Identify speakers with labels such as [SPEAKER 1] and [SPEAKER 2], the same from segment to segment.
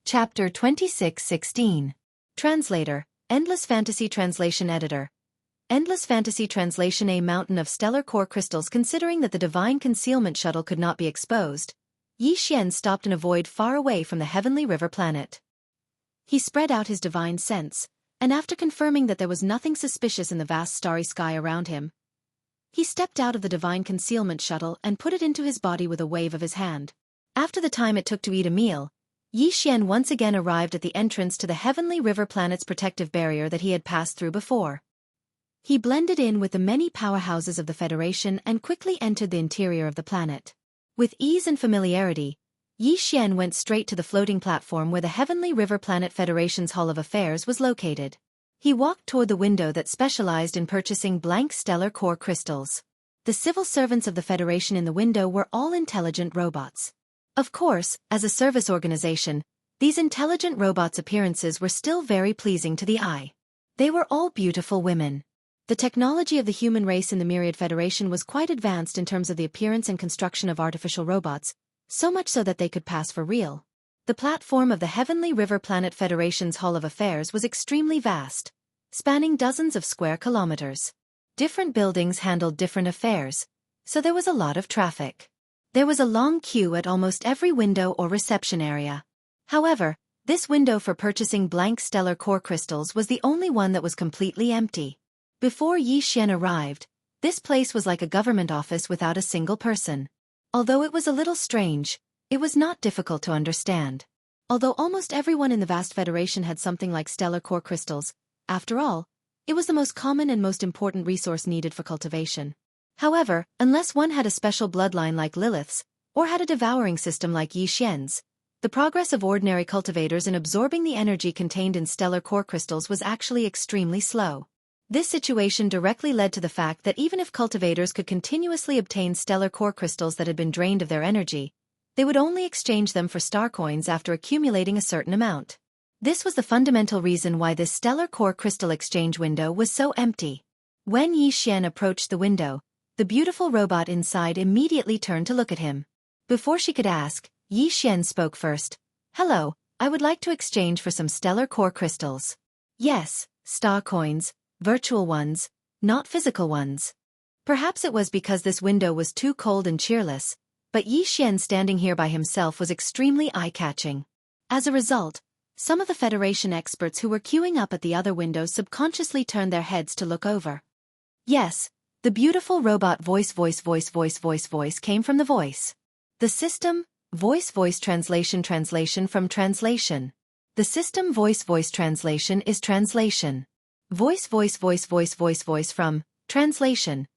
[SPEAKER 1] Chapter 26:16. Translator, Endless Fantasy Translation Editor. Endless Fantasy Translation. A mountain of stellar core crystals. Considering that the divine concealment shuttle could not be exposed, Xianxia stopped in a void far away from the heavenly river planet. He spread out his divine sense, and after confirming that there was nothing suspicious in the vast starry sky around him, he stepped out of the divine concealment shuttle and put it into his body with a wave of his hand. After the time it took to eat a meal, Xianxia once again arrived at the entrance to the heavenly river planet's protective barrier that he had passed through before. He blended in with the many powerhouses of the Federation and quickly entered the interior of the planet. With ease and familiarity, Xianxia went straight to the floating platform where the heavenly river planet Federation's Hall of Affairs was located. He walked toward the window that specialized in purchasing blank stellar core crystals. The civil servants of the Federation in the window were all intelligent robots. Of course, as a service organization, these intelligent robots' appearances were still very pleasing to the eye. They were all beautiful women. The technology of the human race in the Myriad Federation was quite advanced in terms of the appearance and construction of artificial robots, so much so that they could pass for real. The platform of the Heavenly River Planet Federation's Hall of Affairs was extremely vast, spanning dozens of square kilometers. Different buildings handled different affairs, so there was a lot of traffic. There was a long queue at almost every window or reception area. However, this window for purchasing blank stellar core crystals was the only one that was completely empty. Before Xianxia arrived, this place was like a government office without a single person. Although it was a little strange, it was not difficult to understand. Although almost everyone in the vast Federation had something like stellar core crystals, after all, it was the most common and most important resource needed for cultivation. However, unless one had a special bloodline like Lilith's, or had a devouring system like Xianxia's, the progress of ordinary cultivators in absorbing the energy contained in stellar core crystals was actually extremely slow. This situation directly led to the fact that even if cultivators could continuously obtain stellar core crystals that had been drained of their energy, they would only exchange them for star coins after accumulating a certain amount. This was the fundamental reason why this stellar core crystal exchange window was so empty. When Xianxia approached the window, the beautiful robot inside immediately turned to look at him. Before she could ask, Xianxia spoke first. "Hello, I would like to exchange for some stellar core crystals." "Yes, star coins, virtual ones, not physical ones." Perhaps it was because this window was too cold and cheerless, but Xianxia standing here by himself was extremely eye-catching. As a result, some of the Federation experts who were queuing up at the other windows subconsciously turned their heads to look over. Yes, the beautiful robot voice came from the voice. The system, voice translation from translation. The system voice translation is translation. Voice from translation.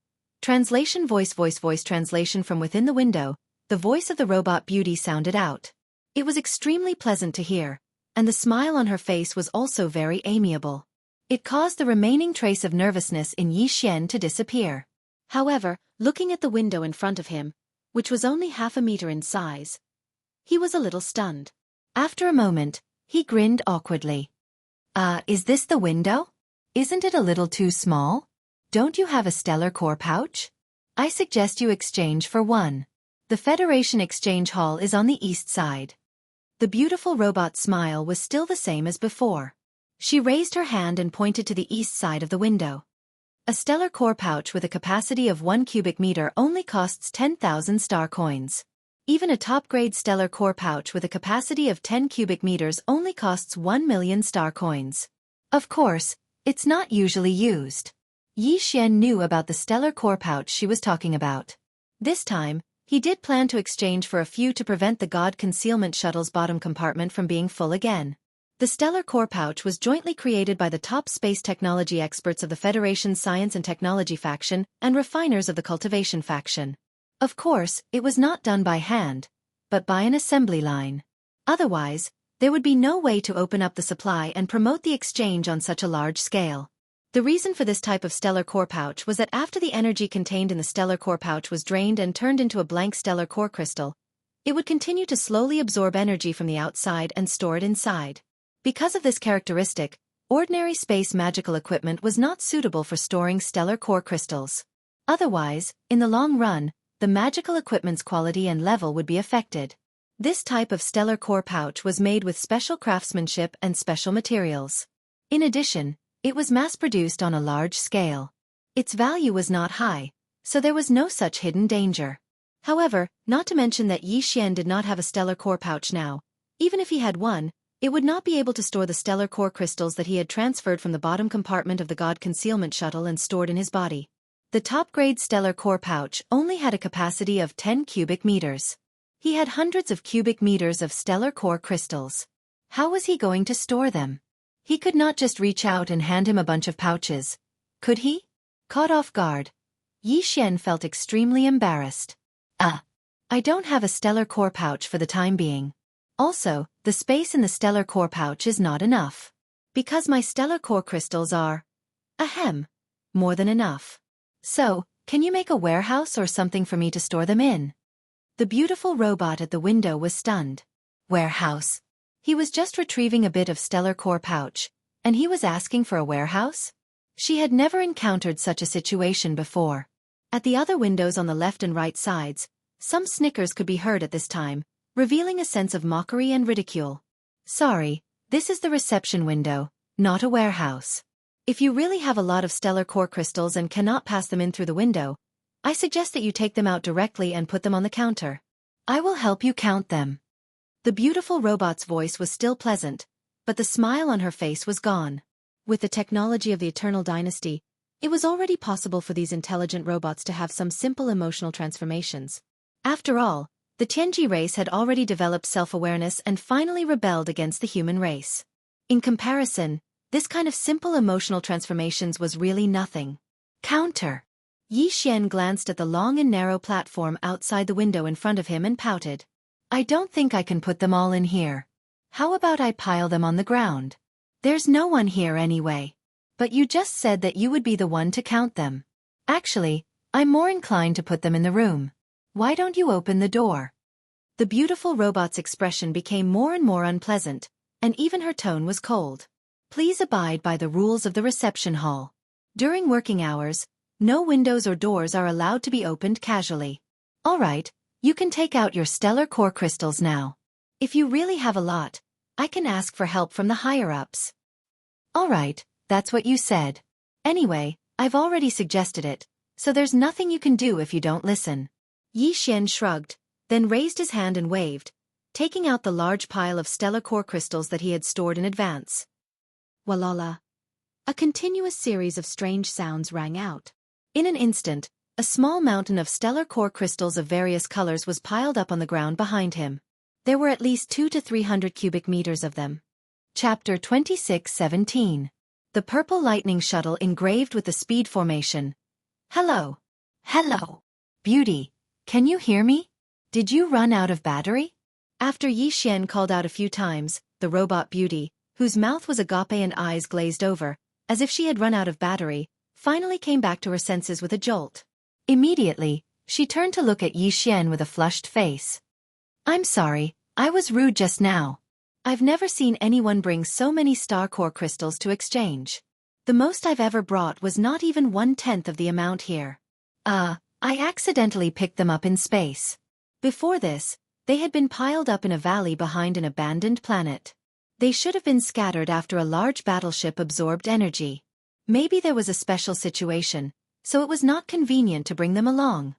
[SPEAKER 1] Translation voice translation. From within the window, the voice of the robot beauty sounded out. It was extremely pleasant to hear, and the smile on her face was also very amiable. It caused the remaining trace of nervousness in Xianxia to disappear. However, looking at the window in front of him, which was only half a meter in size, he was a little stunned. After a moment, he grinned awkwardly. Is this the window? Isn't it a little too small? Don't you have a stellar core pouch? I suggest you exchange for one. The Federation Exchange Hall is on the east side." The beautiful robot's smile was still the same as before. She raised her hand and pointed to the east side of the window. "A stellar core pouch with a capacity of 1 cubic meter only costs 10,000 star coins. Even a top-grade stellar core pouch with a capacity of 10 cubic meters only costs 1 million star coins. Of course, it's not usually used." Xianxia knew about the stellar core pouch she was talking about. This time, he did plan to exchange for a few to prevent the God Concealment Shuttle's bottom compartment from being full again. The stellar core pouch was jointly created by the top space technology experts of the Federation's Science and Technology faction and refiners of the Cultivation faction. Of course, it was not done by hand, but by an assembly line. Otherwise, there would be no way to open up the supply and promote the exchange on such a large scale. The reason for this type of stellar core pouch was that after the energy contained in the stellar core pouch was drained and turned into a blank stellar core crystal, it would continue to slowly absorb energy from the outside and store it inside. Because of this characteristic, ordinary space magical equipment was not suitable for storing stellar core crystals. Otherwise, in the long run, the magical equipment's quality and level would be affected. This type of stellar core pouch was made with special craftsmanship and special materials. In addition, it was mass-produced on a large scale. Its value was not high, so there was no such hidden danger. However, not to mention that Xian did not have a stellar core pouch now. Even if he had one, it would not be able to store the stellar core crystals that he had transferred from the bottom compartment of the God Concealment Shuttle and stored in his body. The top-grade stellar core pouch only had a capacity of 10 cubic meters. He had hundreds of cubic meters of stellar core crystals. How was he going to store them? He could not just reach out and hand him a bunch of pouches. Could he? Caught off guard, Xian felt extremely embarrassed. I don't have a stellar core pouch for the time being. Also, the space in the stellar core pouch is not enough. Because my stellar core crystals are, more than enough. So, can you make a warehouse or something for me to store them in? The beautiful robot at the window was stunned. Warehouse? He was just retrieving a bit of stellar core pouch, and he was asking for a warehouse? She had never encountered such a situation before. At the other windows on the left and right sides, some snickers could be heard at this time, revealing a sense of mockery and ridicule. Sorry, this is the reception window, not a warehouse. If you really have a lot of stellar core crystals and cannot pass them in through the window, I suggest that you take them out directly and put them on the counter. I will help you count them. The beautiful robot's voice was still pleasant, but the smile on her face was gone. With the technology of the Eternal Dynasty, it was already possible for these intelligent robots to have some simple emotional transformations. After all, the Tianji race had already developed self-awareness and finally rebelled against the human race. In comparison, this kind of simple emotional transformations was really nothing. Counter. Xian glanced at the long and narrow platform outside the window in front of him and pouted. I don't think I can put them all in here. How about I pile them on the ground? There's no one here anyway. But you just said that you would be the one to count them. Actually, I'm more inclined to put them in the room. Why don't you open the door? The beautiful robot's expression became more and more unpleasant, and even her tone was cold. Please abide by the rules of the reception hall. During working hours, no windows or doors are allowed to be opened casually. All right, you can take out your stellar core crystals now. If you really have a lot, I can ask for help from the higher-ups. All right, that's what you said. Anyway, I've already suggested it, so there's nothing you can do if you don't listen. Xian shrugged, then raised his hand and waved, taking out the large pile of stellar core crystals that he had stored in advance. Walala. A continuous series of strange sounds rang out. In an instant, a small mountain of stellar core crystals of various colors was piled up on the ground behind him. There were at least 200 to 300 cubic meters of them. Chapter 26:17. The purple lightning shuttle engraved with the speed formation. Hello. Hello. Beauty, can you hear me? Did you run out of battery? After Xian called out a few times, the robot Beauty, whose mouth was agape and eyes glazed over, as if she had run out of battery, finally came back to her senses with a jolt. Immediately, she turned to look at Xian with a flushed face. I'm sorry, I was rude just now. I've never seen anyone bring so many star core crystals to exchange. The most I've ever brought was not even 1/10 of the amount here. I accidentally picked them up in space. Before this, they had been piled up in a valley behind an abandoned planet. They should have been scattered after a large battleship absorbed energy. Maybe there was a special situation, so it was not convenient to bring them along.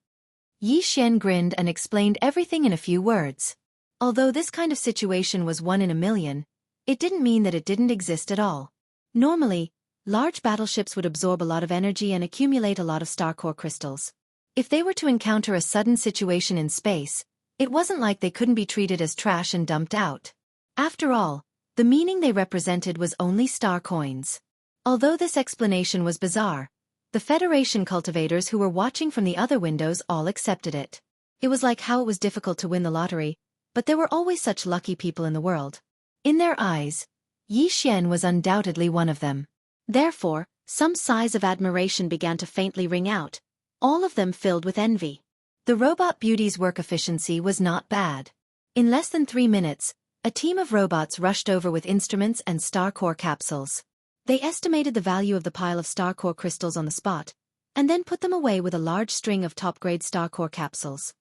[SPEAKER 1] Xian grinned and explained everything in a few words. Although this kind of situation was 1 in a million, it didn't mean that it didn't exist at all. Normally, large battleships would absorb a lot of energy and accumulate a lot of star core crystals. If they were to encounter a sudden situation in space, it wasn't like they couldn't be treated as trash and dumped out. After all, the meaning they represented was only star coins. Although this explanation was bizarre, the Federation cultivators who were watching from the other windows all accepted it. It was like how it was difficult to win the lottery, but there were always such lucky people in the world. In their eyes, Xian was undoubtedly one of them. Therefore, some sighs of admiration began to faintly ring out, all of them filled with envy. The robot Beauty's work efficiency was not bad. In less than 3 minutes, a team of robots rushed over with instruments and star core capsules. They estimated the value of the pile of star core crystals on the spot, and then put them away with a large string of top-grade star core capsules.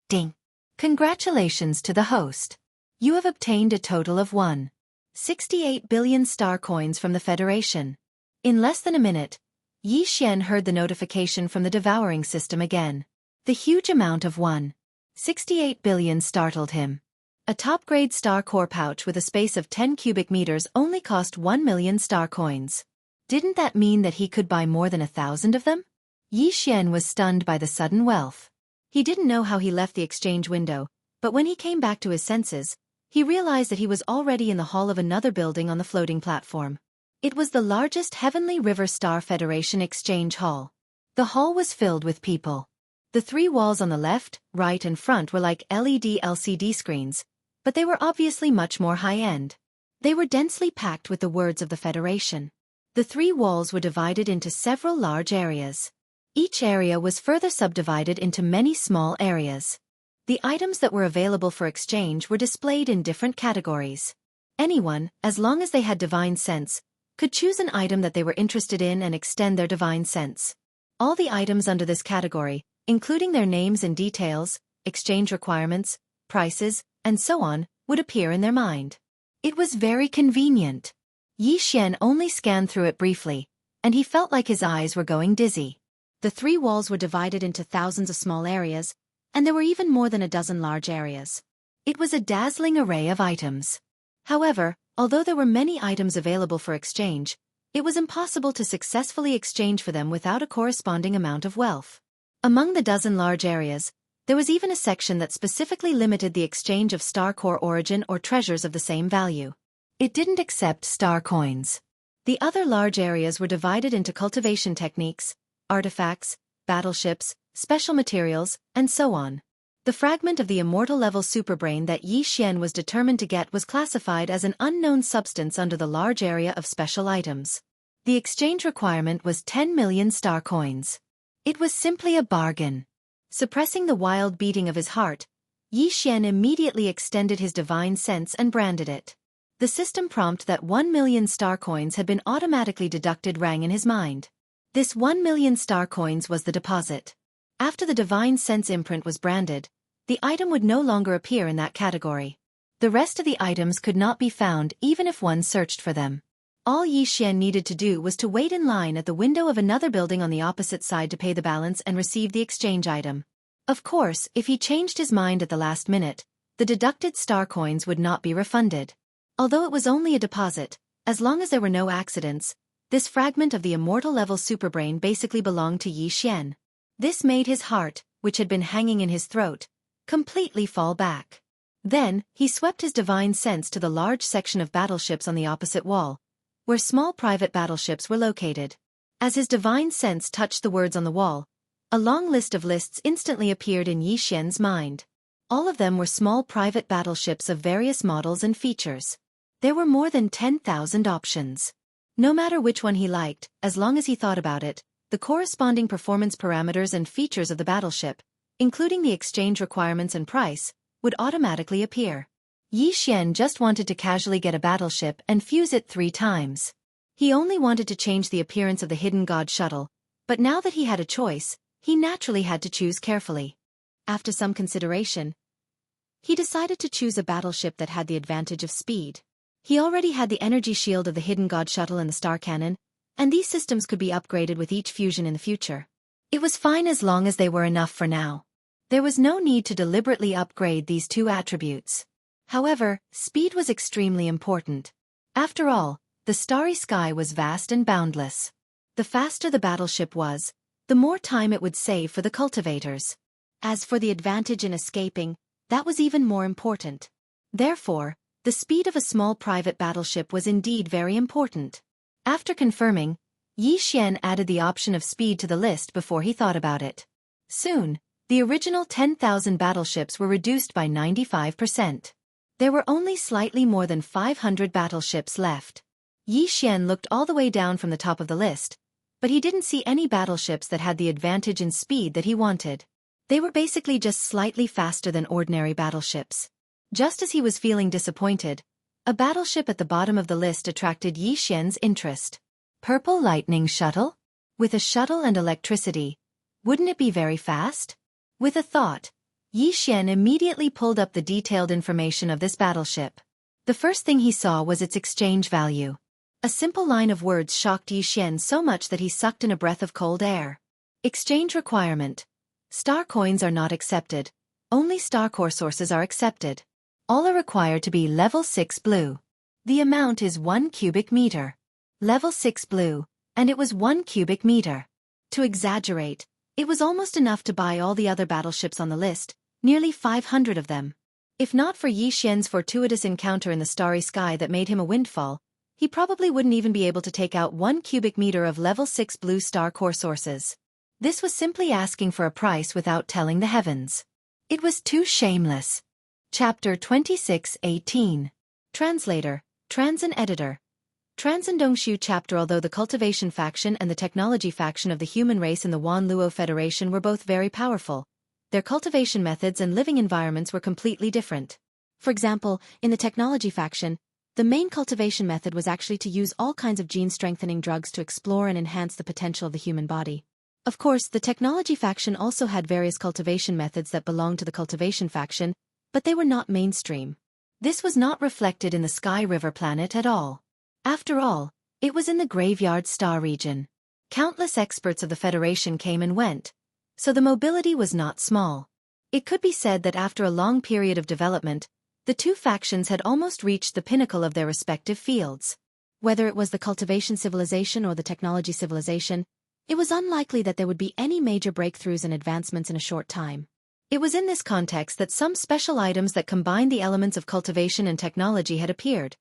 [SPEAKER 1] Ding! Congratulations to the host. You have obtained a total of 1.68 billion star coins from the Federation. In less than a minute, Yi Xian heard the notification from the devouring system again. The huge amount of 1.68 billion startled him. A top-grade star core pouch with a space of 10 cubic meters only cost 1 million star coins. Didn't that mean that he could buy more than 1,000 of them? Yi Xian was stunned by the sudden wealth. He didn't know how he left the exchange window, but when he came back to his senses, he realized that he was already in the hall of another building on the floating platform. It was the largest Heavenly River Star Federation exchange hall. The hall was filled with people. The three walls on the left, right and front were like LED LCD screens, but they were obviously much more high-end. They were densely packed with the words of the Federation. The three walls were divided into several large areas. Each area was further subdivided into many small areas. The items that were available for exchange were displayed in different categories. Anyone, as long as they had divine sense, could choose an item that they were interested in and extend their divine sense. All the items under this category, including their names and details, exchange requirements, prices, and so on, would appear in their mind. It was very convenient. Yi Xian only scanned through it briefly, and he felt like his eyes were going dizzy. The three walls were divided into thousands of small areas, and there were even more than a dozen large areas. It was a dazzling array of items. However, although there were many items available for exchange, it was impossible to successfully exchange for them without a corresponding amount of wealth. Among the dozen large areas, there was even a section that specifically limited the exchange of star core origin or treasures of the same value. It didn't accept star coins. The other large areas were divided into cultivation techniques, artifacts, battleships, special materials, and so on. The fragment of the immortal level superbrain that Yi Xian was determined to get was classified as an unknown substance under the large area of special items. The exchange requirement was 10 million star coins. It was simply a bargain. Suppressing the wild beating of his heart, Yi Xian immediately extended his divine sense and branded it. The system prompt that 1 million star coins had been automatically deducted rang in his mind. This 1 million star coins was the deposit. After the divine sense imprint was branded, the item would no longer appear in that category. The rest of the items could not be found even if one searched for them. All Yi Xian needed to do was to wait in line at the window of another building on the opposite side to pay the balance and receive the exchange item. Of course, if he changed his mind at the last minute, the deducted star coins would not be refunded. Although it was only a deposit, as long as there were no accidents, this fragment of the immortal level superbrain basically belonged to Yi Xian. This made his heart, which had been hanging in his throat, completely fall back. Then, he swept his divine sense to the large section of battleships on the opposite wall, where small private battleships were located. As his divine sense touched the words on the wall, a long list of lists instantly appeared in Yi Xian's mind. All of them were small private battleships of various models and features. There were more than 10,000 options. No matter which one he liked, as long as he thought about it, the corresponding performance parameters and features of the battleship, including the exchange requirements and price, would automatically appear. Yi Xian just wanted to casually get a battleship and fuse it 3 times. He only wanted to change the appearance of the hidden god shuttle, but now that he had a choice, he naturally had to choose carefully. After some consideration, he decided to choose a battleship that had the advantage of speed. He already had the energy shield of the hidden god shuttle and the star cannon, and these systems could be upgraded with each fusion in the future. It was fine as long as they were enough for now. There was no need to deliberately upgrade these 2 attributes. However, speed was extremely important. After all, the starry sky was vast and boundless. The faster the battleship was, the more time it would save for the cultivators. As for the advantage in escaping, that was even more important. Therefore, the speed of a small private battleship was indeed very important. After confirming, Yi Xian added the option of speed to the list before he thought about it. Soon, the original 10,000 battleships were reduced by 95%. There were only slightly more than 500 battleships left. Yi Xian looked all the way down from the top of the list, but he didn't see any battleships that had the advantage in speed that he wanted. They were basically just slightly faster than ordinary battleships. Just as he was feeling disappointed, a battleship at the bottom of the list attracted Yi Xian's interest. Purple Lightning Shuttle? With a shuttle and electricity, wouldn't it be very fast? With a thought, Yi Xian immediately pulled up the detailed information of this battleship. The first thing he saw was its exchange value. A simple line of words shocked Yi Xian so much that he sucked in a breath of cold air. Exchange requirement. Star coins are not accepted. Only star core sources are accepted. All are required to be level 6 blue. The amount is 1 cubic meter. Level 6 blue, and it was 1 cubic meter. To exaggerate, it was almost enough to buy all the other battleships on the list, nearly 500 of them. If not for Yi Xian's fortuitous encounter in the starry sky that made him a windfall, he probably wouldn't even be able to take out 1 cubic meter of level 6 blue star core sources. This was simply asking for a price without telling the heavens. It was too shameless. Chapter 26:18. Translator, Transin Editor. Transin Dongshu Chapter. Although the Cultivation faction and the Technology faction of the human race in the Wan Luo Federation were both very powerful, their cultivation methods and living environments were completely different. For example, in the Technology faction, the main cultivation method was actually to use all kinds of gene-strengthening drugs to explore and enhance the potential of the human body. Of course, the Technology faction also had various cultivation methods that belonged to the Cultivation faction, but they were not mainstream. This was not reflected in the Sky River planet at all. After all, it was in the Graveyard Star region. Countless experts of the Federation came and went, so the mobility was not small. It could be said that after a long period of development, the two factions had almost reached the pinnacle of their respective fields. Whether it was the Cultivation civilization or the Technology civilization, it was unlikely that there would be any major breakthroughs and advancements in a short time. It was in this context that some special items that combined the elements of cultivation and technology had appeared,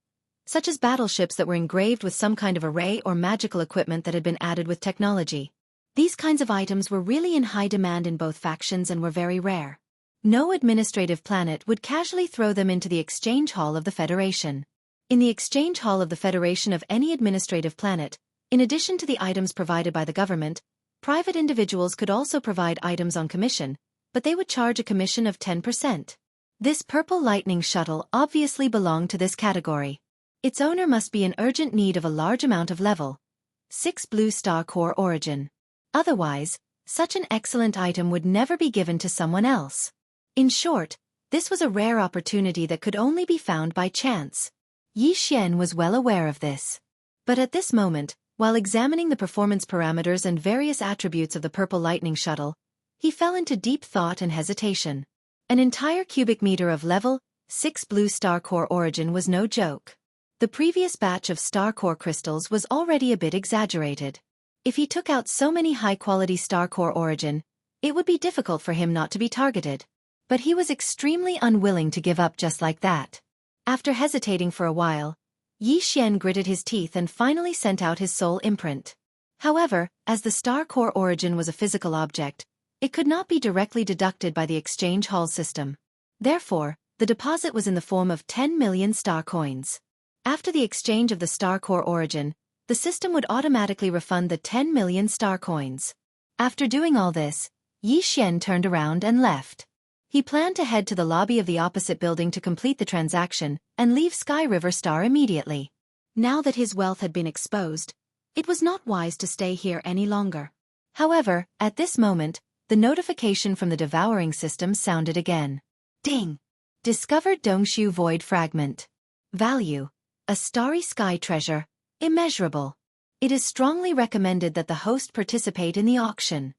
[SPEAKER 1] such as battleships that were engraved with some kind of array or magical equipment that had been added with technology. These kinds of items were really in high demand in both factions and were very rare. No administrative planet would casually throw them into the exchange hall of the Federation. In the exchange hall of the Federation of any administrative planet, in addition to the items provided by the government, private individuals could also provide items on commission, but they would charge a commission of 10%. This purple lightning shuttle obviously belonged to this category. Its owner must be in urgent need of a large amount of level 6 blue star core origin. Otherwise, such an excellent item would never be given to someone else. In short, this was a rare opportunity that could only be found by chance. Yi Xian was well aware of this. But at this moment, while examining the performance parameters and various attributes of the purple lightning shuttle, he fell into deep thought and hesitation. An entire cubic meter of level 6 blue star core origin was no joke. The previous batch of star core crystals was already a bit exaggerated. If he took out so many high-quality star core origin, it would be difficult for him not to be targeted. But he was extremely unwilling to give up just like that. After hesitating for a while, Yi Xian gritted his teeth and finally sent out his soul imprint. However, as the star core origin was a physical object, it could not be directly deducted by the exchange hall system. Therefore, the deposit was in the form of 10 million star coins. After the exchange of the star core origin, the system would automatically refund the 10 million star coins. After doing all this, Yi Xian turned around and left. He planned to head to the lobby of the opposite building to complete the transaction and leave Sky River Star immediately. Now that his wealth had been exposed, it was not wise to stay here any longer. However, at this moment, the notification from the devouring system sounded again. Ding! Discovered Dongshu Void Fragment. Value: a starry sky treasure, immeasurable. It is strongly recommended that the host participate in the auction.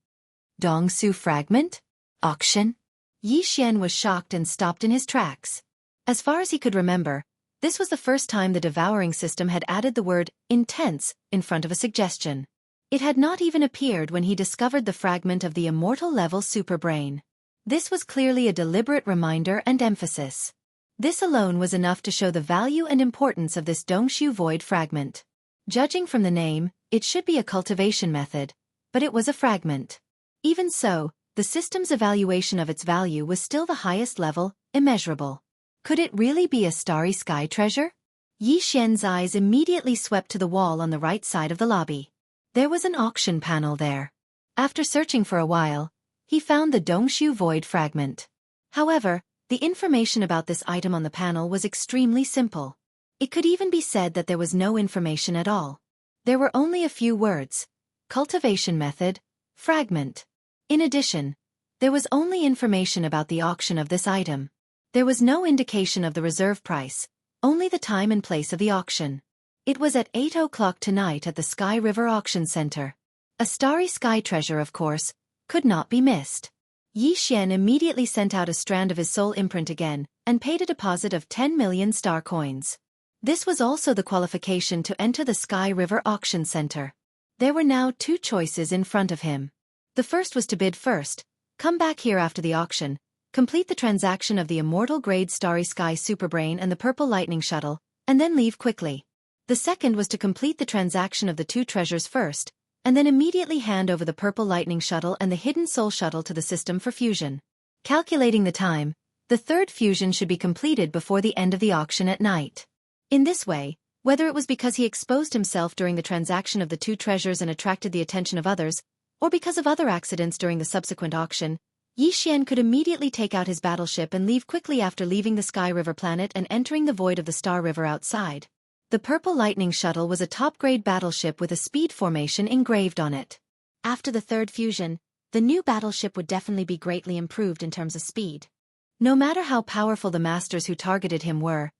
[SPEAKER 1] Dongshu Fragment? Auction? Yi Xian was shocked and stopped in his tracks. As far as he could remember, this was the first time the devouring system had added the word intense in front of a suggestion. It had not even appeared when he discovered the fragment of the immortal level superbrain. This was clearly a deliberate reminder and emphasis. This alone was enough to show the value and importance of this Dongshu Void Fragment. Judging from the name, it should be a cultivation method, but it was a fragment. Even so, the system's evaluation of its value was still the highest level, immeasurable. Could it really be a starry sky treasure? Yi Xian's eyes immediately swept to the wall on the right side of the lobby. There was an auction panel there. After searching for a while, he found the Dongshu Void Fragment. However, the information about this item on the panel was extremely simple. It could even be said that there was no information at all. There were only a few words: cultivation method, fragment. In addition, There was only information about the auction of this item. There was no indication of the reserve price, only the time and place of the auction. It was at 8 o'clock tonight at the Sky River Auction Center. A starry sky treasure, of course, could not be missed. Xianxia immediately sent out a strand of his soul imprint again, and paid a deposit of 10 million star coins. This was also the qualification to enter the Sky River Auction Center. There were now two choices in front of him. The first was to bid first, come back here after the auction, complete the transaction of the immortal grade Starry Sky Superbrain and the Purple Lightning Shuttle, and then leave quickly. The second was to complete the transaction of the two treasures first, and then immediately hand over the Purple Lightning Shuttle and the Hidden Soul Shuttle to the system for fusion. Calculating the time, the third fusion should be completed before the end of the auction at night. In this way, whether it was because he exposed himself during the transaction of the two treasures and attracted the attention of others, or because of other accidents during the subsequent auction, Xianxia could immediately take out his battleship and leave quickly after leaving the Sky River planet and entering the void of the Star River outside. The Purple Lightning Shuttle was a top-grade battleship with a speed formation engraved on it. After the third fusion, the new battleship would definitely be greatly improved in terms of speed. No matter how powerful the masters who targeted him were,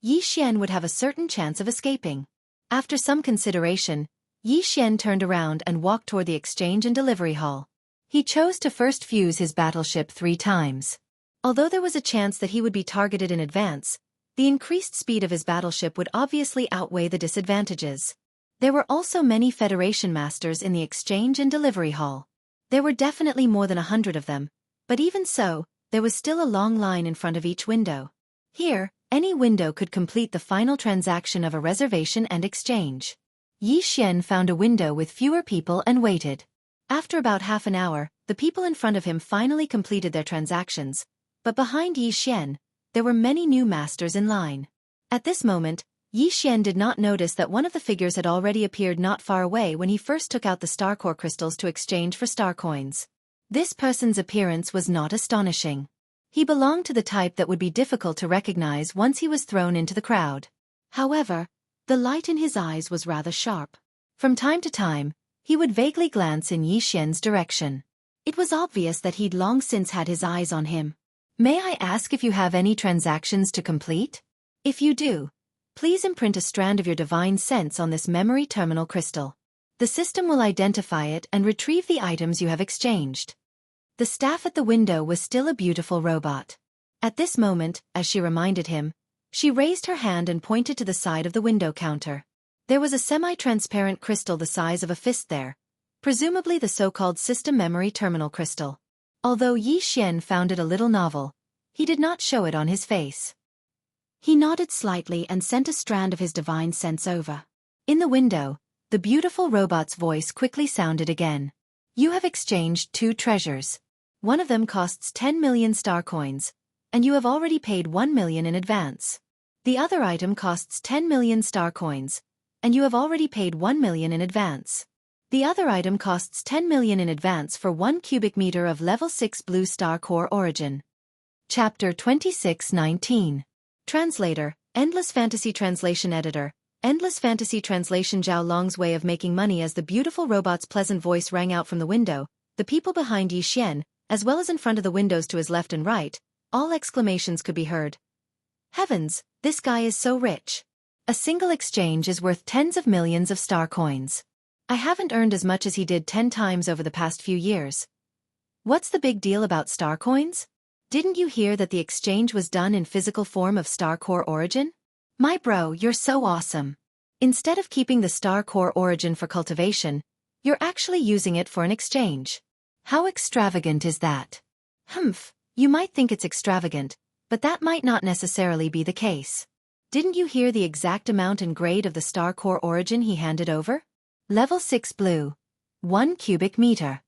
[SPEAKER 1] Xianxia would have a certain chance of escaping. After some consideration, Xianxia turned around and walked toward the exchange and delivery hall. He chose to first fuse his battleship 3 times. Although there was a chance that he would be targeted in advance, the increased speed of his battleship would obviously outweigh the disadvantages. There were also many Federation masters in the exchange and delivery hall. There were definitely more than 100 of them, but even so, there was still a long line in front of each window. Here, any window could complete the final transaction of a reservation and exchange. Xianxia found a window with fewer people and waited. After about half an hour, the people in front of him finally completed their transactions, but behind Xianxia, there were many new masters in line. At this moment, Xianxia did not notice that one of the figures had already appeared not far away when he first took out the star core crystals to exchange for star coins. This person's appearance was not astonishing. He belonged to the type that would be difficult to recognize once he was thrown into the crowd. However, the light in his eyes was rather sharp. From time to time, he would vaguely glance in Xianxia's direction. It was obvious that he'd long since had his eyes on him. May I ask if you have any transactions to complete? If you do, please imprint a strand of your divine sense on this memory terminal crystal. The system will identify it and retrieve the items you have exchanged. The staff at the window was still a beautiful robot. At this moment, as she reminded him, she raised her hand and pointed to the side of the window counter. There was a semi-transparent crystal the size of a fist there, presumably the so-called system memory terminal crystal. Although Xianxia found it a little novel, he did not show it on his face. He nodded slightly and sent a strand of his divine sense over. In the window, the beautiful robot's voice quickly sounded again. You have exchanged 2 treasures. One of them costs 10 million star coins, and you have already paid 1 million in advance. The other item costs 10 million star coins, and you have already paid 1 million in advance. The other item costs 10 million in advance for 1 cubic meter of level 6 blue star core origin. Chapter 26:19. Translator, Endless Fantasy Translation Editor. Endless Fantasy Translation. Zhao Long's way of making money. As the beautiful robot's pleasant voice rang out from the window, the people behind Xianxia, as well as in front of the windows to his left and right, all exclamations could be heard. Heavens, this guy is so rich. A single exchange is worth tens of millions of star coins. I haven't earned as much as he did 10 times over the past few years. What's the big deal about star coins? Didn't you hear that the exchange was done in physical form of star core origin? My bro, you're so awesome. Instead of keeping the star core origin for cultivation, you're actually using it for an exchange. How extravagant is that? Humph, you might think it's extravagant, but that might not necessarily be the case. Didn't you hear the exact amount and grade of the star core origin he handed over? Level 6 blue. 1 cubic meter.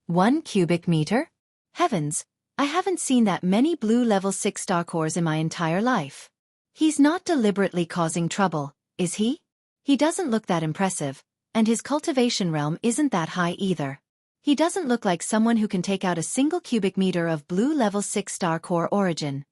[SPEAKER 1] 1 cubic meter? Heavens, I haven't seen that many blue level 6 star cores in my entire life. He's not deliberately causing trouble, is he? He doesn't look that impressive, and his cultivation realm isn't that high either. He doesn't look like someone who can take out a single cubic meter of blue level 6 star core origin.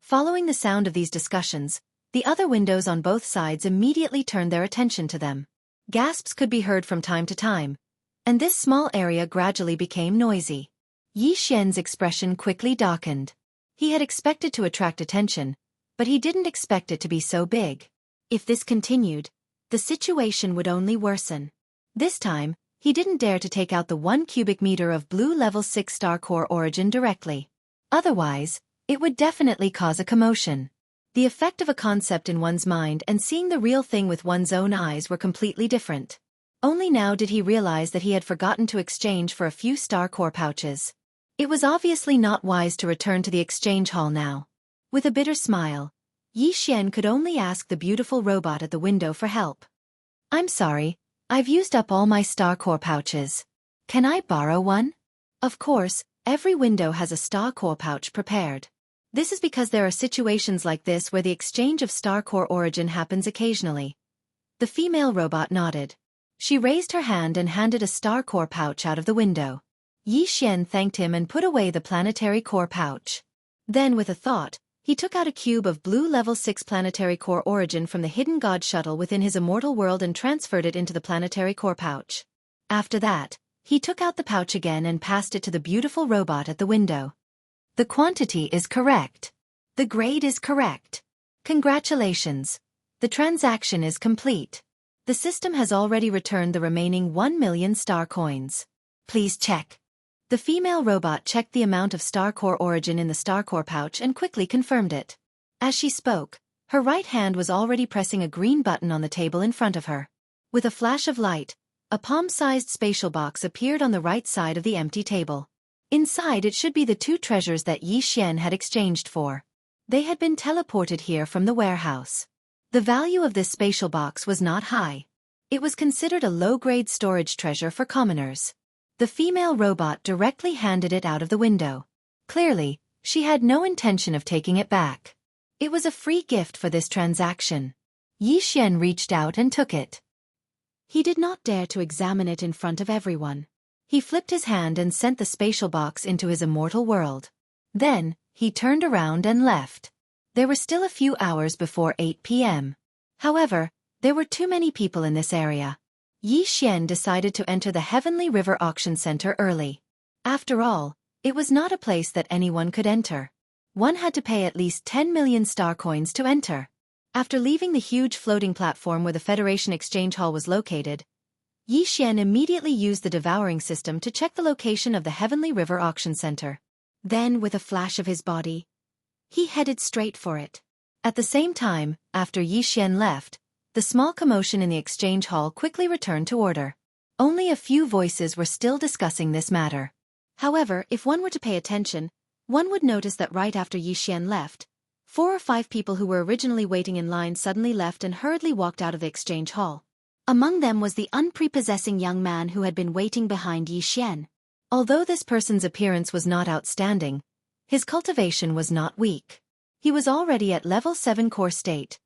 [SPEAKER 1] Following the sound of these discussions, the other windows on both sides immediately turned their attention to them. Gasps could be heard from time to time, and this small area gradually became noisy. Yi Xian's expression quickly darkened. He had expected to attract attention, but he didn't expect it to be so big. If this continued, the situation would only worsen. This time, he didn't dare to take out the 1 cubic meter of blue level 6 star core origin directly. Otherwise, it would definitely cause a commotion. The effect of a concept in one's mind and seeing the real thing with one's own eyes were completely different. Only now did he realize that he had forgotten to exchange for a few star core pouches. It was obviously not wise to return to the exchange hall now. With a bitter smile, Yi Xian could only ask the beautiful robot at the window for help. "I'm sorry, I've used up all my star core pouches. Can I borrow one?" Of course, every window has a star core pouch prepared. This is because there are situations like this where the exchange of star core origin happens occasionally. The female robot nodded. She raised her hand and handed a star core pouch out of the window. Yi Xian thanked him and put away the planetary core pouch. Then with a thought, he took out a cube of blue level 6 planetary core origin from the hidden god shuttle within his immortal world and transferred it into the planetary core pouch. After that, he took out the pouch again and passed it to the beautiful robot at the window. "The quantity is correct. The grade is correct. Congratulations. The transaction is complete. The system has already returned the remaining 1 million star coins. Please check." The female robot checked the amount of star core origin in the star core pouch and quickly confirmed it. As she spoke, her right hand was already pressing a green button on the table in front of her. With a flash of light, a palm-sized spatial box appeared on the right side of the empty table. Inside it should be the 2 treasures that Yi Xian had exchanged for. They had been teleported here from the warehouse. The value of this spatial box was not high. It was considered a low-grade storage treasure for commoners. The female robot directly handed it out of the window. Clearly, she had no intention of taking it back. It was a free gift for this transaction. Yi Xian reached out and took it. He did not dare to examine it in front of everyone. He flipped his hand and sent the spatial box into his immortal world. Then, he turned around and left. There were still a few hours before 8 p.m. However, there were too many people in this area. Yi Xian decided to enter the Heavenly River Auction Center early. After all, it was not a place that anyone could enter. One had to pay at least 10 million star coins to enter. After leaving the huge floating platform where the Federation Exchange Hall was located, Yi Xian immediately used the devouring system to check the location of the Heavenly River Auction Center. Then, with a flash of his body, he headed straight for it. At the same time, after Yi Xian left, the small commotion in the exchange hall quickly returned to order. Only a few voices were still discussing this matter. However, if one were to pay attention, one would notice that right after Yi Xian left, 4 or 5 people who were originally waiting in line suddenly left and hurriedly walked out of the exchange hall. Among them was the unprepossessing young man who had been waiting behind Yi Xian. Although this person's appearance was not outstanding, his cultivation was not weak. He was already at level 7 core state,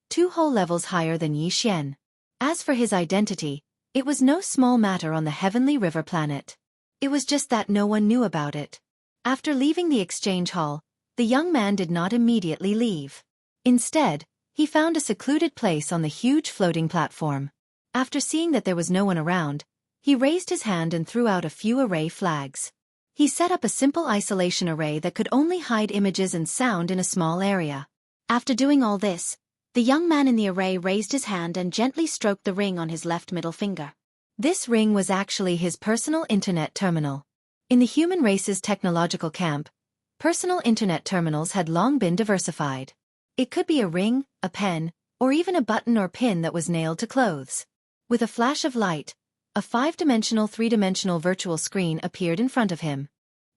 [SPEAKER 1] 2 whole levels higher than Yi Xian. As for his identity, it was no small matter on the Heavenly River planet. It was just that no one knew about it. After leaving the exchange hall, the young man did not immediately leave. Instead, he found a secluded place on the huge floating platform. After seeing that there was no one around, he raised his hand and threw out a few array flags. He set up a simple isolation array that could only hide images and sound in a small area. After doing all this, the young man in the array raised his hand and gently stroked the ring on his left middle finger. This ring was actually his personal internet terminal. In the human race's technological camp, personal internet terminals had long been diversified. It could be a ring, a pen, or even a button or pin that was nailed to clothes. With a flash of light, a 5-dimensional 3-dimensional virtual screen appeared in front of him.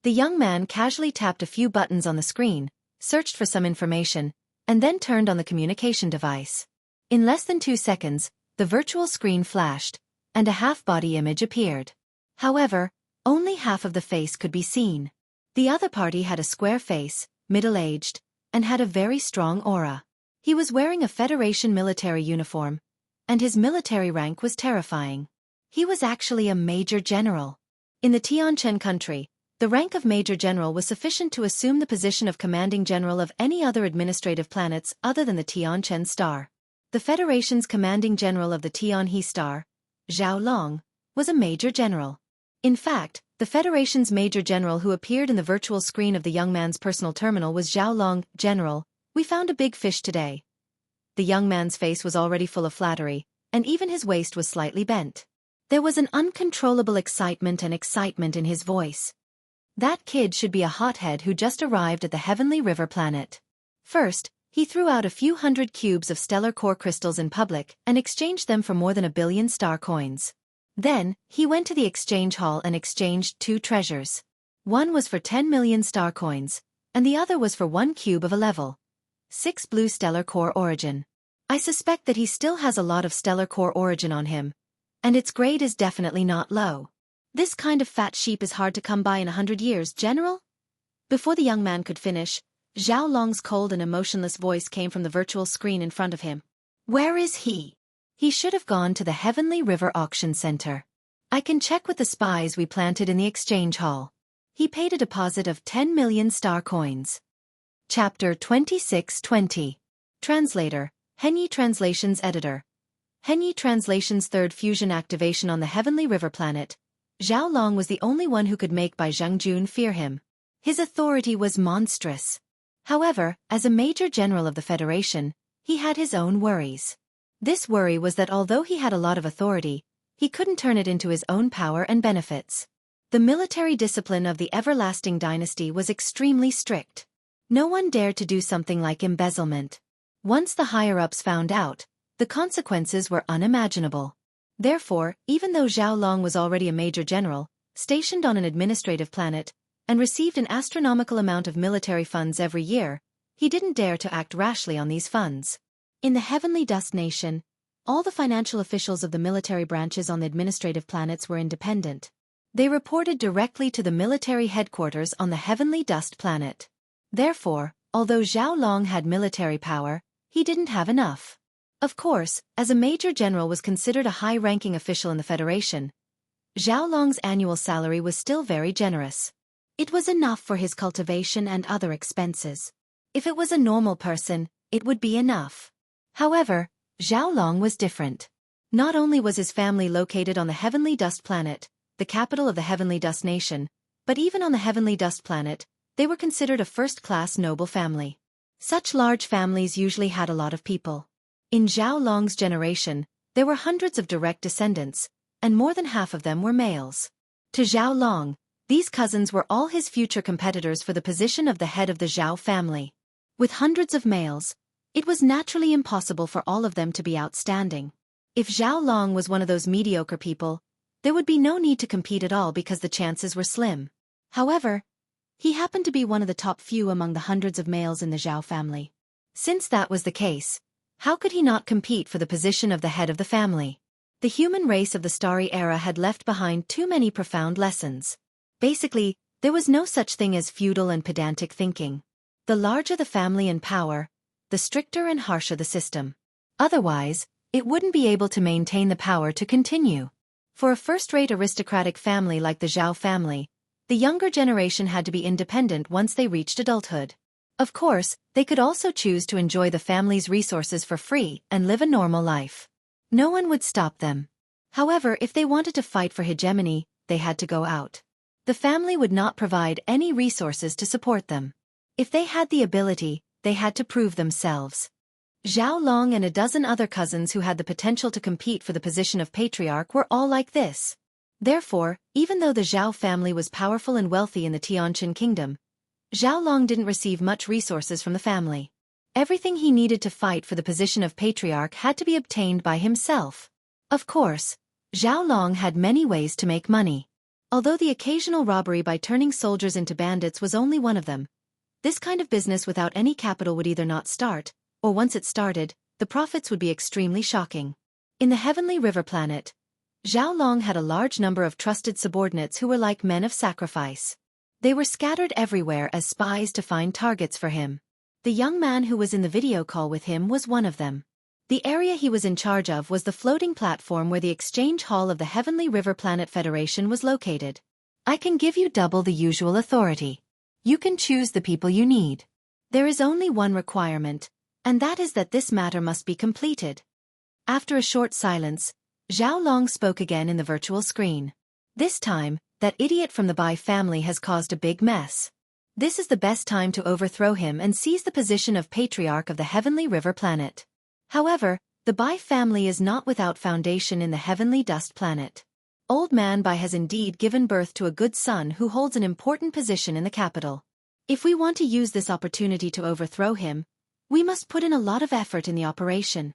[SPEAKER 1] The young man casually tapped a few buttons on the screen, searched for some information, and then turned on the communication device. In less than 2 seconds, the virtual screen flashed, and a half-body image appeared. However, only half of the face could be seen. The other party had a square face, middle-aged, and had a very strong aura. He was wearing a Federation military uniform, and his military rank was terrifying. He was actually a major general. In the Tianchen country, the rank of major general was sufficient to assume the position of commanding general of any other administrative planets other than the Tianchen star. The Federation's commanding general of the Tianhe star, Zhao Long, was a major general. In fact, the Federation's major general who appeared in the virtual screen of the young man's personal terminal was Zhao Long. "General, we found a big fish today." The young man's face was already full of flattery, and even his waist was slightly bent. There was an uncontrollable excitement in his voice. That kid should be a hothead who just arrived at the Heavenly River planet. First, he threw out a few hundred cubes of stellar core crystals in public and exchanged them for more than 1 billion star coins. Then, he went to the exchange hall and exchanged 2 treasures. One was for 10 million star coins, and the other was for 1 cube of a level 6 blue stellar core origin. I suspect that he still has a lot of stellar core origin on him, and its grade is definitely not low. This kind of fat sheep is hard to come by in 100 years, General? Before the young man could finish, Zhao Long's cold and emotionless voice came from the virtual screen in front of him. "Where is he?" "He should have gone to the Heavenly River Auction Center. I can check with the spies we planted in the exchange hall. He paid a deposit of 10 million star coins." Chapter 2620. Translator, Henyi Translations Editor. Henyi Translations' third fusion activation on the Heavenly River planet. Zhao Long was the only one who could make Bai Zhengjun fear him. His authority was monstrous. However, as a major general of the Federation, he had his own worries. This worry was that although he had a lot of authority, he couldn't turn it into his own power and benefits. The military discipline of the Everlasting Dynasty was extremely strict. No one dared to do something like embezzlement. Once the higher-ups found out, the consequences were unimaginable. Therefore, even though Zhao Long was already a major general, stationed on an administrative planet, and received an astronomical amount of military funds every year, he didn't dare to act rashly on these funds. In the Heavenly Dust Nation, all the financial officials of the military branches on the administrative planets were independent. They reported directly to the military headquarters on the Heavenly Dust planet. Therefore, although Zhao Long had military power, he didn't have enough. Of course, as a major general was considered a high-ranking official in the Federation, Zhao Long's annual salary was still very generous. It was enough for his cultivation and other expenses. If it was a normal person, it would be enough. However, Zhao Long was different. Not only was his family located on the Heavenly Dust planet, the capital of the Heavenly Dust Nation, but even on the Heavenly Dust planet, they were considered a first-class noble family. Such large families usually had a lot of people. In Zhao Long's generation, there were hundreds of direct descendants, and more than half of them were males. To Zhao Long, these cousins were all his future competitors for the position of the head of the Zhao family. With hundreds of males, it was naturally impossible for all of them to be outstanding. If Zhao Long was one of those mediocre people, there would be no need to compete at all because the chances were slim. However, he happened to be one of the top few among the hundreds of males in the Zhao family. Since that was the case, how could he not compete for the position of the head of the family? The human race of the Starry Era had left behind too many profound lessons. Basically, there was no such thing as feudal and pedantic thinking. The larger the family and power, the stricter and harsher the system. Otherwise, it wouldn't be able to maintain the power to continue. For a first-rate aristocratic family like the Zhao family, the younger generation had to be independent once they reached adulthood. Of course, they could also choose to enjoy the family's resources for free and live a normal life. No one would stop them. However, if they wanted to fight for hegemony, they had to go out. The family would not provide any resources to support them. If they had the ability, they had to prove themselves. Zhao Long and a dozen other cousins who had the potential to compete for the position of patriarch were all like this. Therefore, even though the Zhao family was powerful and wealthy in the Tianqin kingdom, Zhao Long didn't receive much resources from the family. Everything he needed to fight for the position of patriarch had to be obtained by himself. Of course, Zhao Long had many ways to make money. Although the occasional robbery by turning soldiers into bandits was only one of them, this kind of business without any capital would either not start, or once it started, the profits would be extremely shocking. In the Heavenly River planet, Zhao Long had a large number of trusted subordinates who were like men of sacrifice. They were scattered everywhere as spies to find targets for him. The young man who was in the video call with him was one of them. The area he was in charge of was the floating platform where the exchange hall of the Heavenly River Planet Federation was located. I can give you double the usual authority. You can choose the people you need. There is only one requirement, and that is that this matter must be completed. After a short silence, Zhao Long spoke again in the virtual screen. This time, That idiot from the Bai family has caused a big mess. This is the best time to overthrow him and seize the position of Patriarch of the Heavenly River Planet. However, the Bai family is not without foundation in the Heavenly Dust Planet. Old Man Bai has indeed given birth to a good son who holds an important position in the capital. If we want to use this opportunity to overthrow him, we must put in a lot of effort in the operation.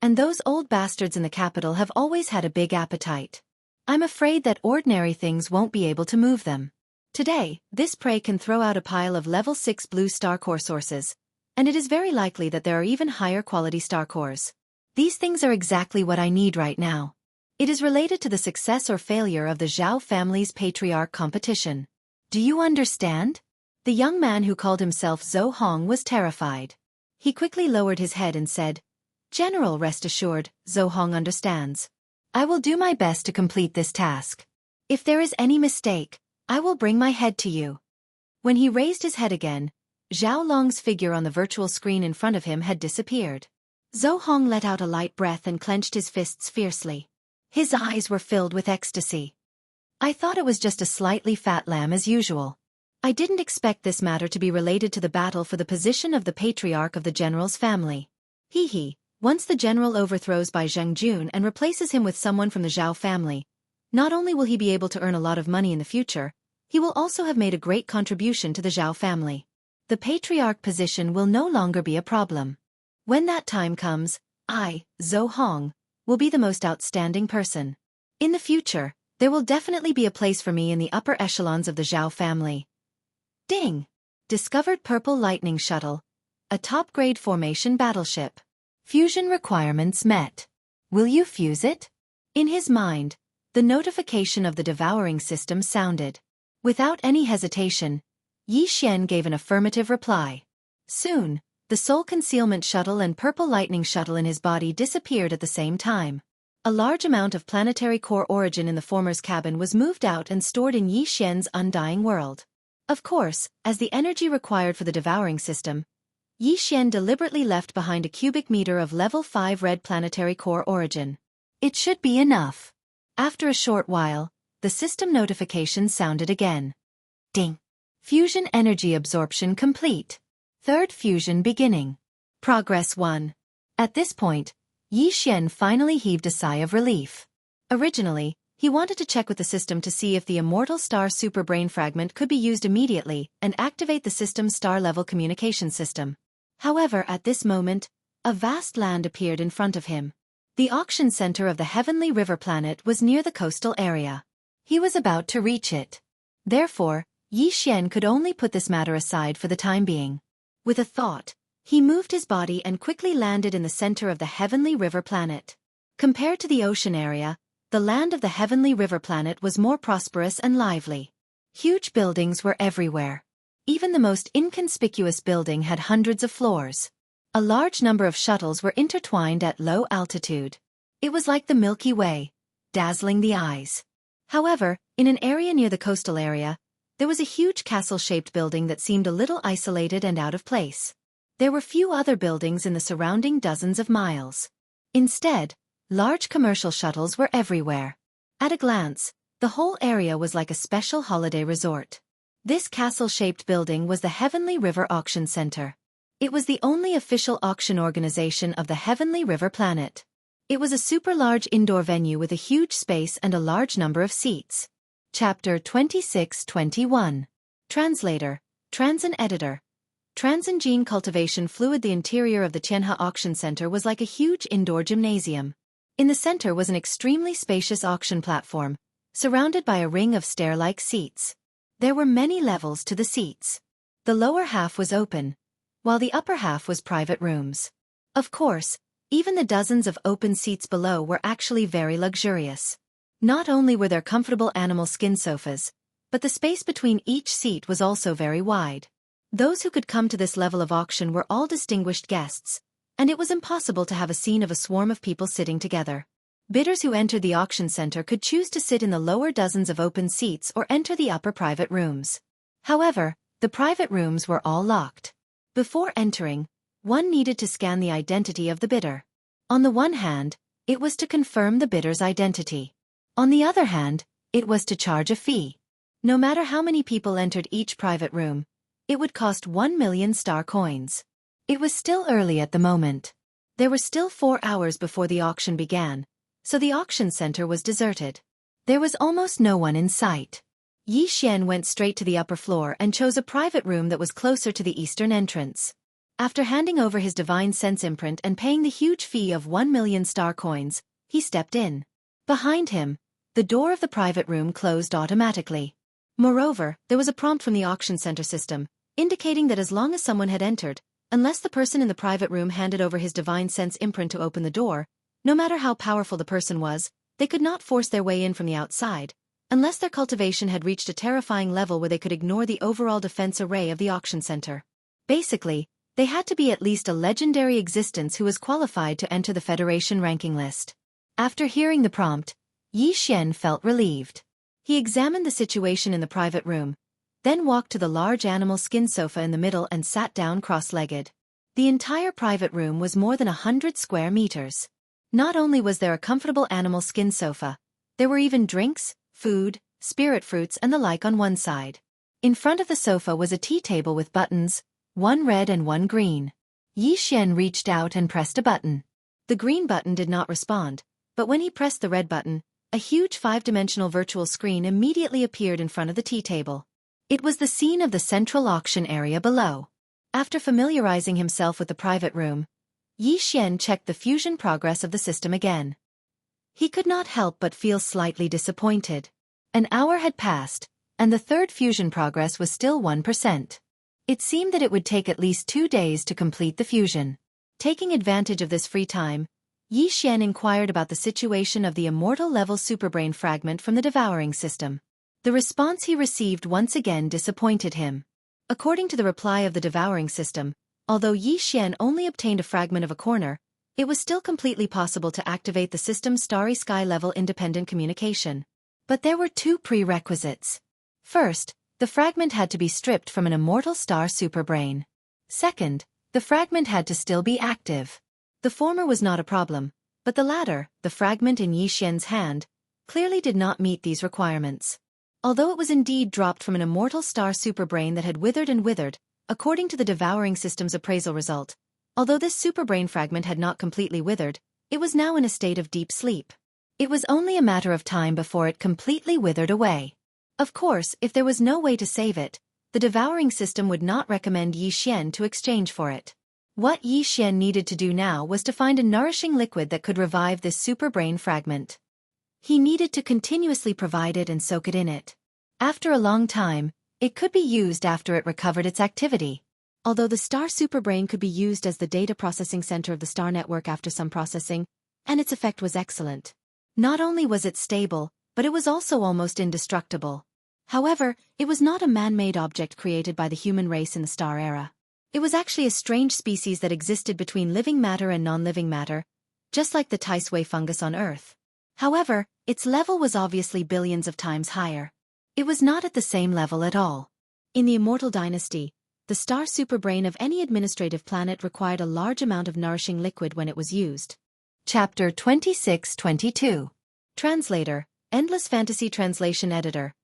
[SPEAKER 1] And those old bastards in the capital have always had a big appetite. I'm afraid that ordinary things won't be able to move them. Today, this prey can throw out a pile of level 6 blue star core sources, and it is very likely that there are even higher quality star cores. These things are exactly what I need right now. It is related to the success or failure of the Zhao family's patriarch competition. Do you understand? The young man who called himself Zhou Hong was terrified. He quickly lowered his head and said, "General, rest assured, Zhou Hong understands. I will do my best to complete this task. If there is any mistake, I will bring my head to you." When he raised his head again, Zhao Long's figure on the virtual screen in front of him had disappeared. Zhou Hong let out a light breath and clenched his fists fiercely. His eyes were filled with ecstasy. "I thought it was just a slightly fat lamb as usual. I didn't expect this matter to be related to the battle for the position of the patriarch of the general's family. Hee. Once the general overthrows Bai Zhengjun and replaces him with someone from the Zhao family, not only will he be able to earn a lot of money in the future, he will also have made a great contribution to the Zhao family. The patriarch position will no longer be a problem. When that time comes, I, Zhou Hong, will be the most outstanding person. In the future, there will definitely be a place for me in the upper echelons of the Zhao family." Ding! Discovered Purple Lightning Shuttle, a top-grade formation battleship. Fusion requirements met. Will you fuse it? In his mind, the notification of the devouring system sounded. Without any hesitation, Yi Xian gave an affirmative reply. Soon, the Soul Concealment Shuttle and Purple Lightning Shuttle in his body disappeared at the same time. A large amount of planetary core origin in the former's cabin was moved out and stored in Yi Xian's undying world. Of course, as the energy required for the devouring system, Yi Xian deliberately left behind a cubic meter of level 5 red planetary core origin. It should be enough. After a short while, the system notification sounded again. Ding! Fusion energy absorption complete. Third fusion beginning. Progress 1. At this point, Yi Xian finally heaved a sigh of relief. Originally, he wanted to check with the system to see if the Immortal Star Super Brain Fragment could be used immediately and activate the system's star-level communication system. However, at this moment, a vast land appeared in front of him. The auction center of the Heavenly River Planet was near the coastal area. He was about to reach it. Therefore, Yi Xian could only put this matter aside for the time being. With a thought, he moved his body and quickly landed in the center of the Heavenly River Planet. Compared to the ocean area, the land of the Heavenly River Planet was more prosperous and lively. Huge buildings were everywhere. Even the most inconspicuous building had hundreds of floors. A large number of shuttles were intertwined at low altitude. It was like the Milky Way, dazzling the eyes. However, in an area near the coastal area, there was a huge castle-shaped building that seemed a little isolated and out of place. There were few other buildings in the surrounding dozens of miles. Instead, large commercial shuttles were everywhere. At a glance, the whole area was like a special holiday resort. This castle-shaped building was the Heavenly River Auction Center. It was the only official auction organization of the Heavenly River Planet. It was a super-large indoor venue with a huge space and a large number of seats. Chapter 26-21. Translator, Transin Editor. Transin Gene Cultivation Fluid. The interior of the Tianhe Auction Center was like a huge indoor gymnasium. In the center was an extremely spacious auction platform, surrounded by a ring of stair-like seats. There were many levels to the seats. The lower half was open, while the upper half was private rooms. Of course, even the dozens of open seats below were actually very luxurious. Not only were there comfortable animal skin sofas, but the space between each seat was also very wide. Those who could come to this level of auction were all distinguished guests, and it was impossible to have a scene of a swarm of people sitting together. Bidders who entered the auction center could choose to sit in the lower dozens of open seats or enter the upper private rooms. However, the private rooms were all locked. Before entering, one needed to scan the identity of the bidder. On the one hand, it was to confirm the bidder's identity. On the other hand, It was to charge a fee. No matter how many people entered each private room, it would cost 1 million star coins. It was still early at the moment. There were still 4 hours before the auction began, so the auction center was deserted. There was almost no one in sight. Yi Xian went straight to the upper floor and chose a private room that was closer to the eastern entrance. After handing over his divine sense imprint and paying the huge fee of 1 million star coins, he stepped in. Behind him, the door of the private room closed automatically. Moreover, there was a prompt from the auction center system, indicating that as long as someone had entered, unless the person in the private room handed over his divine sense imprint to open the door, no matter how powerful the person was, they could not force their way in from the outside, unless their cultivation had reached a terrifying level where they could ignore the overall defense array of the auction center. Basically, they had to be at least a legendary existence who was qualified to enter the Federation ranking list. After hearing the prompt, Yi Xian felt relieved. He examined the situation in the private room, then walked to the large animal skin sofa in the middle and sat down cross-legged. The entire private room was more than 100 square meters. Not only was there a comfortable animal skin sofa, there were even drinks, food, spirit fruits and the like on one side. In front of the sofa was a tea table with buttons, one red and one green. Yi Xian reached out and pressed a button. The green button did not respond, but when he pressed the red button, a huge 5-dimensional virtual screen immediately appeared in front of the tea table. It was the scene of the central auction area below. After familiarizing himself with the private room, Yi Xian checked the fusion progress of the system again. He could not help but feel slightly disappointed. An hour had passed, and the third fusion progress was still 1%. It seemed that it would take at least 2 days to complete the fusion. Taking advantage of this free time, Yi Xian inquired about the situation of the immortal-level superbrain fragment from the devouring system. The response he received once again disappointed him. According to the reply of the devouring system, although Yi Xian only obtained a fragment of a corner, it was still completely possible to activate the system's starry sky-level independent communication. But there were 2 prerequisites. First, the fragment had to be stripped from an immortal star superbrain. Second, the fragment had to still be active. The former was not a problem, but the latter, the fragment in Yi Xian's hand, clearly did not meet these requirements. Although it was indeed dropped from an immortal star superbrain that had withered and withered, according to the devouring system's appraisal result, although this superbrain fragment had not completely withered, it was now in a state of deep sleep. It was only a matter of time before it completely withered away. Of course, if there was no way to save it, the devouring system would not recommend Yi Xian to exchange for it. What Yi Xian needed to do now was to find a nourishing liquid that could revive this superbrain fragment. He needed to continuously provide it and soak it in it. After a long time, it could be used after it recovered its activity. Although the star superbrain could be used as the data processing center of the star network after some processing, and its effect was excellent. Not only was it stable, but it was also almost indestructible. However, it was not a man-made object created by the human race in the star era. It was actually a strange species that existed between living matter and non-living matter, just like the Taisui fungus on Earth. However, its level was obviously billions of times higher. It was not at the same level at all. In the Immortal Dynasty, the star superbrain of any administrative planet required a large amount of nourishing liquid when it was used. Chapter 26-22. Translator, Endless Fantasy Translation Editor.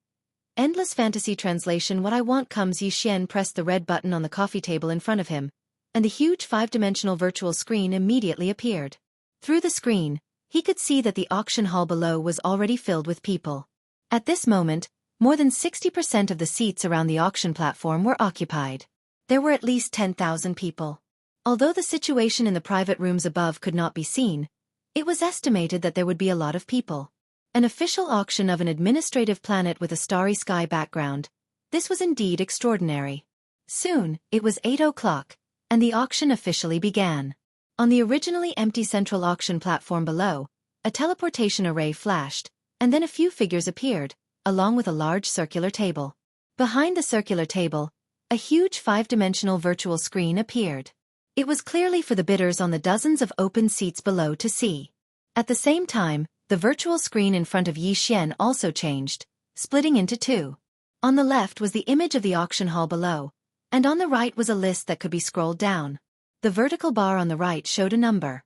[SPEAKER 1] Endless Fantasy Translation. What I want comes. Yi Xian pressed the red button on the coffee table in front of him, and the huge 5-dimensional virtual screen immediately appeared. Through the screen, he could see that the auction hall below was already filled with people. At this moment, more than 60% of the seats around the auction platform were occupied. There were at least 10,000 people. Although the situation in the private rooms above could not be seen, it was estimated that there would be a lot of people. An official auction of an administrative planet with a starry sky background. This was indeed extraordinary. Soon, it was 8 o'clock, and the auction officially began. On the originally empty central auction platform below, a teleportation array flashed, and then a few figures appeared, along with a large circular table. Behind the circular table, a huge 5-dimensional virtual screen appeared. It was clearly for the bidders on the dozens of open seats below to see. At the same time, the virtual screen in front of Yi Xian also changed, splitting into 2. On the left was the image of the auction hall below, and on the right was a list that could be scrolled down. The vertical bar on the right showed a number.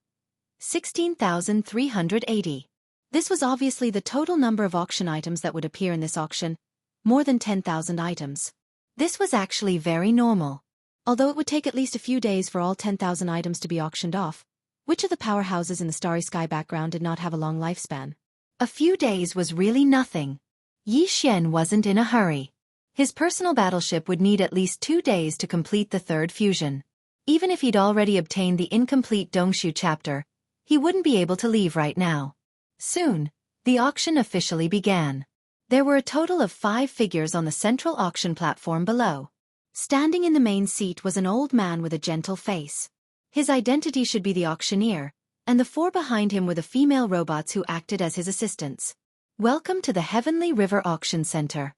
[SPEAKER 1] 16,380. This was obviously the total number of auction items that would appear in this auction, more than 10,000 items. This was actually very normal. Although it would take at least a few days for all 10,000 items to be auctioned off, which of the powerhouses in the starry sky background did not have a long lifespan? A few days was really nothing. Yi Xian wasn't in a hurry. His personal battleship would need at least 2 days to complete the third fusion. Even if he'd already obtained the incomplete Dongshu chapter, he wouldn't be able to leave right now. Soon, the auction officially began. There were a total of 5 figures on the central auction platform below. Standing in the main seat was an old man with a gentle face. His identity should be the auctioneer, and the 4 behind him were the female robots who acted as his assistants. Welcome to the Heavenly River Auction Center,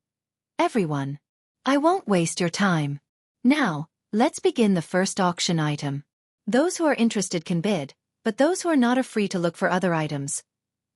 [SPEAKER 1] everyone. I won't waste your time. Now, let's begin the first auction item. Those who are interested can bid, but those who are not are free to look for other items.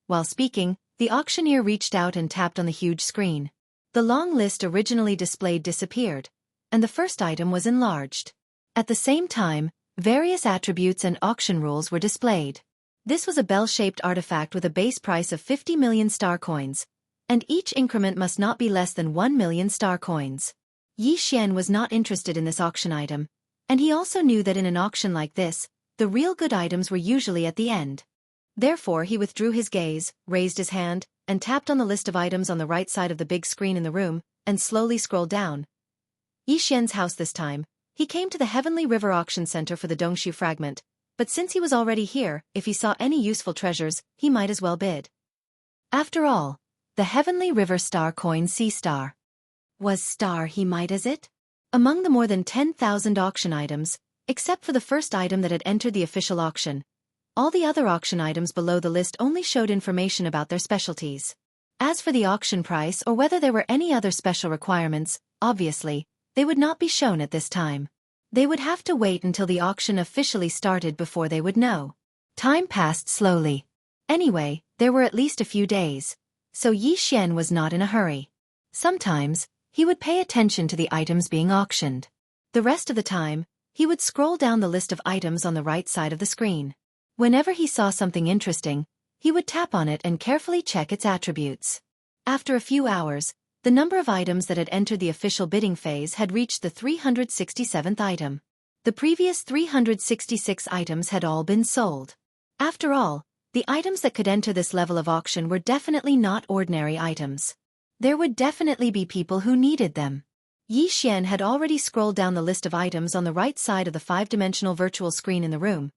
[SPEAKER 1] While speaking, the auctioneer reached out and tapped on the huge screen. The long list originally displayed disappeared, and the first item was enlarged. At the same time, various attributes and auction rules were displayed. This was a bell-shaped artifact with a base price of 50 million star coins, and each increment must not be less than 1 million star coins. Yi Xian was not interested in this auction item, and he also knew that in an auction like this, the real good items were usually at the end. Therefore he withdrew his gaze, raised his hand, and tapped on the list of items on the right side of the big screen in the room, and slowly scrolled down. Yi Xian's house this time. He came to the Heavenly River Auction Center for the Dongshu fragment, but since he was already here, if he saw any useful treasures, he might as well bid. After all, the Heavenly River Star Coin C Star. Was star he might as it? Among the more than 10,000 auction items, except for the first item that had entered the official auction, all the other auction items below the list only showed information about their specialties. As for the auction price or whether there were any other special requirements, obviously, they would not be shown at this time. They would have to wait until the auction officially started before they would know. Time passed slowly. Anyway, there were at least a few days, so Yi Xian was not in a hurry. Sometimes, he would pay attention to the items being auctioned. The rest of the time, he would scroll down the list of items on the right side of the screen. Whenever he saw something interesting, he would tap on it and carefully check its attributes. After a few hours, the number of items that had entered the official bidding phase had reached the 367th item. The previous 366 items had all been sold. After all, the items that could enter this level of auction were definitely not ordinary items. There would definitely be people who needed them. Yi Xian had already scrolled down the list of items on the right side of the 5-dimensional virtual screen in the room,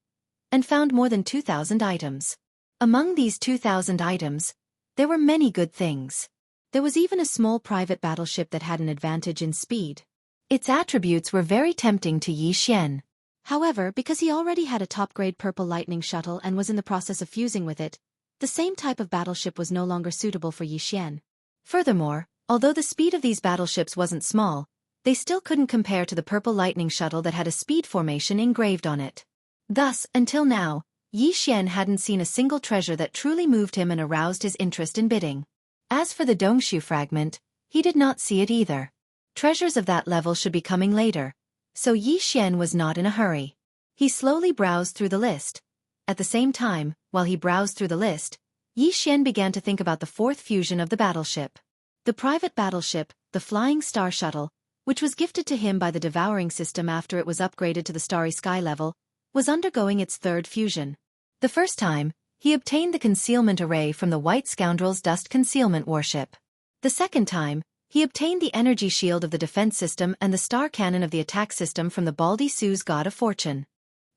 [SPEAKER 1] and found more than 2,000 items. Among these 2,000 items, there were many good things. There was even a small private battleship that had an advantage in speed. Its attributes were very tempting to Yi Xian. However, because he already had a top-grade purple lightning shuttle and was in the process of fusing with it, the same type of battleship was no longer suitable for Yi Xian. Furthermore, although the speed of these battleships wasn't small, they still couldn't compare to the purple lightning shuttle that had a speed formation engraved on it. Thus, until now, Yi Xian hadn't seen a single treasure that truly moved him and aroused his interest in bidding. As for the Dongshu fragment, he did not see it either. Treasures of that level should be coming later, so Yi Xian was not in a hurry. He slowly browsed through the list. At the same time, while he browsed through the list, Yi Xian began to think about the 4th fusion of the battleship. The private battleship, the Flying Star Shuttle, which was gifted to him by the Devouring System after it was upgraded to the Starry Sky level, was undergoing its 3rd fusion. The first time, he obtained the concealment array from the White Scoundrel's Dust Concealment Warship. The second time, he obtained the energy shield of the defense system and the star cannon of the attack system from the Baldy Sue's God of Fortune.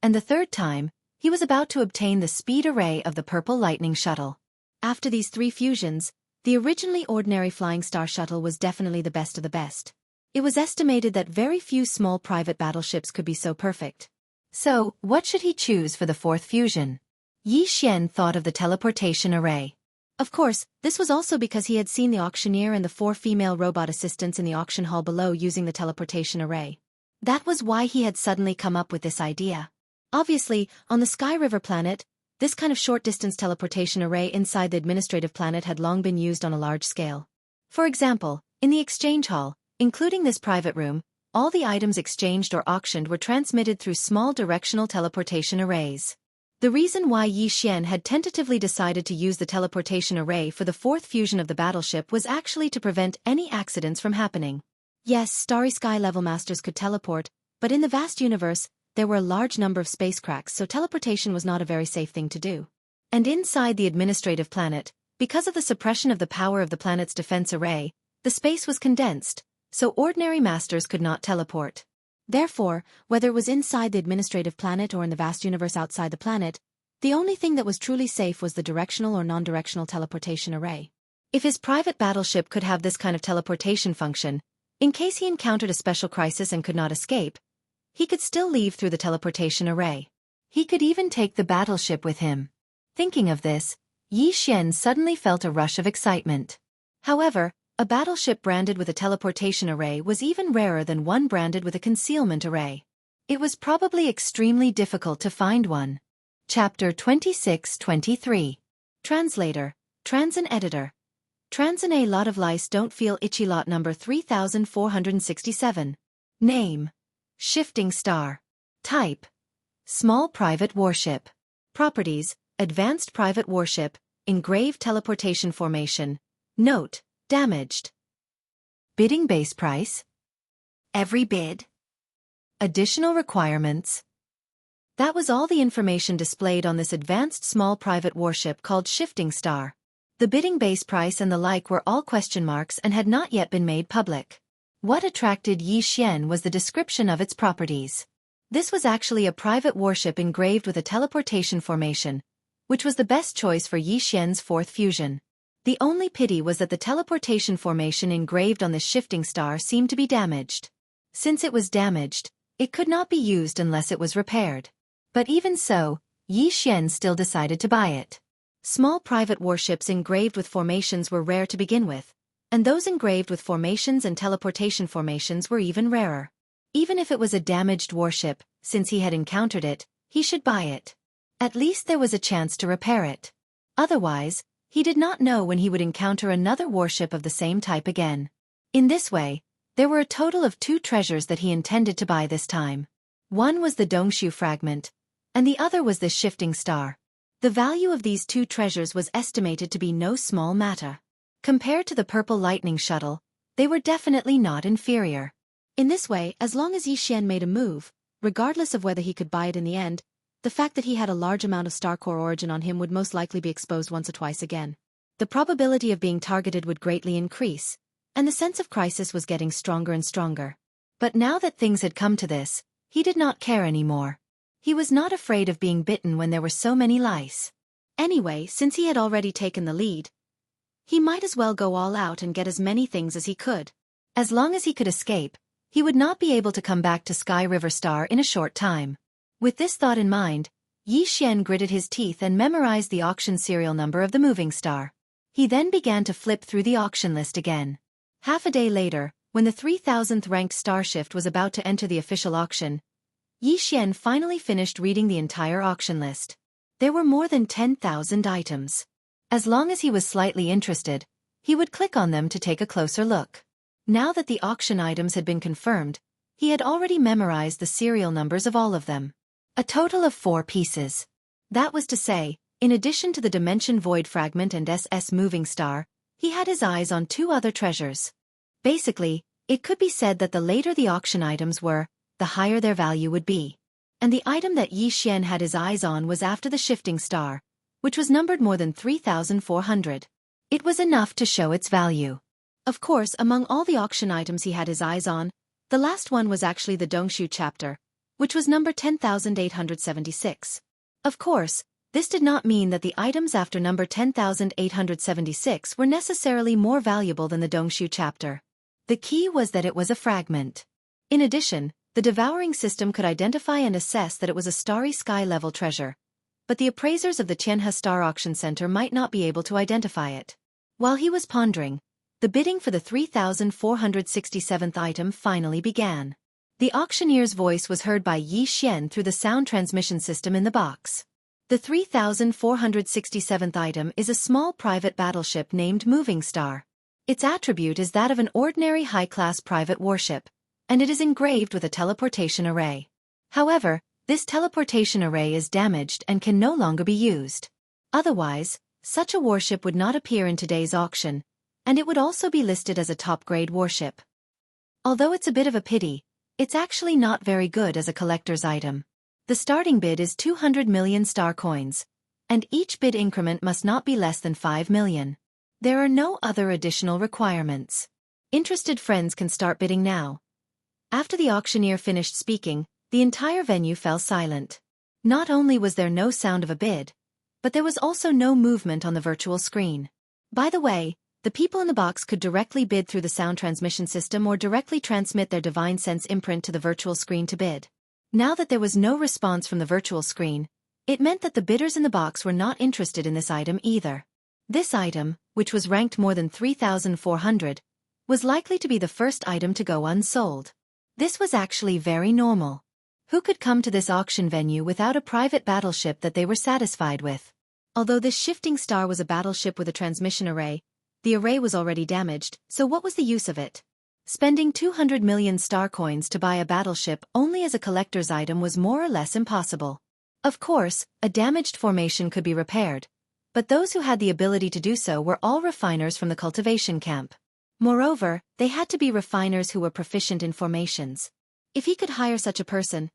[SPEAKER 1] And the third time, he was about to obtain the speed array of the Purple Lightning Shuttle. After these 3 fusions, the originally ordinary Flying Star Shuttle was definitely the best of the best. It was estimated that very few small private battleships could be so perfect. So, what should he choose for the 4th fusion? Yi Xian thought of the teleportation array. Of course, this was also because he had seen the auctioneer and the 4 female robot assistants in the auction hall below using the teleportation array. That was why he had suddenly come up with this idea. Obviously, on the Sky River planet, this kind of short-distance teleportation array inside the administrative planet had long been used on a large scale. For example, in the exchange hall, including this private room, all the items exchanged or auctioned were transmitted through small directional teleportation arrays. The reason why Yi Xian had tentatively decided to use the teleportation array for the fourth fusion of the battleship was actually to prevent any accidents from happening. Yes, Starry Sky level masters could teleport, but in the vast universe, there were a large number of space cracks, so teleportation was not a very safe thing to do. And inside the administrative planet, because of the suppression of the power of the planet's defense array, the space was condensed, so ordinary masters could not teleport. Therefore, whether it was inside the administrative planet or in the vast universe outside the planet, the only thing that was truly safe was the directional or non-directional teleportation array. If his private battleship could have this kind of teleportation function, in case he encountered a special crisis and could not escape, he could still leave through the teleportation array. He could even take the battleship with him. Thinking of this, Yi Xian suddenly felt a rush of excitement. However, a battleship branded with a teleportation array was even rarer than one branded with a concealment array. It was probably extremely difficult to find one. Chapter 26-23. Translator, Transin Editor. Transin A lot of lice don't feel itchy lot number 3467. Name: Shifting Star. Type: Small Private Warship. Properties: Advanced Private Warship, Engraved Teleportation Formation. Note: Damaged. Bidding base price: every bid. Additional requirements. That was all the information displayed on this advanced small private warship called Shifting Star. The bidding base price and the like were all question marks and had not yet been made public. What attracted Yi Xian was the description of its properties. This was actually a private warship engraved with a teleportation formation, which was the best choice for Yi Xian's fourth fusion. The only pity was that the teleportation formation engraved on the Shifting Star seemed to be damaged. Since it was damaged, it could not be used unless it was repaired. But even so, Yi Xian still decided to buy it. Small private warships engraved with formations were rare to begin with, and those engraved with formations and teleportation formations were even rarer. Even if it was a damaged warship, since he had encountered it, he should buy it. At least there was a chance to repair it. Otherwise, he did not know when he would encounter another warship of the same type again. In this way, there were a total of 2 treasures that he intended to buy this time. One was the Dongshu fragment, and the other was the Shifting Star. The value of these 2 treasures was estimated to be no small matter. Compared to the Purple Lightning Shuttle, they were definitely not inferior. In this way, as long as Yi Xian made a move, regardless of whether he could buy it in the end, the fact that he had a large amount of star core origin on him would most likely be exposed once or twice again. The probability of being targeted would greatly increase, and the sense of crisis was getting stronger and stronger. But now that things had come to this, he did not care anymore. He was not afraid of being bitten when there were so many lice. Anyway, since he had already taken the lead, he might as well go all out and get as many things as he could. As long as he could escape, he would not be able to come back to Sky River Star in a short time. With this thought in mind, Yi Xian gritted his teeth and memorized the auction serial number of the moving star. He then began to flip through the auction list again. Half a day later, when the 3000th ranked starshift was about to enter the official auction, Yi Xian finally finished reading the entire auction list. There were more than 10,000 items. As long as he was slightly interested, he would click on them to take a closer look. Now that the auction items had been confirmed, he had already memorized the serial numbers of all of them. A total of 4 pieces. That was to say, in addition to the Dimension Void Fragment and SS Moving Star, he had his eyes on 2 other treasures. Basically, it could be said that the later the auction items were, the higher their value would be. And the item that Yi Xian had his eyes on was after the Shifting Star, which was numbered more than 3,400. It was enough to show its value. Of course, among all the auction items he had his eyes on, the last one was actually the Dongshu chapter, which was number 10,876. Of course, this did not mean that the items after number 10,876 were necessarily more valuable than the Dongshu chapter. The key was that it was a fragment. In addition, the devouring system could identify and assess that it was a Starry Sky level treasure, but the appraisers of the Jianghu Star Auction Center might not be able to identify it. While he was pondering, the bidding for the 3,467th item finally began. The auctioneer's voice was heard by Yi Xian through the sound transmission system in the box. The 3,467th item is a small private battleship named Moving Star. Its attribute is that of an ordinary high-class private warship, and it is engraved with a teleportation array. However, This teleportation array is damaged and can no longer be used. Otherwise, such a warship would not appear in today's auction, and it would also be listed as a top-grade warship. Although it's a bit of a pity, it's actually not very good as a collector's item. The starting bid is 200 million star coins, and each bid increment must not be less than 5 million. There are no other additional requirements. Interested friends can start bidding now. After the auctioneer finished speaking, the entire venue fell silent. Not only was there no sound of a bid, but there was also no movement on the virtual screen. By the way, the people in the box could directly bid through the sound transmission system or directly transmit their divine sense imprint to the virtual screen to bid. Now that there was no response from the virtual screen, it meant that the bidders in the box were not interested in this item either. This item, which was ranked more than 3,400, was likely to be the first item to go unsold. This was actually very normal. Who could come to this auction venue without a private battleship that they were satisfied with? Although this shifting star was a battleship with a transmission array, the array was already damaged, so what was the use of it? Spending 200 million star coins to buy a battleship only as a collector's item was more or less impossible. Of course, a damaged formation could be repaired, but those who had the ability to do so were all refiners from the cultivation camp. Moreover, they had to be refiners who were proficient in formations. If he could hire such a person,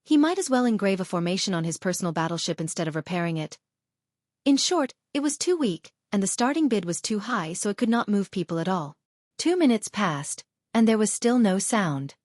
[SPEAKER 1] he might as well engrave a formation on his personal battleship instead of repairing it. In short, it was too weak, and the starting bid was too high, so it could not move people at all. 2 minutes passed, and there was still no sound.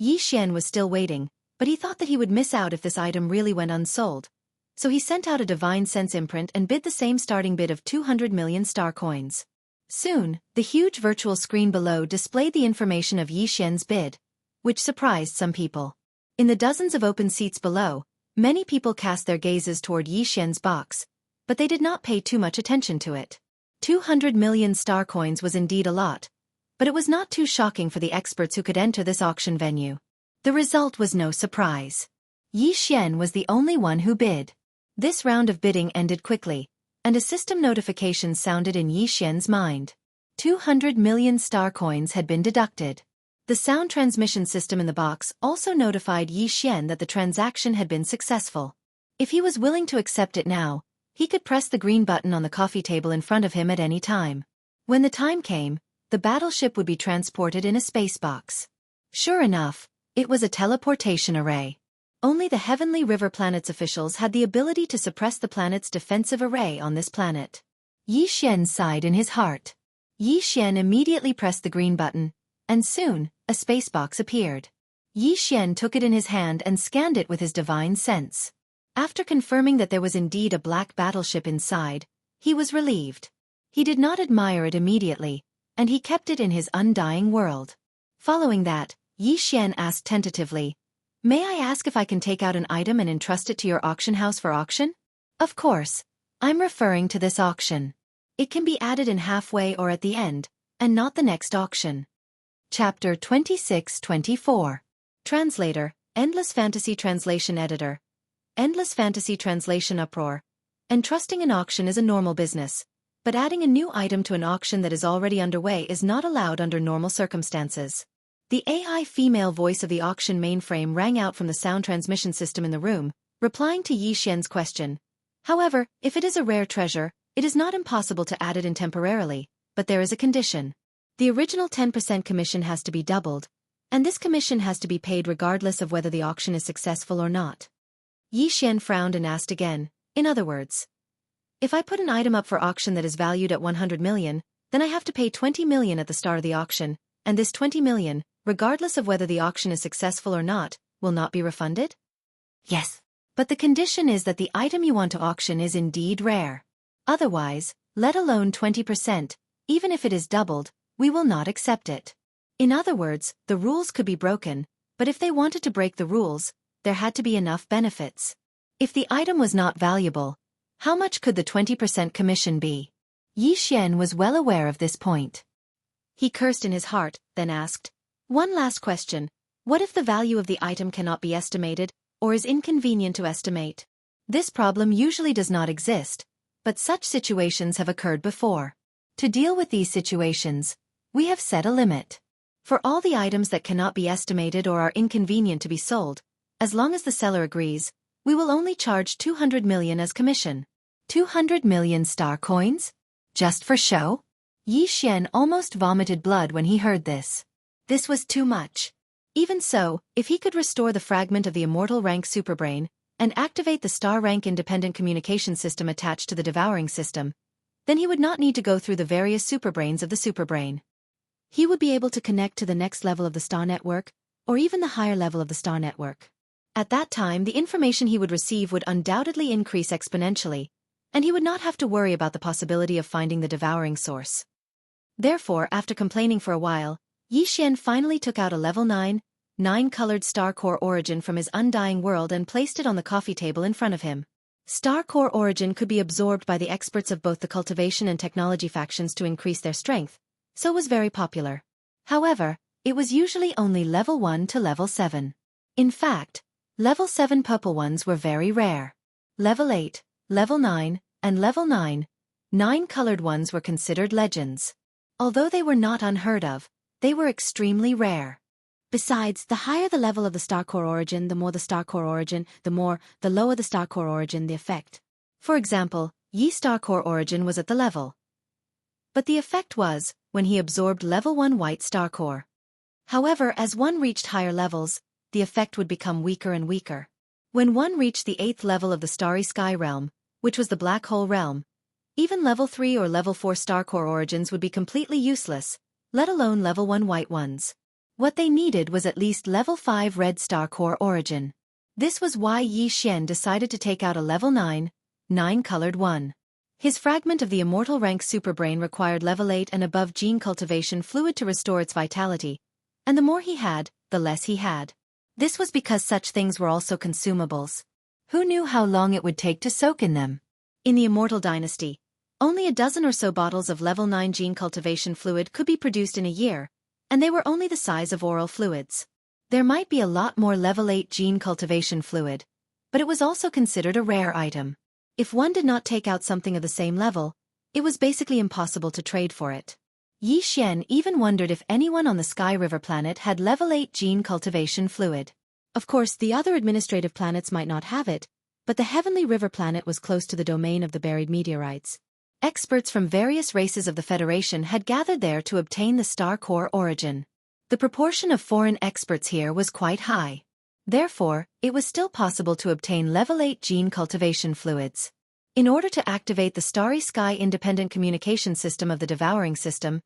[SPEAKER 1] Xianxia was still waiting, but he thought that he would miss out if this item really went unsold, so he sent out a divine sense imprint and bid the same starting bid of 200 million star coins. Soon, the huge virtual screen below displayed the information of Xianxia's bid, which surprised some people. In the dozens of open seats below, many people cast their gazes toward Xianxia's box, but they did not pay too much attention to it. 200 million star coins was indeed a lot, but it was not too shocking for the experts who could enter this auction venue. The result was no surprise. Xianxia was the only one who bid. This round of bidding ended quickly, and a system notification sounded in Xianxia's mind. 200 million star coins had been deducted. The sound transmission system in the box also notified Xianxia that the transaction had been successful. If he was willing to accept it now, he could press the green button on the coffee table in front of him at any time. When the time came, the battleship would be transported in a space box. Sure enough, it was a teleportation array. Only the Heavenly River Planet's officials had the ability to suppress the planet's defensive array on this planet. Xianxia sighed in his heart. Xianxia immediately pressed the green button, and soon, a space box appeared. Xianxia took it in his hand and scanned it with his divine sense. After confirming that there was indeed a black battleship inside, he was relieved. He did not admire it immediately, and he kept it in his undying world. Following that, Xianxia asked tentatively, "May I ask if I can take out an item and entrust it to your auction house for auction?" "Of course. I'm referring to this auction. It can be added in halfway or at the end, and not the next auction." Chapter 26-24. Translator, Endless Fantasy Translation Editor. Endless Fantasy Translation Uproar. Entrusting an auction is a normal business, but adding a new item to an auction that is already underway is not allowed under normal circumstances. The AI female voice of the auction mainframe rang out from the sound transmission system in the room, replying to Xianxia's question. However, if it is a rare treasure, it is not impossible to add it in temporarily, but there is a condition. The original 10% commission has to be doubled, and this commission has to be paid regardless of whether the auction is successful or not. Xianxia frowned and asked again, "In other words, if I put an item up for auction that is valued at 100 million, then I have to pay 20 million at the start of the auction, and this 20 million, regardless of whether the auction is successful or not, will not be refunded?" "Yes. But the condition is that the item you want to auction is indeed rare. Otherwise, let alone 20%, even if it is doubled, we will not accept it." In other words, the rules could be broken, but if they wanted to break the rules, there had to be enough benefits. If the item was not valuable, how much could the 20% commission be? Xianxia was well aware of this point. He cursed in his heart, then asked, "One last question. What if the value of the item cannot be estimated, or is inconvenient to estimate?" This problem usually does not exist, but such situations have occurred before. To deal with these situations, we have set a limit. For all the items that cannot be estimated or are inconvenient to be sold, As long as the seller agrees, we will only charge 200 million as commission. 200 million star coins? Just for show? Yi Xian almost vomited blood when he heard this. This was too much. Even so, if he could restore the fragment of the immortal rank superbrain, and activate the star rank independent communication system attached to the devouring system, then he would not need to go through the various superbrains of the superbrain. He would be able to connect to the next level of the star network, or even the higher level of the star network. At that time, the information he would receive would undoubtedly increase exponentially, and he would not have to worry about the possibility of finding the devouring source. Therefore, after complaining for a while, Yi Xian finally took out a level 9-colored star core origin from his undying world and placed it on the coffee table in front of him. Star core origin could be absorbed by the experts of both the cultivation and technology factions to increase their strength, so was very popular. However, it was usually only level 1 to level 7. In fact, level 7 purple ones were very rare. Level 8, level 9, and level 9-colored ones were considered legends. Although they were not unheard of, they were extremely rare. Besides, the higher the level of the star core origin, the more the star core origin, the lower the star core origin, the effect. For example, Yi star core origin was at the level. But the effect was, when he absorbed level 1 white star core. However, as one reached higher levels, the effect would become weaker and weaker. When one reached the 8th level of the starry sky realm, which was the black hole realm, even level 3 or level 4 star core origins would be completely useless, let alone level 1 white ones. What they needed was at least level 5 red star core origin. This was why Yi Xian decided to take out a level 9-colored one. His fragment of the immortal rank superbrain required level 8 and above gene cultivation fluid to restore its vitality, and the more he had, the less he had. This was because such things were also consumables. Who knew how long it would take to soak in them? In the Immortal Dynasty, only a dozen or so bottles of level 9 gene cultivation fluid could be produced in a year, and they were only the size of oral fluids. There might be a lot more level 8 gene cultivation fluid, but it was also considered a rare item. If one did not take out something of the same level, it was basically impossible to trade for it. Yi Xian even wondered if anyone on the Sky River planet had level 8 gene cultivation fluid. Of course, the other administrative planets might not have it, but the Heavenly River planet was close to the domain of the buried meteorites. Experts from various races of the Federation had gathered there to obtain the star core origin. The proportion of foreign experts here was quite high. Therefore, it was still possible to obtain level 8 gene cultivation fluids. In order to activate the Starry Sky Independent Communication System of the Devouring System,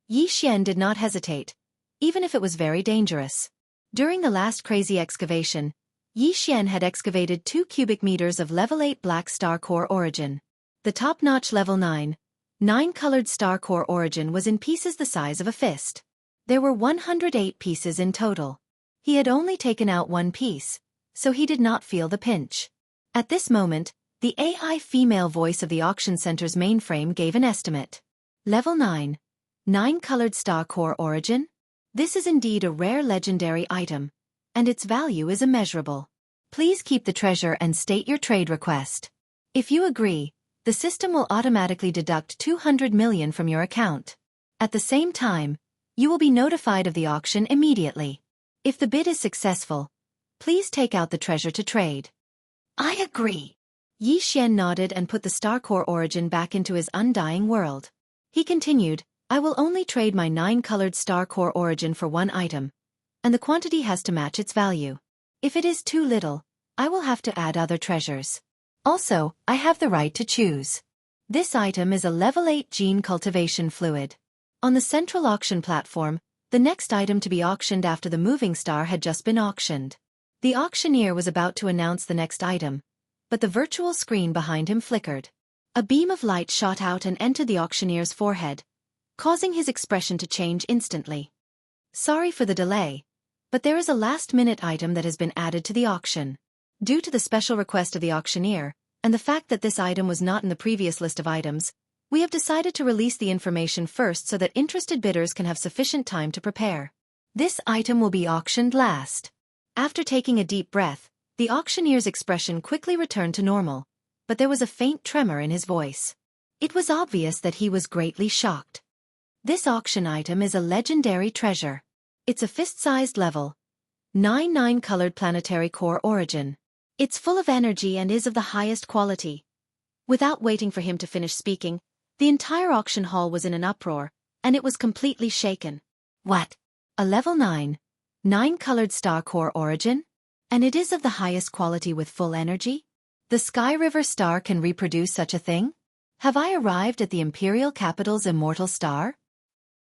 [SPEAKER 1] Yi Xian did not hesitate, even if it was very dangerous. During the last crazy excavation, Yi Xian had excavated 2 cubic meters of level 8 black star core origin. The top-notch level 9-colored star core origin was in pieces the size of a fist. There were 108 pieces in total. He had only taken out one piece, so he did not feel the pinch. At this moment, the AI female voice of the auction center's mainframe gave an estimate. Level 9-colored star core origin? This is indeed a rare legendary item, and its value is immeasurable. Please keep the treasure and state your trade request. If you agree, the system will automatically deduct 200 million from your account. At the same time, you will be notified of the auction immediately. If the bid is successful, please take out the treasure to trade. I agree. Yi Xian nodded and put the star core origin back into his undying world. He continued, I will only trade my 9-colored star core origin for one item, and the quantity has to match its value. If it is too little, I will have to add other treasures. Also, I have the right to choose. This item is a level 8 gene cultivation fluid. On the central auction platform, the next item to be auctioned after the moving star had just been auctioned. The auctioneer was about to announce the next item, but the virtual screen behind him flickered. A beam of light shot out and entered the auctioneer's forehead, causing his expression to change instantly. Sorry for the delay, but there is a last-minute item that has been added to the auction. Due to the special request of the auctioneer, and the fact that this item was not in the previous list of items, we have decided to release the information first so that interested bidders can have sufficient time to prepare. This item will be auctioned last. After taking a deep breath, the auctioneer's expression quickly returned to normal, but there was a faint tremor in his voice. It was obvious that he was greatly shocked. This auction item is a legendary treasure. It's a fist-sized level 9 colored planetary core origin. It's full of energy and is of the highest quality. Without waiting for him to finish speaking, the entire auction hall was in an uproar, and it was completely shaken. What? A level 9 colored star core origin? And it is of the highest quality with full energy? The Sky River star can reproduce such a thing? Have I arrived at the Imperial Capital's immortal star?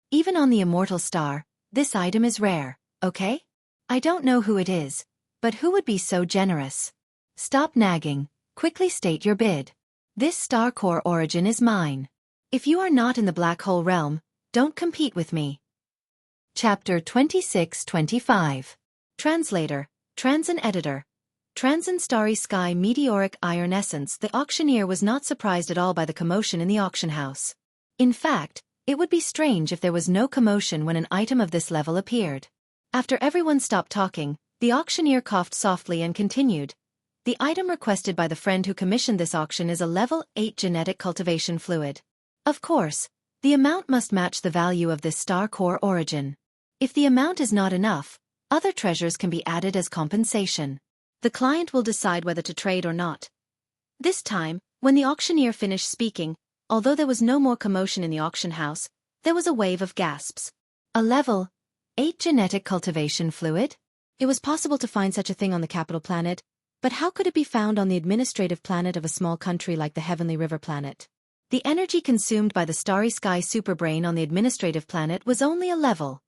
[SPEAKER 1] Even on the immortal star, this item is rare, okay? I don't know who it is, but who would be so generous? Stop nagging, quickly state your bid. This star core origin is mine. If you are not in the black hole realm, don't compete with me. Chapter 26-25. Translator, Transin Editor. Transin Starry Sky Meteoric Iron Essence. The auctioneer was not surprised at all by the commotion in the auction house. In fact, it would be strange if there was no commotion when an item of this level appeared. After everyone stopped talking, the auctioneer coughed softly and continued. The item requested by the friend who commissioned this auction is a level 8 genetic cultivation fluid. Of course, the amount must match the value of this star core origin. If the amount is not enough, other treasures can be added as compensation. The client will decide whether to trade or not. This time, when the auctioneer finished speaking, although there was no more commotion in the auction house, there was a wave of gasps. A level 8 genetic cultivation fluid? It was possible to find such a thing on the capital planet, but how could it be found on the administrative planet of a small country like the Heavenly River planet? The energy consumed by the Starry Sky superbrain on the administrative planet was only a level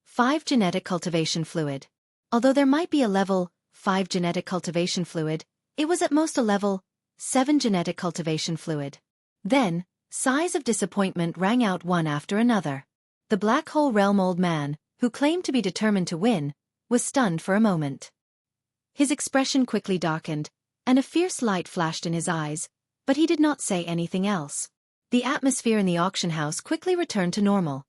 [SPEAKER 1] 5 genetic cultivation fluid. Although there might be a level 5 genetic cultivation fluid, it was at most a level 7 genetic cultivation fluid. Then, sighs of disappointment rang out one after another. The black hole realm old man, who claimed to be determined to win, was stunned for a moment. His expression quickly darkened, and a fierce light flashed in his eyes, but he did not say anything else. The atmosphere in the auction house quickly returned to normal,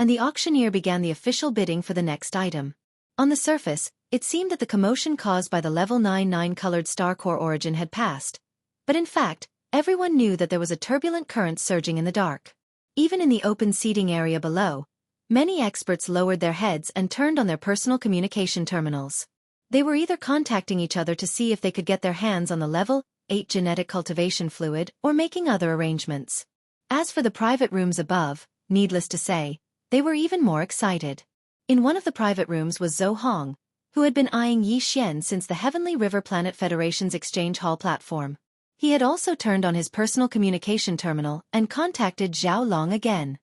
[SPEAKER 1] and the auctioneer began the official bidding for the next item. On the surface, it seemed that the commotion caused by the level 9 colored star core origin had passed, but in fact, everyone knew that there was a turbulent current surging in the dark. Even in the open seating area below, many experts lowered their heads and turned on their personal communication terminals. They were either contacting each other to see if they could get their hands on the level 8 genetic cultivation fluid or making other arrangements. As for the private rooms above, needless to say, they were even more excited. In one of the private rooms was Zhou Hong, who had been eyeing Yi Xian since the Heavenly River Planet Federation's exchange hall platform. He had also turned on his personal communication terminal and contacted Zhao Long again.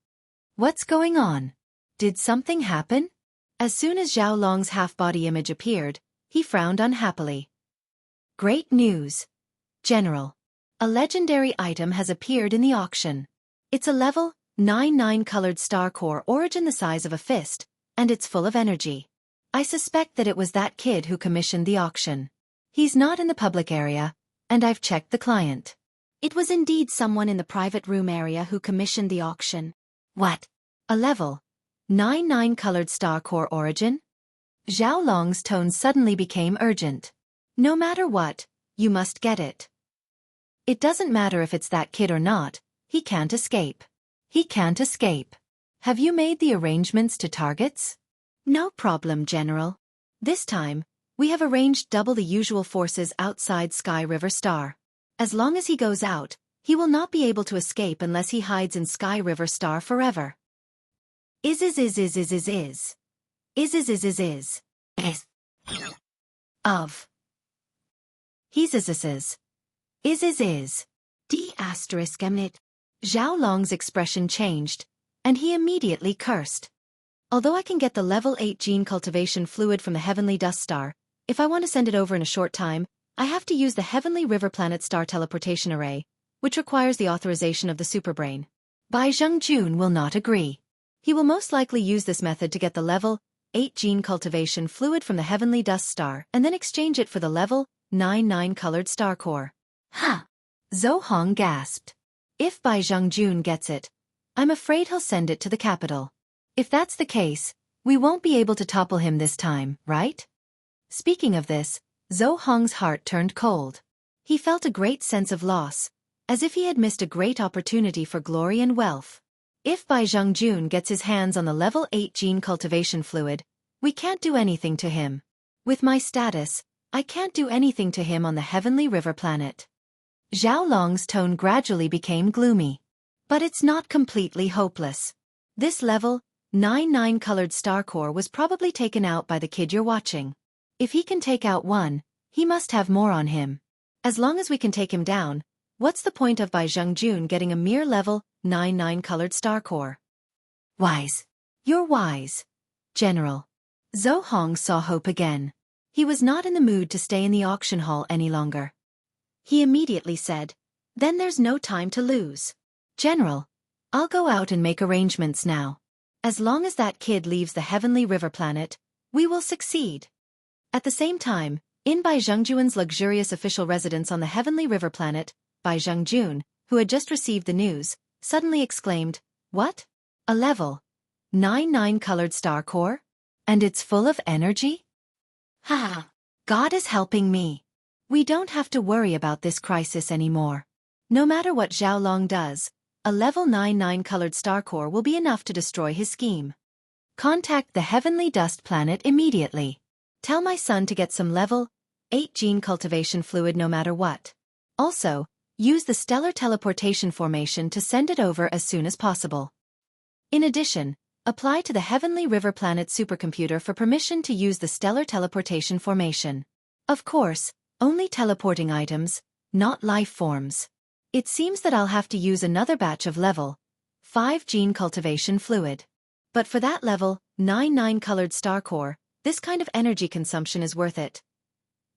[SPEAKER 1] What's going on? Did something happen? As soon as Zhao Long's half-body image appeared, he frowned unhappily. Great news. General. A legendary item has appeared in the auction. It's a level 9 colored star core origin the size of a fist, and it's full of energy. I suspect that it was that kid who commissioned the auction. He's not in the public area, and I've checked the client. It was indeed someone in the private room area who commissioned the auction. What? A level 9 colored star core origin? Zhao Long's tone suddenly became urgent. No matter what, you must get it. It doesn't matter if it's that kid or not, he can't escape. He can't escape. Have you made the arrangements to targets? No problem, General. This time, we have arranged double the usual forces outside Sky River Star. As long as he goes out, he will not be able to escape unless he hides in Sky River Star forever. Is. Of. He's is. D asterisk eminent. Zhao Long's expression changed, and he immediately cursed. Although I can get the level 8 gene cultivation fluid from the Heavenly Dust Star, if I want to send it over in a short time, I have to use the Heavenly River Planet Star Teleportation Array, which requires the authorization of the Superbrain. Bai Zhengjun will not agree. He will most likely use this method to get the level 8 gene cultivation fluid from the Heavenly Dust Star and then exchange it for the level 9 colored star core. Huh! Zhou Hong gasped. If Bai Zhengjun gets it, I'm afraid he'll send it to the capital. If that's the case, we won't be able to topple him this time, right? Speaking of this, Zhou Hong's heart turned cold. He felt a great sense of loss, as if he had missed a great opportunity for glory and wealth. If Bai Zhengjun gets his hands on the level 8 gene cultivation fluid, we can't do anything to him. With my status, I can't do anything to him on the Heavenly River planet. Zhao Long's tone gradually became gloomy. But it's not completely hopeless. This level 9 colored star core was probably taken out by the kid you're watching. If he can take out one, he must have more on him. As long as we can take him down, what's the point of Bai Zhengjun getting a mere level 9 colored star core? Wise. You're wise, General. Zhou Hong saw hope again. He was not in the mood to stay in the auction hall any longer. He immediately said, "Then there's no time to lose. General, I'll go out and make arrangements now. As long as that kid leaves the Heavenly River planet, we will succeed." At the same time, in Bai Zhengjuan's luxurious official residence on the Heavenly River planet, Bai Zhengjun, who had just received the news, suddenly exclaimed, "What? A level 9 colored star core? And it's full of energy? Ha! God is helping me. We don't have to worry about this crisis anymore. No matter what Zhao Long does, a level 9 colored star core will be enough to destroy his scheme. Contact the Heavenly Dust planet immediately. Tell my son to get some level 8 gene cultivation fluid no matter what. Also, use the stellar teleportation formation to send it over as soon as possible. In addition, apply to the Heavenly River planet supercomputer for permission to use the stellar teleportation formation. Of course, only teleporting items, not life forms. It seems that I'll have to use another batch of level 5 gene cultivation fluid. But for that level 9 colored star core, this kind of energy consumption is worth it.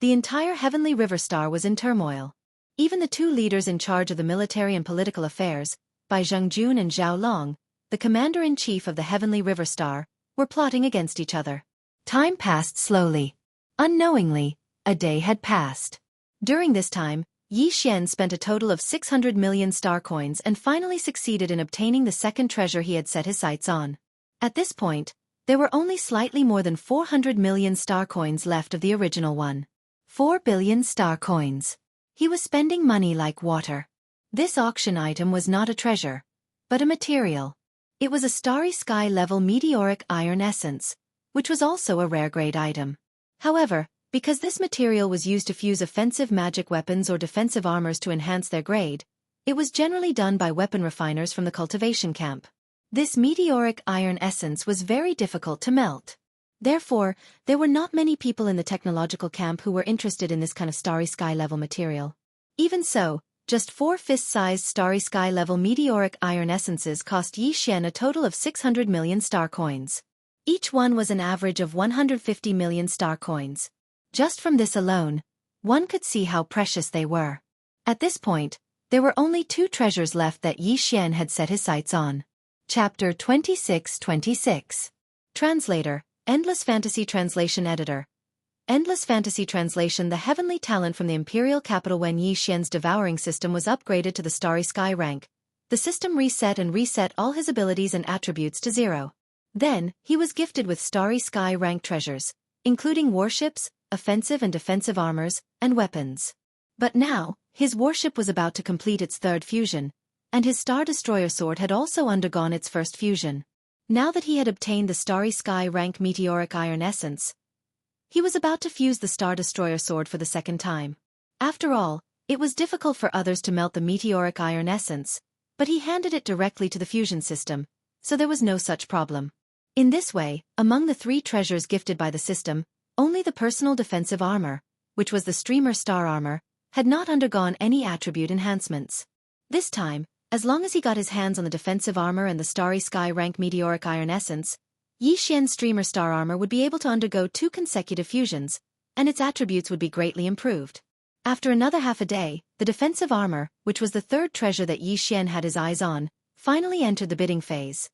[SPEAKER 1] The entire Heavenly River Star was in turmoil. Even the two leaders in charge of the military and political affairs, Bai Zhengjun and Zhao Long, the commander-in-chief of the Heavenly River Star, were plotting against each other. Time passed slowly. Unknowingly, a day had passed. During this time, Yi Xian spent a total of 600 million star coins and finally succeeded in obtaining the second treasure he had set his sights on. At this point, there were only slightly more than 400 million star coins left of the original one. 4 billion star coins. He was spending money like water. This auction item was not a treasure, but a material. It was a starry sky level meteoric iron essence, which was also a rare grade item. However, because this material was used to fuse offensive magic weapons or defensive armors to enhance their grade, it was generally done by weapon refiners from the cultivation camp. This meteoric iron essence was very difficult to melt. Therefore, there were not many people in the technological camp who were interested in this kind of starry sky level material. Even so, just 4 fist-sized starry sky level meteoric iron essences cost Yi Xian a total of 600 million star coins. Each one was an average of 150 million star coins. Just from this alone, one could see how precious they were. At this point, there were only 2 treasures left that Yi Xian had set his sights on. Chapter 2626. Translator, Endless Fantasy Translation Editor. Endless Fantasy Translation. The heavenly talent from the imperial capital. When Yi Xian's devouring system was upgraded to the Starry Sky rank, the system reset all his abilities and attributes to 0. Then, he was gifted with Starry Sky rank treasures, including warships, offensive and defensive armors, and weapons. But now, his warship was about to complete its 3rd fusion, and his Star Destroyer sword had also undergone its 1st fusion. Now that he had obtained the Starry Sky rank meteoric iron essence, he was about to fuse the Star Destroyer sword for the 2nd time. After all, it was difficult for others to melt the meteoric iron essence, but he handed it directly to the fusion system, so there was no such problem. In this way, among the 3 treasures gifted by the system, only the personal defensive armor, which was the Streamer Star Armor, had not undergone any attribute enhancements. This time, as long as he got his hands on the defensive armor and the Starry Sky rank meteoric iron essence, Yi Xian's Streamer Star Armor would be able to undergo 2 consecutive fusions, and its attributes would be greatly improved. After another half a day, the defensive armor, which was the 3rd treasure that Yi Xian had his eyes on, finally entered the bidding phase.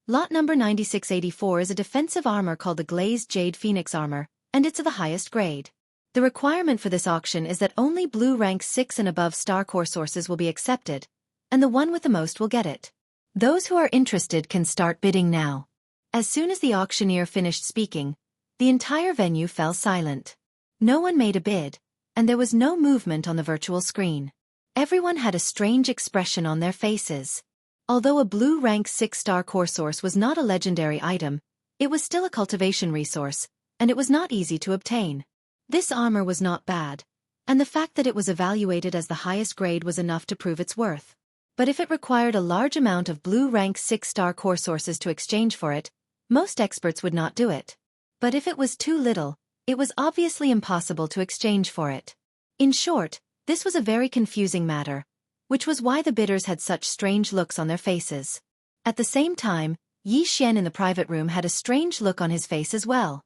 [SPEAKER 1] Lot number 9684 is a defensive armor called the Glazed Jade Phoenix Armor, and it's of the highest grade. The requirement for this auction is that only blue rank 6 and above star core sources will be accepted, and the one with the most will get it. Those who are interested can start bidding now. As soon as the auctioneer finished speaking, the entire venue fell silent. No one made a bid, and there was no movement on the virtual screen. Everyone had a strange expression on their faces. Although a blue rank 6 star core source was not a legendary item, it was still a cultivation resource, and it was not easy to obtain. This armor was not bad, and the fact that it was evaluated as the highest grade was enough to prove its worth. But if it required a large amount of blue rank 6-star core sources to exchange for it, most experts would not do it. But if it was too little, it was obviously impossible to exchange for it. In short, this was a very confusing matter, which was why the bidders had such strange looks on their faces. At the same time, Yi Xian in the private room had a strange look on his face as well.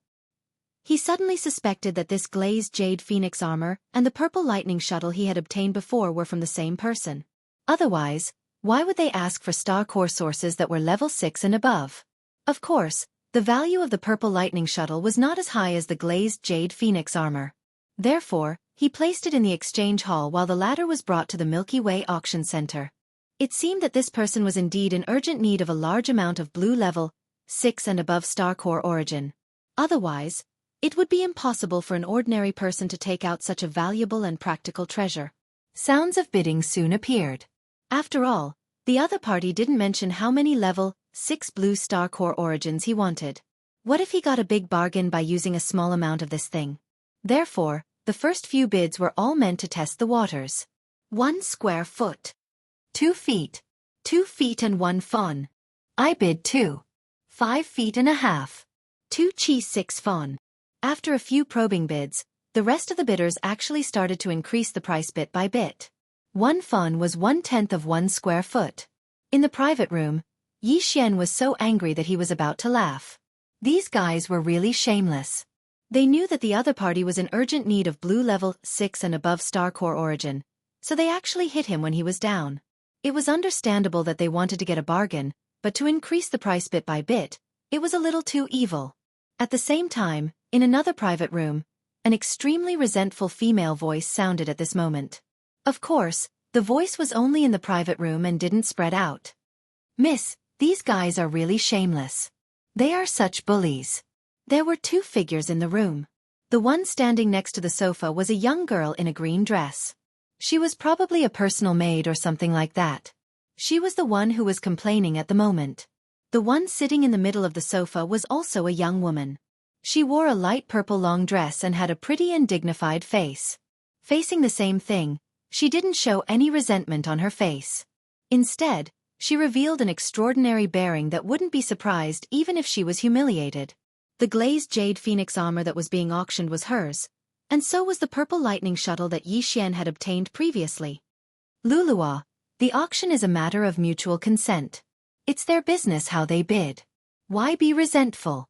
[SPEAKER 1] He suddenly suspected that this glazed jade phoenix armor and the purple lightning shuttle he had obtained before were from the same person. Otherwise, why would they ask for star core sources that were level 6 and above? Of course, the value of the purple lightning shuttle was not as high as the glazed jade phoenix armor. Therefore, he placed it in the exchange hall while the latter was brought to the Milky Way auction center. It seemed that this person was indeed in urgent need of a large amount of blue level 6 and above star core origin. Otherwise, it would be impossible for an ordinary person to take out such a valuable and practical treasure. Sounds of bidding soon appeared. After all, the other party didn't mention how many level 6 blue star core origins he wanted. What if he got a big bargain by using a small amount of this thing? Therefore, the first few bids were all meant to test the waters. 1 square foot. 2 feet. 2 feet and 1 fon. I bid 2. 5 feet and a half. 2 chi 6 fon. After a few probing bids, the rest of the bidders actually started to increase the price bit by bit. 1 fon was 1/10 of 1 square foot. In the private room, Yi Xian was so angry that he was about to laugh. These guys were really shameless. They knew that the other party was in urgent need of blue level 6 and above star core origin, so they actually hit him when he was down. It was understandable that they wanted to get a bargain, but to increase the price bit by bit, it was a little too evil. At the same time, in another private room, an extremely resentful female voice sounded at this moment. Of course, the voice was only in the private room and didn't spread out. Miss, these guys are really shameless. They are such bullies. There were 2 figures in the room. The one standing next to the sofa was a young girl in a green dress. She was probably a personal maid or something like that. She was the one who was complaining at the moment. The one sitting in the middle of the sofa was also a young woman. She wore a light purple long dress and had a pretty and dignified face. Facing the same thing, she didn't show any resentment on her face. Instead, she revealed an extraordinary bearing that wouldn't be surprised even if she was humiliated. The glazed jade phoenix armor that was being auctioned was hers, and so was the purple lightning shuttle that Yi Xian had obtained previously. Lulua, the auction is a matter of mutual consent. It's their business how they bid. Why be resentful?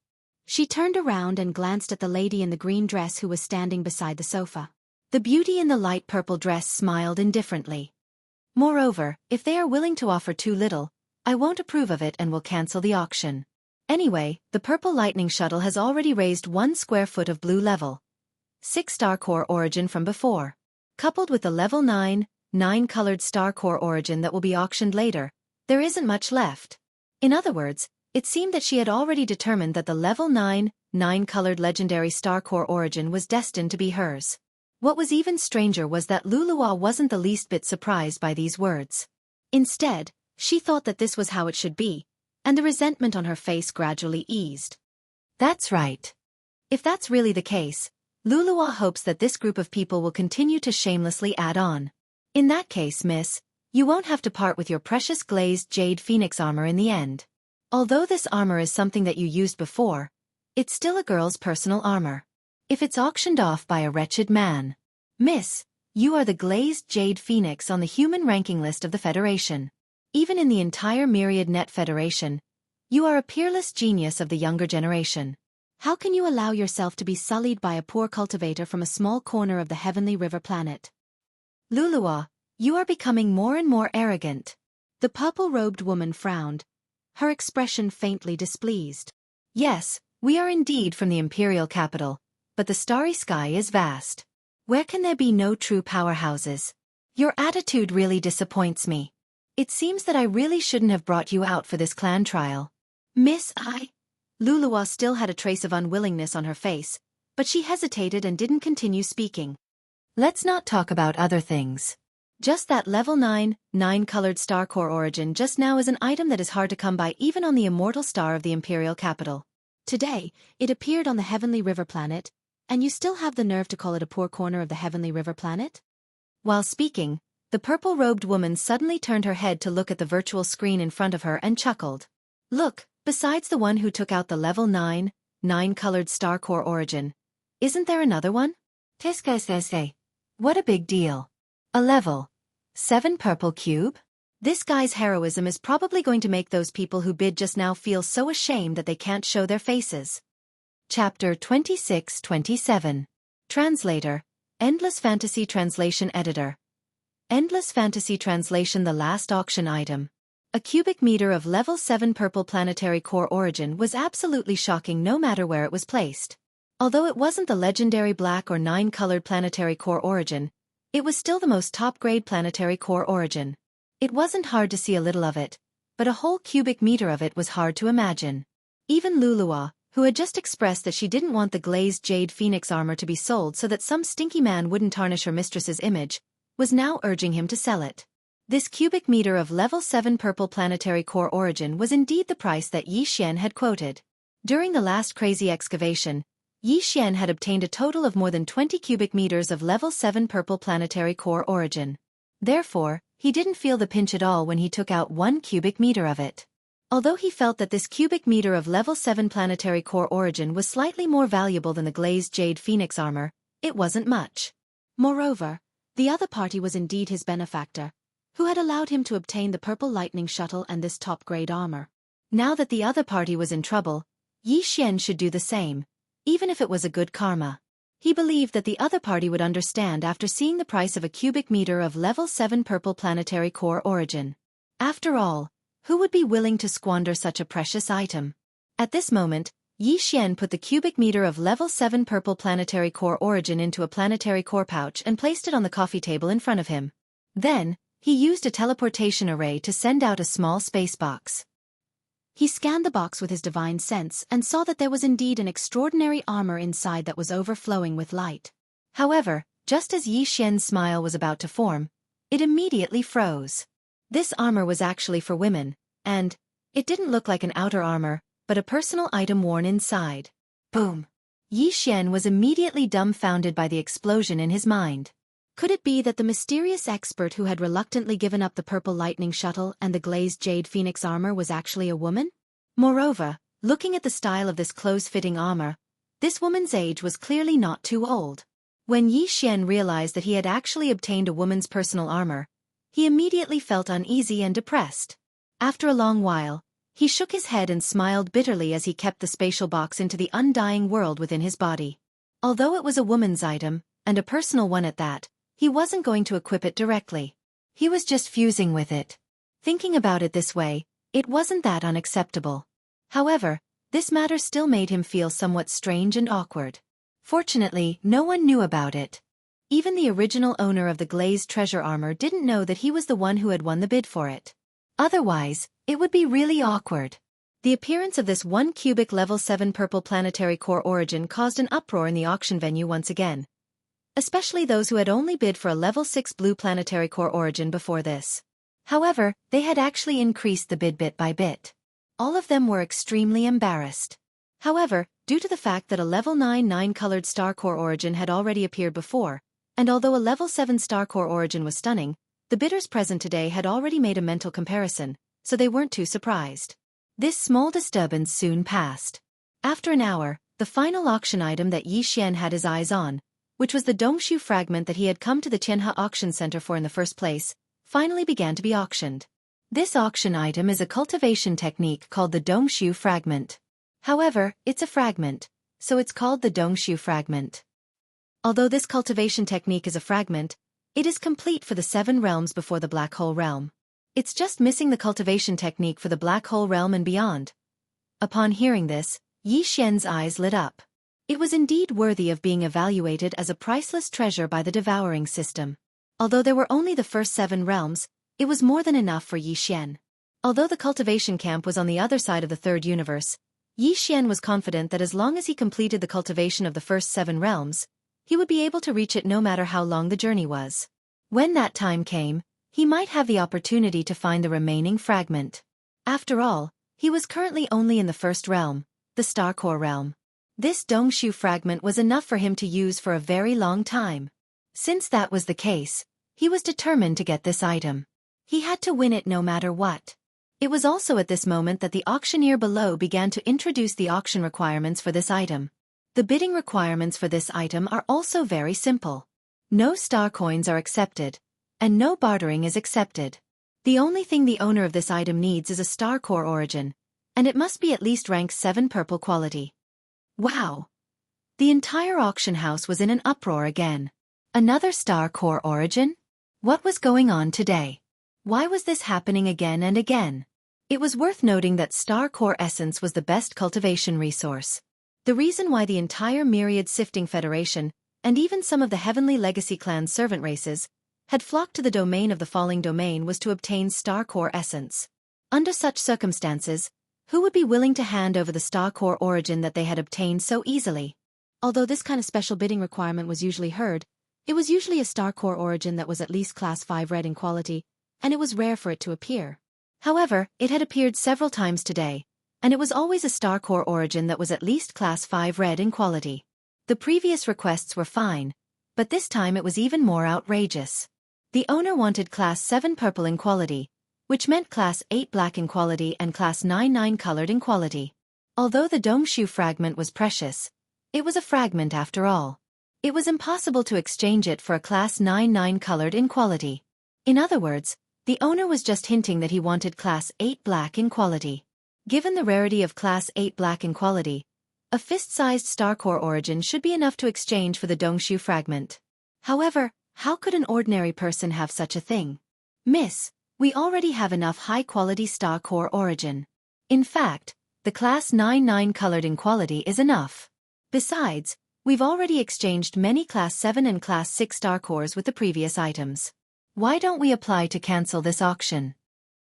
[SPEAKER 1] She turned around and glanced at the lady in the green dress who was standing beside the sofa. The beauty in the light purple dress smiled indifferently. Moreover, if they are willing to offer too little, I won't approve of it and will cancel the auction. Anyway, the purple lightning shuttle has already raised 1 square foot of blue level 6 star core origin from before. Coupled with the level 9 colored star core origin that will be auctioned later, there isn't much left. In other words, it seemed that she had already determined that the level 9 colored legendary star core origin was destined to be hers. What was even stranger was that Lulua wasn't the least bit surprised by these words. Instead, she thought that this was how it should be, and the resentment on her face gradually eased. That's right. If that's really the case, Lulua hopes that this group of people will continue to shamelessly add on. In that case, miss, you won't have to part with your precious glazed jade phoenix armor in the end. Although this armor is something that you used before, it's still a girl's personal armor. If it's auctioned off by a wretched man. Miss, you are the glazed jade phoenix on the human ranking list of the Federation. Even in the entire Myriad Net Federation, you are a peerless genius of the younger generation. How can you allow yourself to be sullied by a poor cultivator from a small corner of the heavenly river planet? Lulua, you are becoming more and more arrogant. The purple-robed woman frowned, her expression faintly displeased. Yes, we are indeed from the imperial capital, but the starry sky is vast. Where can there be no true powerhouses? Your attitude really disappoints me. It seems that I really shouldn't have brought you out for this clan trial. Miss, Lulua still had a trace of unwillingness on her face, but she hesitated and didn't continue speaking. Let's not talk about other things. Just that level 9 colored star core origin just now is an item that is hard to come by even on the immortal star of the imperial capital. Today, it appeared on the Heavenly River planet, and you still have the nerve to call it a poor corner of the Heavenly River planet? While speaking, the purple-robed woman suddenly turned her head to look at the virtual screen in front of her and chuckled. Look, besides the one who took out the level 9-colored star core origin, isn't there another one? Tesca. What a big deal. A level 7 purple cube? This guy's heroism is probably going to make those people who bid just now feel so ashamed that they can't show their faces. Chapter 26-27. Translator, Endless Fantasy Translation Editor. Endless Fantasy Translation. The last auction item. A cubic meter of level 7 purple planetary core origin was absolutely shocking no matter where it was placed. Although it wasn't the legendary black or 9-colored planetary core origin, it was still the most top-grade planetary core origin. It wasn't hard to see a little of it, but a whole cubic meter of it was hard to imagine. Even Lulua, who had just expressed that she didn't want the glazed jade phoenix armor to be sold so that some stinky man wouldn't tarnish her mistress's image, was now urging him to sell it. This cubic meter of level 7 purple planetary core origin was indeed the price that Yi Xian had quoted. During the last crazy excavation, Yi Xian had obtained a total of more than 20 cubic meters of level 7 purple planetary core origin. Therefore, he didn't feel the pinch at all when he took out 1 cubic meter of it. Although he felt that this cubic meter of level 7 planetary core origin was slightly more valuable than the glazed jade phoenix armor, it wasn't much. Moreover, the other party was indeed his benefactor, who had allowed him to obtain the purple lightning shuttle and this top-grade armor. Now that the other party was in trouble, Yi Xian should do the same, even if it was a good karma. He believed that the other party would understand after seeing the price of a cubic meter of level 7 purple planetary core origin. After all, who would be willing to squander such a precious item? At this moment, Yi Xian put the cubic meter of level 7 purple planetary core origin into a planetary core pouch and placed it on the coffee table in front of him. Then, he used a teleportation array to send out a small space box. He scanned the box with his divine sense and saw that there was indeed an extraordinary armor inside that was overflowing with light. However, just as Yi Xian's smile was about to form, it immediately froze. This armor was actually for women, and it didn't look like an outer armor, but a personal item worn inside. Boom! Yi Xian was immediately dumbfounded by the explosion in his mind. Could it be that the mysterious expert who had reluctantly given up the purple lightning shuttle and the glazed jade phoenix armor was actually a woman? Moreover, looking at the style of this close-fitting armor, this woman's age was clearly not too old. When Yi Xian realized that he had actually obtained a woman's personal armor, he immediately felt uneasy and depressed. After a long while, he shook his head and smiled bitterly as he kept the spatial box into the undying world within his body. Although it was a woman's item, and a personal one at that, he wasn't going to equip it directly. He was just fusing with it. Thinking about it this way, it wasn't that unacceptable. However, this matter still made him feel somewhat strange and awkward. Fortunately, no one knew about it. Even the original owner of the glazed treasure armor didn't know that he was the one who had won the bid for it. Otherwise, it would be really awkward. The appearance of this 1 cubic level 7 purple planetary core origin caused an uproar in the auction venue once again, especially those who had only bid for a level 6 blue planetary core origin before this. However, they had actually increased the bid bit by bit. All of them were extremely embarrassed. However, due to the fact that a level 9-colored star core origin had already appeared before, and although a level 7 star core origin was stunning, the bidders present today had already made a mental comparison, so they weren't too surprised. This small disturbance soon passed. After an hour, the final auction item that Yi Xian had his eyes on, which was the Dongshu fragment that he had come to the Jianghu auction center for in the first place, finally began to be auctioned. This auction item is a cultivation technique called the Dongshu fragment. However, it's a fragment, so it's called the Dongshu fragment. Although this cultivation technique is a fragment, it is complete for the 7 realms before the black hole realm. It's just missing the cultivation technique for the black hole realm and beyond. Upon hearing this, Yi Xian's eyes lit up. It was indeed worthy of being evaluated as a priceless treasure by the devouring system. Although there were only the first 7 realms, it was more than enough for Yi Xian. Although the cultivation camp was on the other side of the 3rd universe, Yi Xian was confident that as long as he completed the cultivation of the first 7 realms, he would be able to reach it no matter how long the journey was. When that time came, he might have the opportunity to find the remaining fragment. After all, he was currently only in the 1st realm, the star core realm. This Dongshu fragment was enough for him to use for a very long time. Since that was the case, he was determined to get this item. He had to win it no matter what. It was also at this moment that the auctioneer below began to introduce the auction requirements for this item. The bidding requirements for this item are also very simple. No star coins are accepted, and no bartering is accepted. The only thing the owner of this item needs is a star core origin, and it must be at least rank 7 purple quality. Wow! The entire auction house was in an uproar again. Another star core origin? What was going on today? Why was this happening again and again? It was worth noting that star core essence was the best cultivation resource. The reason why the entire Myriad Sifting Federation, and even some of the Heavenly Legacy clan's servant races, had flocked to the domain of the Falling Domain was to obtain star core essence. Under such circumstances, who would be willing to hand over the star core origin that they had obtained so easily? Although this kind of special bidding requirement was usually heard, it was usually a star core origin that was at least class 5 red in quality, and it was rare for it to appear. However, it had appeared several times today, and it was always a star core origin that was at least class 5 red in quality. The previous requests were fine, but this time it was even more outrageous. The owner wanted class 7 purple in quality, which meant class 8 black in quality and class 9 colored in quality. Although the Dongshu fragment was precious, it was a fragment after all. It was impossible to exchange it for a class 9 colored in quality. In other words, the owner was just hinting that he wanted class 8 black in quality. Given the rarity of class 8 black in quality, a fist-sized star core origin should be enough to exchange for the Dongshu fragment. However, how could an ordinary person have such a thing? Miss, we already have enough high-quality star core origin. In fact, the class 9 colored in quality is enough. Besides, we've already exchanged many class 7 and class 6 star cores with the previous items. Why don't we apply to cancel this auction?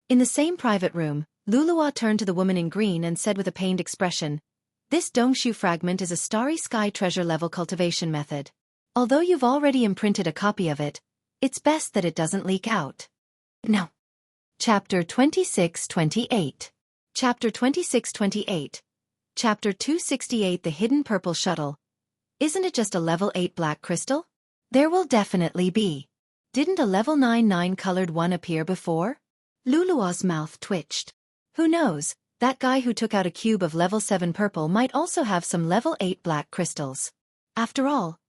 [SPEAKER 1] In the same private room, Lulua turned to the woman in green and said with a pained expression, "This Dongshu fragment is a Starry Sky treasure level cultivation method. Although you've already imprinted a copy of it, it's best that it doesn't leak out." No. Chapter 26-28. Chapter 26-28. Chapter 268 The Hidden Purple Shuttle. Isn't it just a level 8 black crystal? There will definitely be. Didn't a level 9 colored one appear before? Lulua's mouth twitched. Who knows, that guy who took out a cube of level 7 purple might also have some level 8 black crystals. After all,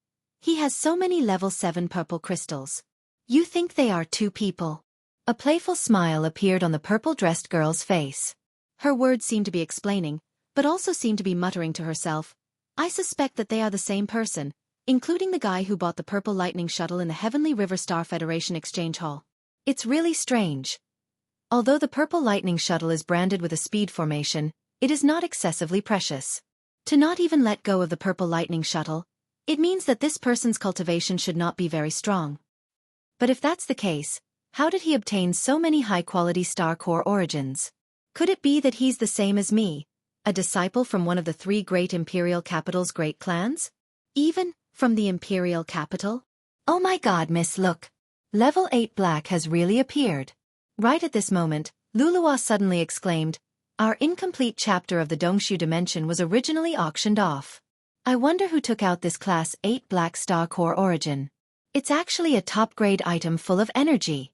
[SPEAKER 1] he has so many level 7 purple crystals. You think they are two people? A playful smile appeared on the purple-dressed girl's face. Her words seemed to be explaining, but also seemed to be muttering to herself, "I suspect that they are the same person, including the guy who bought the purple lightning shuttle in the Heavenly River Star Federation Exchange Hall. It's really strange. Although the purple lightning shuttle is branded with a speed formation, it is not excessively precious. To not even let go of the purple lightning shuttle, it means that this person's cultivation should not be very strong. But if that's the case, how did he obtain so many high-quality star core origins? Could it be that he's the same as me, a disciple from one of the 3 great imperial capital's great clans? Even from the imperial capital? Oh my god, miss, look! Level 8 black has really appeared." Right at this moment, Lulua suddenly exclaimed, "Our incomplete chapter of the Dongshu dimension was originally auctioned off. I wonder who took out this class 8 black star core origin. It's actually a top-grade item full of energy."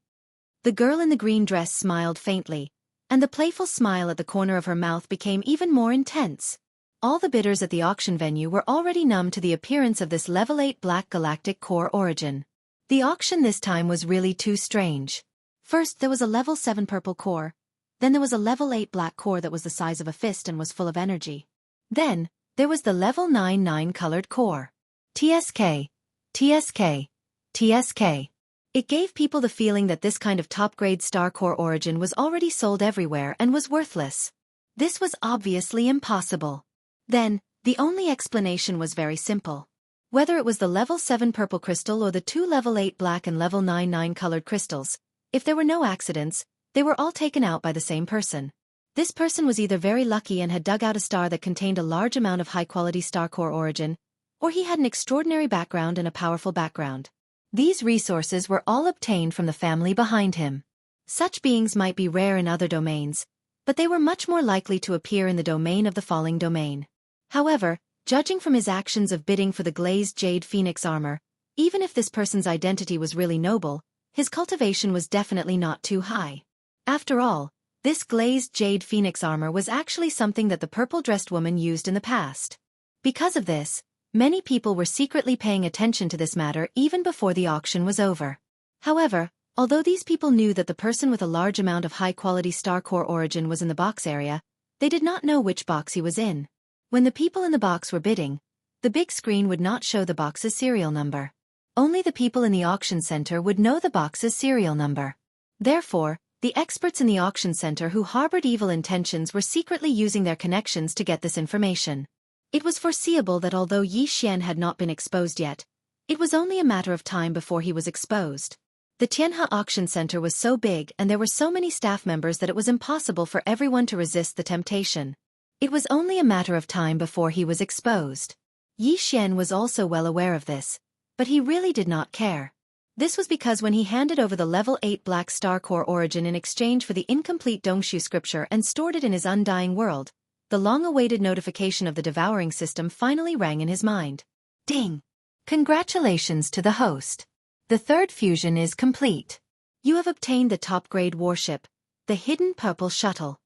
[SPEAKER 1] The girl in the green dress smiled faintly, and the playful smile at the corner of her mouth became even more intense. All the bidders at the auction venue were already numb to the appearance of this level 8 black galactic core origin. The auction this time was really too strange. First there was a level 7 purple core, then there was a level 8 black core that was the size of a fist and was full of energy. Then, there was the level 9 colored core. TSK, TSK, TSK. It gave people the feeling that this kind of top-grade star core origin was already sold everywhere and was worthless. This was obviously impossible. Then, the only explanation was very simple. Whether it was the level 7 purple crystal or the 2 level 8 black and level 9 colored crystals, if there were no accidents, they were all taken out by the same person. This person was either very lucky and had dug out a star that contained a large amount of high-quality star core origin, or he had an extraordinary background and a powerful background. These resources were all obtained from the family behind him. Such beings might be rare in other domains, but they were much more likely to appear in the domain of the Falling Domain. However, judging from his actions of bidding for the glazed jade phoenix armor, even if this person's identity was really noble, his cultivation was definitely not too high. After all, this glazed jade phoenix armor was actually something that the purple-dressed woman used in the past. Because of this, many people were secretly paying attention to this matter even before the auction was over. However, although these people knew that the person with a large amount of high-quality star core origin was in the box area, they did not know which box he was in. When the people in the box were bidding, the big screen would not show the box's serial number. Only the people in the auction center would know the box's serial number. Therefore, the experts in the auction center who harbored evil intentions were secretly using their connections to get this information. It was foreseeable that although Yi Xian had not been exposed yet, it was only a matter of time before he was exposed. The Tianhe auction center was so big and there were so many staff members that it was impossible for everyone to resist the temptation. It was only a matter of time before he was exposed. Yi Xian was also well aware of this, but he really did not care. This was because when he handed over the level 8 Black Star Core origin in exchange for the incomplete Dongshu scripture and stored it in his undying world, the long-awaited notification of the devouring system finally rang in his mind. Ding! Congratulations to the host. The third fusion is complete. You have obtained the top-grade warship, the Hidden Purple Shuttle.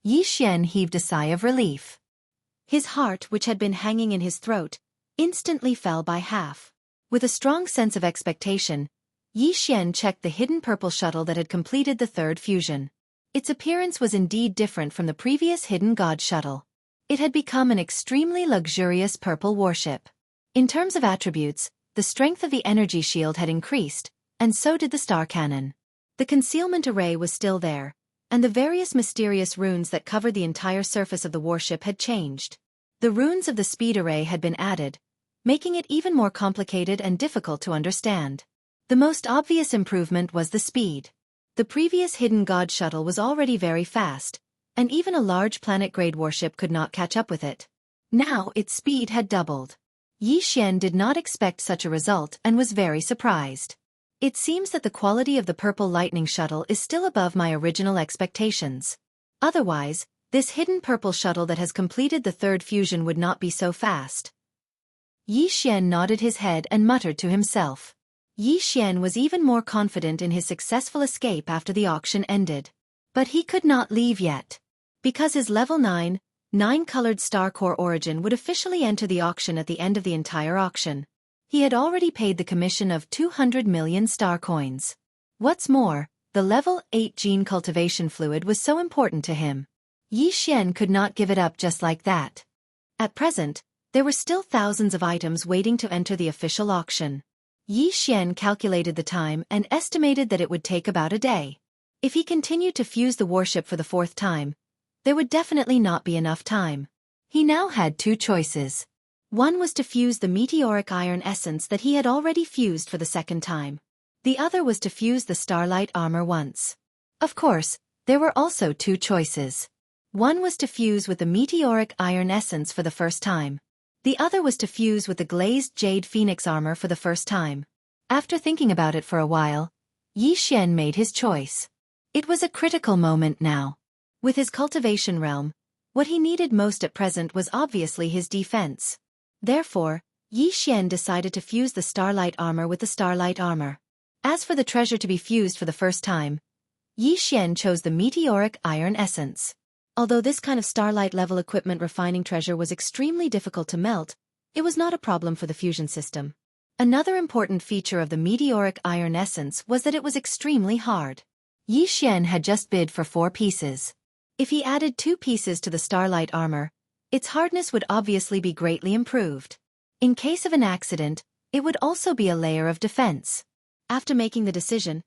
[SPEAKER 1] Yi Xian heaved a sigh of relief. His heart, which had been hanging in his throat, instantly fell by half. With a strong sense of expectation, Yi Xian checked the Hidden Purple Shuttle that had completed the third fusion. Its appearance was indeed different from the previous Hidden God Shuttle. It had become an extremely luxurious purple warship. In terms of attributes, the strength of the energy shield had increased, and so did the star cannon. The concealment array was still there, and the various mysterious runes that covered the entire surface of the warship had changed. The runes of the speed array had been added, making it even more complicated and difficult to understand. The most obvious improvement was the speed. The previous Hidden God Shuttle was already very fast, and even a large planet-grade warship could not catch up with it. Now its speed had doubled. Yi Xian did not expect such a result and was very surprised. It seems that the quality of the Purple Lightning Shuttle is still above my original expectations. Otherwise, this Hidden Purple Shuttle that has completed the third fusion would not be so fast. Yi Xian nodded his head and muttered to himself. Yi Xian was even more confident in his successful escape after the auction ended. But he could not leave yet. Because his level 9, 9-colored Star Core origin would officially enter the auction at the end of the entire auction. He had already paid the commission of 200 million star coins. What's more, the level 8 gene cultivation fluid was so important to him. Yi Xian could not give it up just like that. At present, there were still thousands of items waiting to enter the official auction. Yi Xian calculated the time and estimated that it would take about a day. If he continued to fuse the warship for the fourth time, there would definitely not be enough time. He now had two choices. One was to fuse the meteoric iron essence that he had already fused for the second time. The other was to fuse the starlight armor once. Of course, there were also two choices. One was to fuse with the meteoric iron essence for the first time. The other was to fuse with the glazed jade phoenix armor for the first time. After thinking about it for a while, Yi Xian made his choice. It was a critical moment now. With his cultivation realm, what he needed most at present was obviously his defense. Therefore, Yi Xian decided to fuse the starlight armor with the starlight armor. As for the treasure to be fused for the first time, Yi Xian chose the meteoric iron essence. Although this kind of starlight-level equipment refining treasure was extremely difficult to melt, it was not a problem for the fusion system. Another important feature of the meteoric iron essence was that it was extremely hard. Yi Xian had just bid for 4 pieces. If he added 2 pieces to the starlight armor, its hardness would obviously be greatly improved. In case of an accident, it would also be a layer of defense. After making the decision,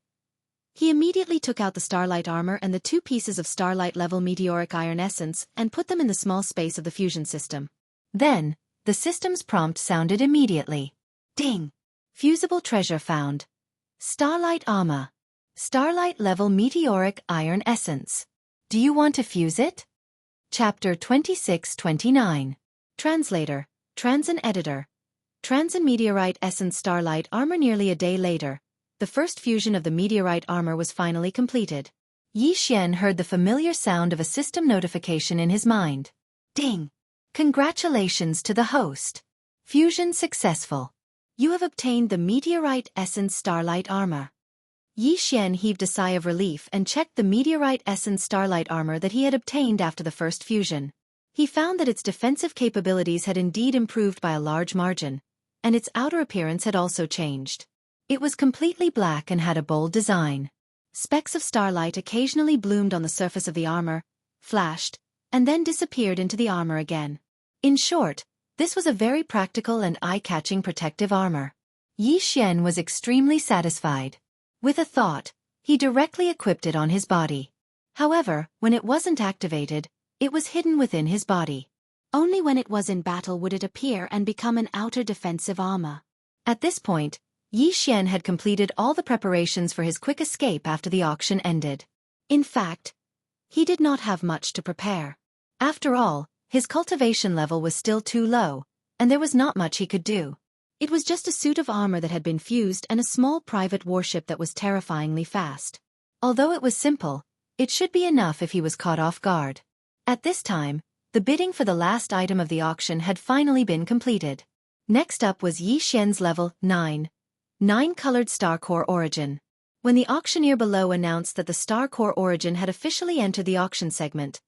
[SPEAKER 1] he immediately took out the starlight armor and the 2 pieces of starlight-level meteoric iron essence and put them in the small space of the fusion system. Then, the system's prompt sounded immediately. Ding! Fusible treasure found. Starlight armor. Starlight-level meteoric iron essence. Do you want to fuse it? Chapter 26-29. Translator, Transin Editor. Transin Meteorite Essence Starlight Armor. Nearly a day later, the first fusion of the meteorite armor was finally completed. Yi Xian heard the familiar sound of a system notification in his mind. Ding! Congratulations to the host. Fusion successful. You have obtained the Meteorite Essence Starlight Armor. Yi Xian heaved a sigh of relief and checked the Meteorite Essence Starlight Armor that he had obtained after the first fusion. He found that its defensive capabilities had indeed improved by a large margin, and its outer appearance had also changed. It was completely black and had a bold design. Specks of starlight occasionally bloomed on the surface of the armor, flashed, and then disappeared into the armor again. In short, this was a very practical and eye-catching protective armor. Yi Xian was extremely satisfied. With a thought, he directly equipped it on his body. However, when it wasn't activated, it was hidden within his body. Only when it was in battle would it appear and become an outer defensive armor. At this point, Yi Xian had completed all the preparations for his quick escape after the auction ended. In fact, he did not have much to prepare. After all, his cultivation level was still too low, and there was not much he could do. It was just a suit of armor that had been fused and a small private warship that was terrifyingly fast. Although it was simple, it should be enough if he was caught off guard. At this time, the bidding for the last item of the auction had finally been completed. Next up was Yi Xian's level 9-colored Star Core Origin. When the auctioneer below announced that the Star Core Origin had officially entered the auction segment,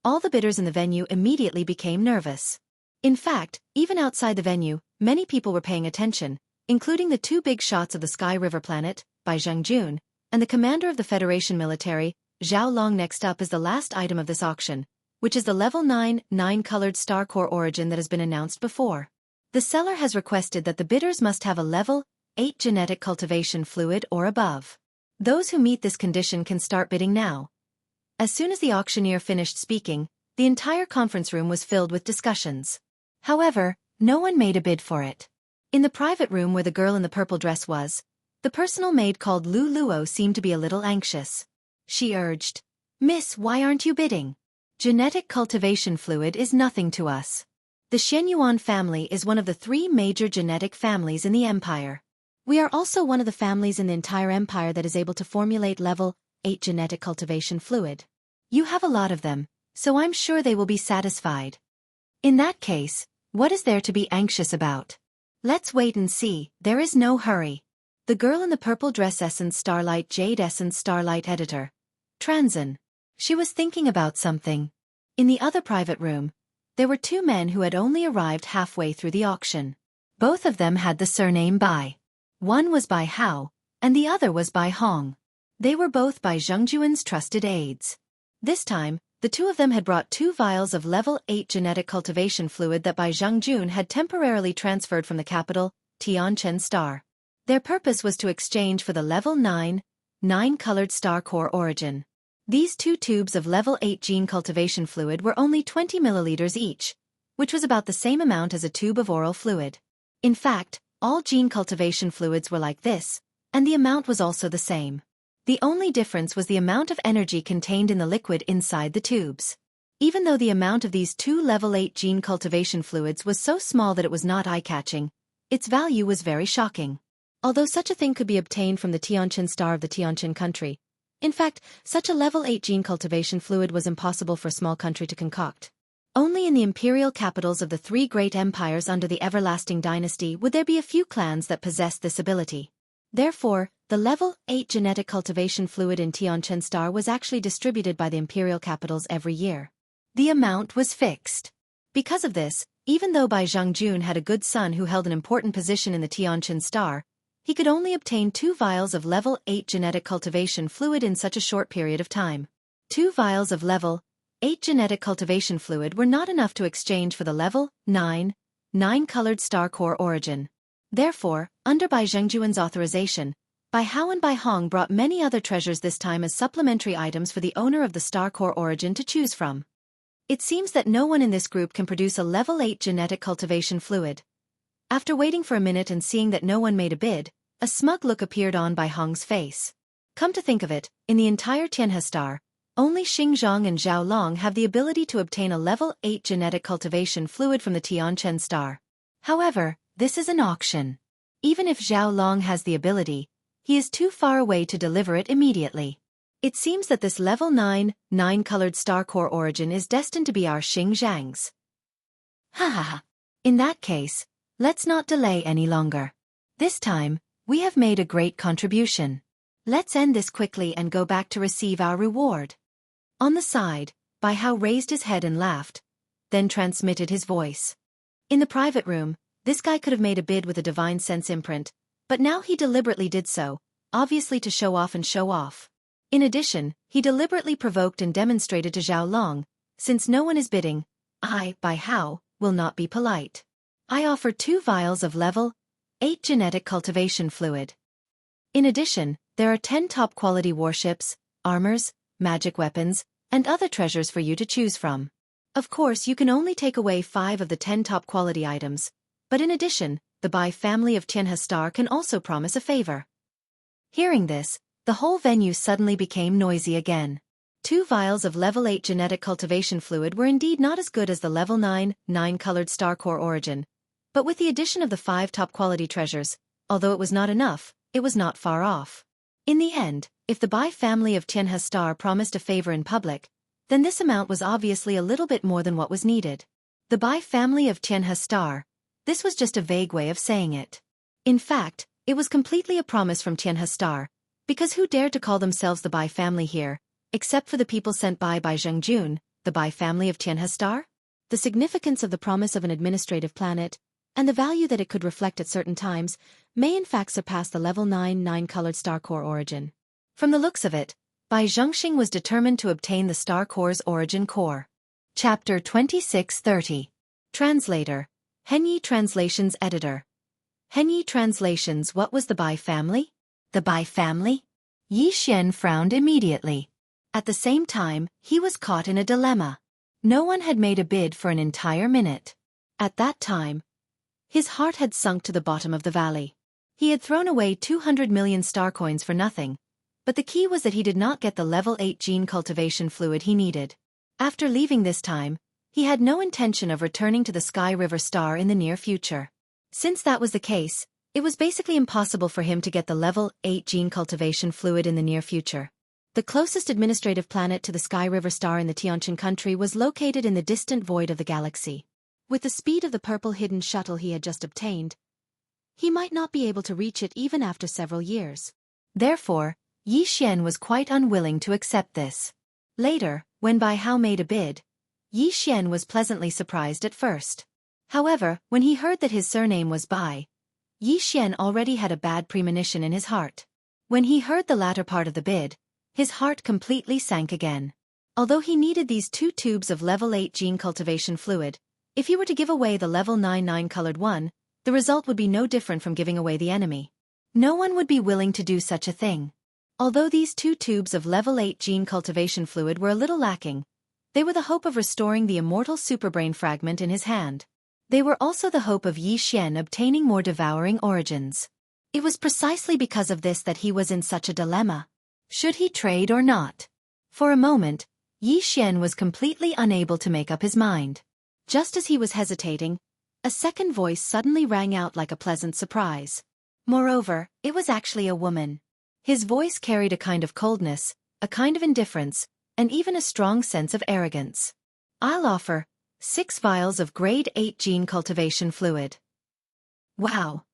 [SPEAKER 1] all the bidders in the venue immediately became nervous. In fact, even outside the venue, many people were paying attention, including the two big shots of the Sky River planet, by Jianghu, and the commander of the Federation military, Zhao Long. Next up is the last item of this auction, which is the level 9-colored Star Core Origin that has been announced before. The seller has requested that the bidders must have a level 8 genetic cultivation fluid or above. Those who meet this condition can start bidding now. As soon as the auctioneer finished speaking, the entire conference room was filled with discussions. However, no one made a bid for it. In the private room where the girl in the purple dress was, the personal maid called Lu Luo seemed to be a little anxious. She urged, "Miss, why aren't you bidding? Genetic cultivation fluid is nothing to us. The Xianyuan family is one of the 3 major genetic families in the empire. We are also one of the families in the entire empire that is able to formulate level 8 genetic cultivation fluid. You have a lot of them, so I'm sure they will be satisfied. In that case, what is there to be anxious about? Let's wait and see, there is no hurry." The girl in the purple dress Essence Starlight Jade Essence Starlight Editor. Transin. She was thinking about something. In the other private room, there were 2 men who had only arrived halfway through the auction. Both of them had the surname Bai. One was Bai Hao, and the other was Bai Hong. They were both Bai Zhengjuan's trusted aides. This time, the 2 of them had brought 2 vials of level 8 genetic cultivation fluid that Bai Zhengjun had temporarily transferred from the capital, Tianchen Star. Their purpose was to exchange for the level 9-colored Star Core Origin. These 2 tubes of level 8 gene cultivation fluid were only 20 milliliters each, which was about the same amount as a tube of oral fluid. In fact, all gene cultivation fluids were like this, and the amount was also the same. The only difference was the amount of energy contained in the liquid inside the tubes. Even though the amount of these 2 level 8 gene cultivation fluids was so small that it was not eye-catching, its value was very shocking. Although such a thing could be obtained from the Tianchen Star of the Tianchen country, in fact, such a level 8 gene cultivation fluid was impossible for a small country to concoct. Only in the imperial capitals of the 3 great empires under the Everlasting Dynasty would there be a few clans that possessed this ability. Therefore, the level 8 genetic cultivation fluid in Tianchen Star was actually distributed by the imperial capitals every year. The amount was fixed. Because of this, even though Bai Zhengjun had a good son who held an important position in the Tianchen Star, he could only obtain 2 vials of level 8 genetic cultivation fluid in such a short period of time. 2 vials of level 8 genetic cultivation fluid were not enough to exchange for the level 9-colored Star Core Origin. Therefore, under Bai Zhengjuan's authorization, Bai Hao and Bai Hong brought many other treasures this time as supplementary items for the owner of the Star Core Origin to choose from. It seems that no one in this group can produce a level 8 genetic cultivation fluid. After waiting for a minute and seeing that no one made a bid, a smug look appeared on Bai Hong's face. Come to think of it, in the entire Tianhe Star, only Xingzhang and Zhao Long have the ability to obtain a level 8 genetic cultivation fluid from the Tianchen Star. However, this is an auction. Even if Zhao Long has the ability, he is too far away to deliver it immediately. It seems that this level 9-colored Star Core Origin is destined to be our Xingzhang's. Ha ha ha. In that case, let's not delay any longer. This time, we have made a great contribution. Let's end this quickly and go back to receive our reward. On the side, Bai Hao raised his head and laughed, then transmitted his voice. In the private room, this guy could have made a bid with a divine sense imprint, but now he deliberately did so, obviously to show off and show off. In addition, he deliberately provoked and demonstrated to Zhao Long, since no one is bidding, I, Bai Hao, will not be polite. I offer 2 vials of level 8 genetic cultivation fluid. In addition, there are 10 top-quality warships, armors, magic weapons, and other treasures for you to choose from. Of course, you can only take away 5 of the 10 top-quality items, but in addition, the Bai family of Tianhe Star can also promise a favor. Hearing this, the whole venue suddenly became noisy again. 2 vials of level 8 genetic cultivation fluid were indeed not as good as the level 9 colored star core origin, but with the addition of the 5 top-quality treasures, although it was not enough, it was not far off. In the end, if the Bai family of Tianhe Star promised a favor in public, then this amount was obviously a little bit more than what was needed. The Bai family of Tianhe Star, this was just a vague way of saying it. In fact, it was completely a promise from Tianhe Star, because who dared to call themselves the Bai family here, except for the people sent by Jianghu, the Bai family of Tianhe Star? The significance of the promise of an administrative planet, and the value that it could reflect at certain times, may in fact surpass the level 9 colored star core origin. From the looks of it, Bai Zhongxing was determined to obtain the star core's origin core. Chapter 2630. Translator. Henyi Translations Editor. Henyi Translations. What was the Bai family? The Bai family? Yi Xian frowned immediately. At the same time, he was caught in a dilemma. No one had made a bid for an entire minute. At that time, his heart had sunk to the bottom of the valley. He had thrown away 200 million star coins for nothing, but the key was that he did not get the level 8 gene cultivation fluid he needed. After leaving this time, he had no intention of returning to the Sky River Star in the near future. Since that was the case, it was basically impossible for him to get the level 8 gene cultivation fluid in the near future. The closest administrative planet to the Sky River Star in the Tianqian country was located in the distant void of the galaxy. With the speed of the purple hidden shuttle he had just obtained, he might not be able to reach it even after several years. Therefore, Yi Xian was quite unwilling to accept this. Later, when Bai Hao made a bid, Yi Xian was pleasantly surprised at first. However, when he heard that his surname was Bai, Yi Xian already had a bad premonition in his heart. When he heard the latter part of the bid, his heart completely sank again. Although he needed these 2 tubes of level 8 gene cultivation fluid, if he were to give away the level 9 colored one, the result would be no different from giving away the enemy. No one would be willing to do such a thing. Although these 2 tubes of level 8 gene cultivation fluid were a little lacking, they were the hope of restoring the immortal superbrain fragment in his hand. They were also the hope of Yi Xian obtaining more devouring origins. It was precisely because of this that he was in such a dilemma. Should he trade or not? For a moment, Yi Xian was completely unable to make up his mind. Just as he was hesitating, a second voice suddenly rang out like a pleasant surprise. Moreover, it was actually a woman. His voice carried a kind of coldness, a kind of indifference, and even a strong sense of arrogance. I'll offer 6 vials of grade 8 gene cultivation fluid. Wow!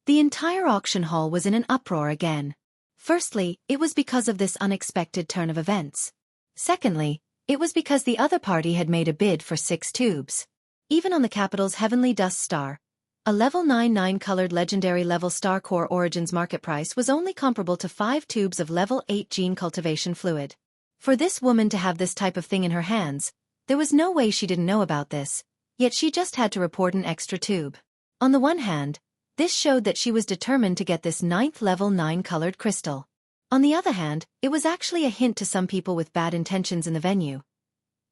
[SPEAKER 1] The entire auction hall was in an uproar again. Firstly, it was because of this unexpected turn of events. Secondly, it was because the other party had made a bid for 6 tubes. Even on the capital's heavenly dust star, a level 9 colored legendary level star core origins market price was only comparable to 5 tubes of level 8 gene cultivation fluid. For this woman to have this type of thing in her hands, there was no way she didn't know about this, yet she just had to report an extra tube. On the one hand, this showed that she was determined to get this 9th level 9 colored crystal. On the other hand, it was actually a hint to some people with bad intentions in the venue.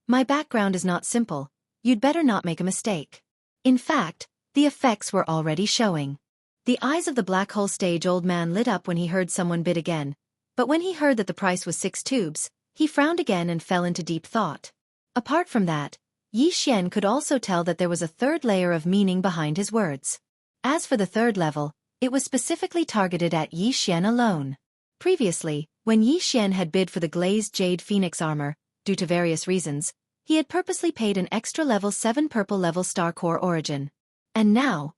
[SPEAKER 1] My background is not simple, you'd better not make a mistake. In fact, the effects were already showing. The eyes of the black hole stage old man lit up when he heard someone bid again, but when he heard that the price was 6 tubes, he frowned again and fell into deep thought. Apart from that, Yi Xian could also tell that there was a third layer of meaning behind his words. As for the third level, it was specifically targeted at Yi Xian alone. Previously, when Yi Xian had bid for the glazed jade phoenix armor, due to various reasons, he had purposely paid an extra level 7 purple level star core origin. And now,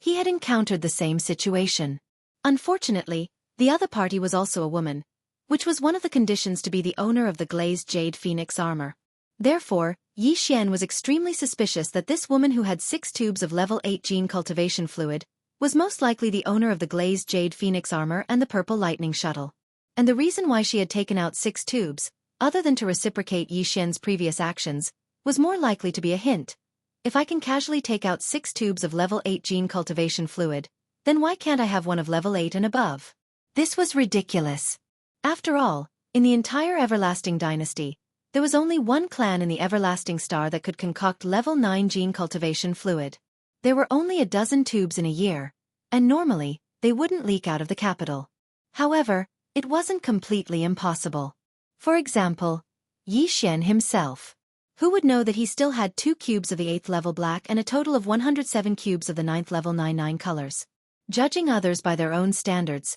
[SPEAKER 1] he had encountered the same situation. Unfortunately, the other party was also a woman, which was one of the conditions to be the owner of the glazed jade phoenix armor. Therefore, Yi Xian was extremely suspicious that this woman who had 6 tubes of level 8 gene cultivation fluid was most likely the owner of the glazed jade phoenix armor and the purple lightning shuttle. And the reason why she had taken out 6 tubes, other than to reciprocate Yi Xian's previous actions, was more likely to be a hint. If I can casually take out 6 tubes of level 8 gene cultivation fluid, then why can't I have one of level 8 and above? This was ridiculous. After all, in the entire Everlasting Dynasty, there was only one clan in the Everlasting Star that could concoct level 9 gene cultivation fluid. There were only a dozen tubes in a year, and normally, they wouldn't leak out of the capital. However, it wasn't completely impossible. For example, Yi Xian himself. Who would know that he still had 2 cubes of the 8th level black and a total of 107 cubes of the 9th level 99 colors? Judging others by their own standards,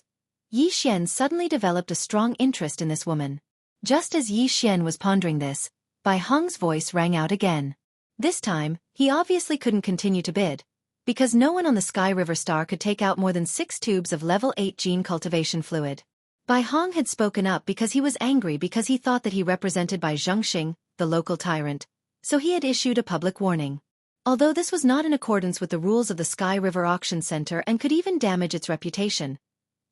[SPEAKER 1] Yi Xian suddenly developed a strong interest in this woman. Just as Yi Xian was pondering this, Bai Hong's voice rang out again. This time, he obviously couldn't continue to bid, because no one on the Sky River Star could take out more than 6 tubes of level 8 gene cultivation fluid. Bai Hong had spoken up because he was angry because he thought that he represented Bai Zhengxing, the local tyrant, so he had issued a public warning. Although this was not in accordance with the rules of the Sky River Auction Center and could even damage its reputation,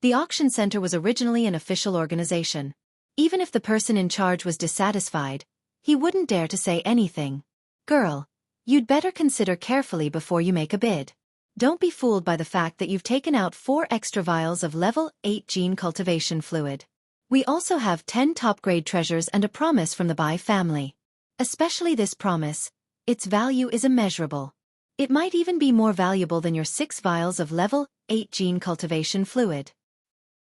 [SPEAKER 1] the auction center was originally an official organization. Even if the person in charge was dissatisfied, he wouldn't dare to say anything. Girl, you'd better consider carefully before you make a bid. Don't be fooled by the fact that you've taken out 4 extra vials of level 8 gene cultivation fluid. We also have 10 top-grade treasures and a promise from the Bai family. Especially this promise, its value is immeasurable. It might even be more valuable than your 6 vials of level 8 gene cultivation fluid.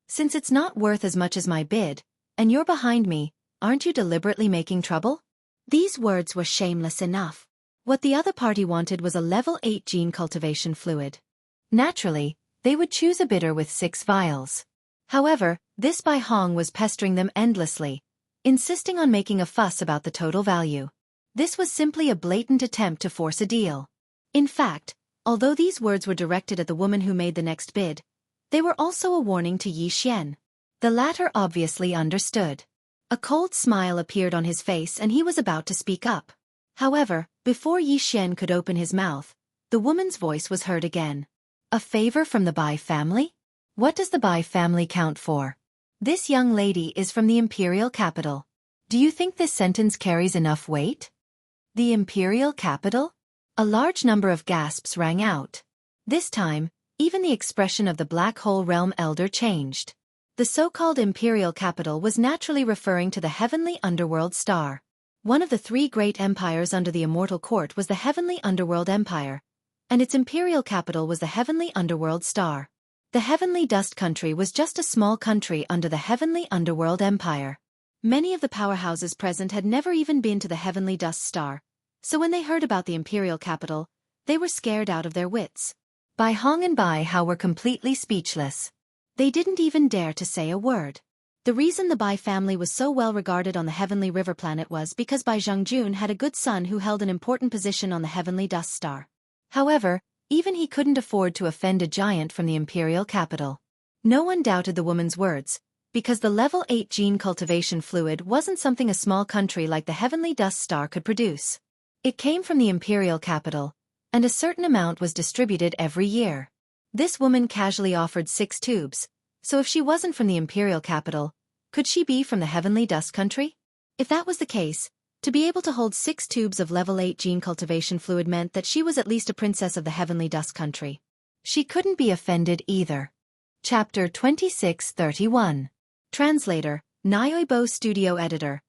[SPEAKER 1] Since it's not worth as much as my bid, and you're behind me, aren't you deliberately making trouble? These words were shameless enough. What the other party wanted was a level 8 gene cultivation fluid. Naturally, they would choose a bidder with 6 vials. However, this Bai Hong was pestering them endlessly, insisting on making a fuss about the total value. This was simply a blatant attempt to force a deal. In fact, although these words were directed at the woman who made the next bid, they were also a warning to Yi Xian. The latter obviously understood. A cold smile appeared on his face and he was about to speak up. However, before Yi Xian could open his mouth, the woman's voice was heard again. A favor from the Bai family? What does the Bai family count for? This young lady is from the imperial capital. Do you think this sentence carries enough weight? The imperial capital? A large number of gasps rang out. This time, even the expression of the Black Hole Realm Elder changed. The so-called imperial capital was naturally referring to the heavenly underworld star. One of the 3 great empires under the immortal court was the heavenly underworld empire, and its imperial capital was the heavenly underworld star. The heavenly dust country was just a small country under the heavenly underworld empire. Many of the powerhouses present had never even been to the heavenly dust star, so when they heard about the imperial capital, they were scared out of their wits. Bai Hong and Bai Hao were completely speechless. They didn't even dare to say a word. The reason the Bai family was so well regarded on the heavenly river planet was because Bai Zhengjun had a good son who held an important position on the heavenly dust star. However, even he couldn't afford to offend a giant from the imperial capital. No one doubted the woman's words, because the level 8 gene cultivation fluid wasn't something a small country like the heavenly dust star could produce. It came from the imperial capital, and a certain amount was distributed every year. This woman casually offered 6 tubes, so if she wasn't from the imperial capital, could she be from the heavenly dust country? If that was the case, to be able to hold 6 tubes of level 8 gene cultivation fluid meant that she was at least a princess of the heavenly dust country. She couldn't be offended either. Chapter 2631. Translator, Nyoibo Studio Editor.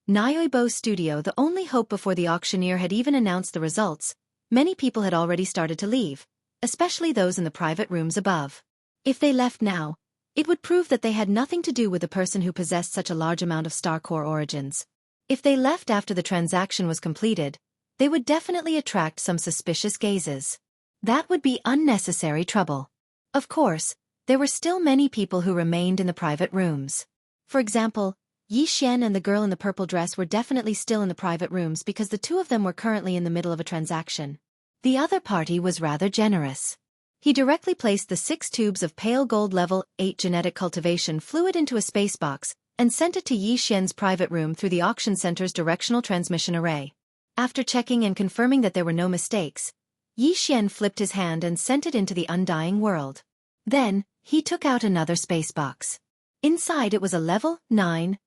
[SPEAKER 1] Nyoibo Studio. The only hope before the auctioneer had even announced the results, many people had already started to leave, especially those in the private rooms above. If they left now, it would prove that they had nothing to do with the person who possessed such a large amount of star core origins. If they left after the transaction was completed, they would definitely attract some suspicious gazes. That would be unnecessary trouble. Of course, there were still many people who remained in the private rooms. For example, Yi Xian and the girl in the purple dress were definitely still in the private rooms because the two of them were currently in the middle of a transaction. The other party was rather generous. He directly placed the 6 tubes of pale gold level 8 genetic cultivation fluid into a space box and sent it to Yi Xian's private room through the auction center's directional transmission array. After checking and confirming that there were no mistakes, Yi Xian flipped his hand and sent it into the undying world. Then, he took out another space box. Inside it was a level 9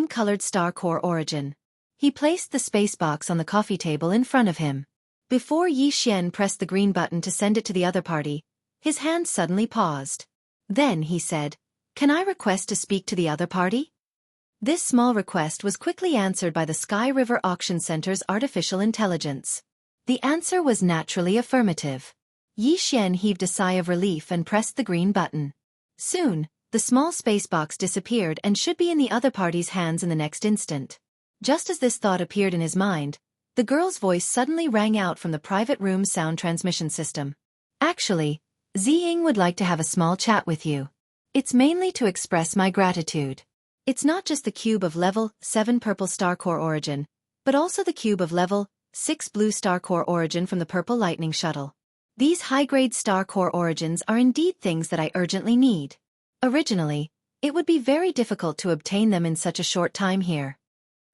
[SPEAKER 1] colored star core origin. He placed the space box on the coffee table in front of him. Before Yi Xian pressed the green button to send it to the other party, his hand suddenly paused. Then he said, "Can I request to speak to the other party?" This small request was quickly answered by the Sky River Auction Center's artificial intelligence. The answer was naturally affirmative. Yi Xian heaved a sigh of relief and pressed the green button. Soon, the small space box disappeared and should be in the other party's hands in the next instant. Just as this thought appeared in his mind, the girl's voice suddenly rang out from the private room's sound transmission system. "Actually, Ziying would like to have a small chat with you. It's mainly to express my gratitude. It's not just the cube of level 7 purple star core origin, but also the cube of level 6 blue star core origin from the purple lightning shuttle. These high-grade star core origins are indeed things that I urgently need. Originally, it would be very difficult to obtain them in such a short time here."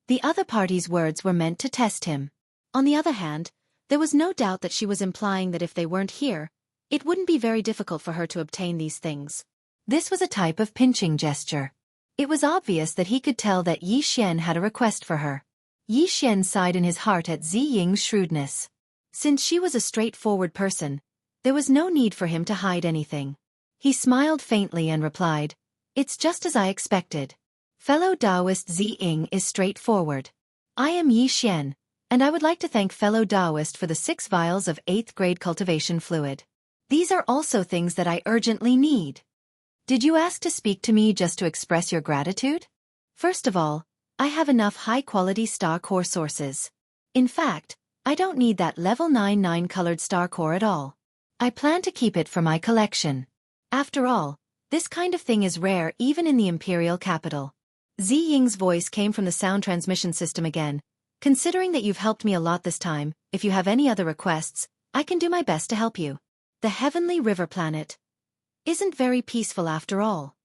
[SPEAKER 1] The other party's words were meant to test him. On the other hand, there was no doubt that she was implying that if they weren't here, it wouldn't be very difficult for her to obtain these things. This was a type of pinching gesture. It was obvious that he could tell that Yi Xian had a request for her. Yi Xian sighed in his heart at Ziying's shrewdness. Since she was a straightforward person, there was no need for him to hide anything. He smiled faintly and replied, "It's just as I expected. Fellow Taoist Ziying is straightforward. I am Yi Xian, and I would like to thank fellow Taoist for the 6 vials of 8th grade cultivation fluid. These are also things that I urgently need." "Did you ask to speak to me just to express your gratitude?" "First of all, I have enough high-quality star core sources. In fact, I don't need that level 9 colored star core at all. I plan to keep it for my collection. After all, this kind of thing is rare even in the imperial capital." Ziying's voice came from the sound transmission system again. "Considering that you've helped me a lot this time, if you have any other requests, I can do my best to help you. The heavenly river planet isn't very peaceful after all."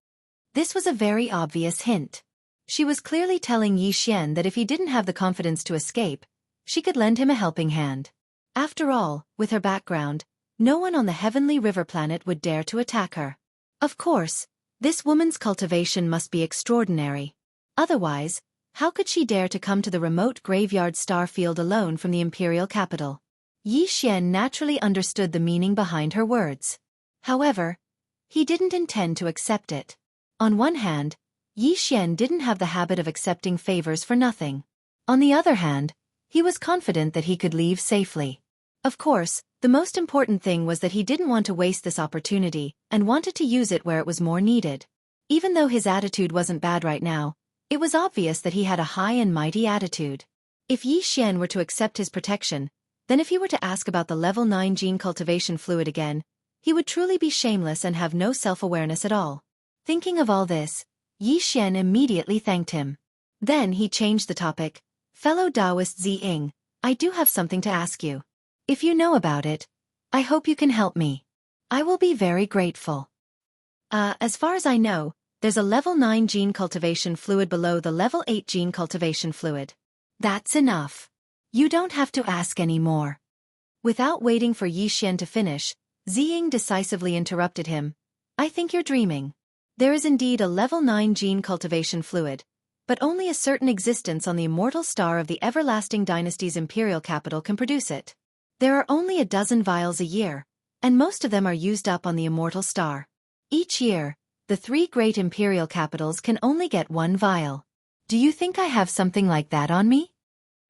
[SPEAKER 1] This was a very obvious hint. She was clearly telling Yi Xian that if he didn't have the confidence to escape, she could lend him a helping hand. After all, with her background, no one on the heavenly river planet would dare to attack her. Of course, this woman's cultivation must be extraordinary. Otherwise, how could she dare to come to the remote graveyard star field alone from the imperial capital? Yi Xian naturally understood the meaning behind her words. However, he didn't intend to accept it. On one hand, Yi Xian didn't have the habit of accepting favors for nothing. On the other hand, he was confident that he could leave safely. Of course, the most important thing was that he didn't want to waste this opportunity and wanted to use it where it was more needed. Even though his attitude wasn't bad right now, it was obvious that he had a high and mighty attitude. If Yi Xian were to accept his protection, then if he were to ask about the level 9 gene cultivation fluid again, he would truly be shameless and have no self-awareness at all. Thinking of all this, Yi Xian immediately thanked him. Then he changed the topic. "Fellow Taoist Ziying, I do have something to ask you. If you know about it, I hope you can help me. I will be very grateful." As far as I know, there's a level 9 gene cultivation fluid below the level 8 gene cultivation fluid. That's enough. You don't have to ask any more." Without waiting for Yi Xian to finish, Ziying decisively interrupted him. "I think you're dreaming. There is indeed a level 9 gene cultivation fluid, but only a certain existence on the immortal star of the everlasting dynasty's imperial capital can produce it. There are only a dozen vials a year, and most of them are used up on the immortal star. Each year, the 3 great imperial capitals can only get 1 vial. Do you think I have something like that on me?"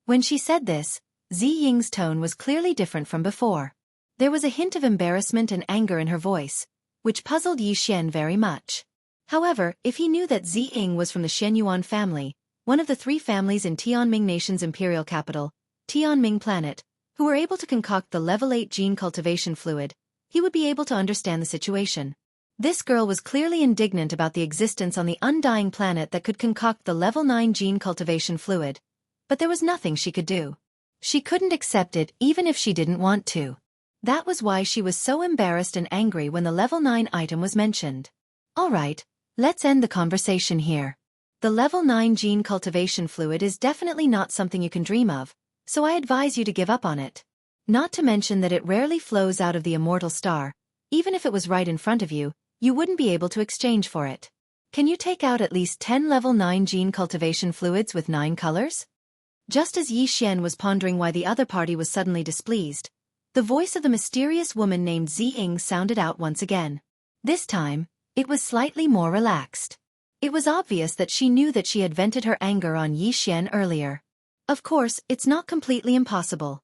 [SPEAKER 1] When she said this, Ziying's tone was clearly different from before. There was a hint of embarrassment and anger in her voice, which puzzled Yi Xian very much. However, if he knew that Ziying was from the Shenyuan family, one of the 3 families in Tianming Nation's imperial capital, Tianming Planet, who were able to concoct the level 8 gene cultivation fluid, he would be able to understand the situation. This girl was clearly indignant about the existence on the undying planet that could concoct the level 9 gene cultivation fluid. But there was nothing she could do. She couldn't accept it even if she didn't want to. That was why she was so embarrassed and angry when the level 9 item was mentioned. Alright, let's end the conversation here. The level 9 gene cultivation fluid is definitely not something you can dream of, so I advise you to give up on it. Not to mention that it rarely flows out of the immortal star. Even if it was right in front of you, you wouldn't be able to exchange for it. Can you take out at least 10 level 9 gene cultivation fluids with 9 colors? Just as Xianxia was pondering why the other party was suddenly displeased, the voice of the mysterious woman named Ziying sounded out once again. This time, it was slightly more relaxed. It was obvious that she knew that she had vented her anger on Xianxia earlier. Of course, it's not completely impossible.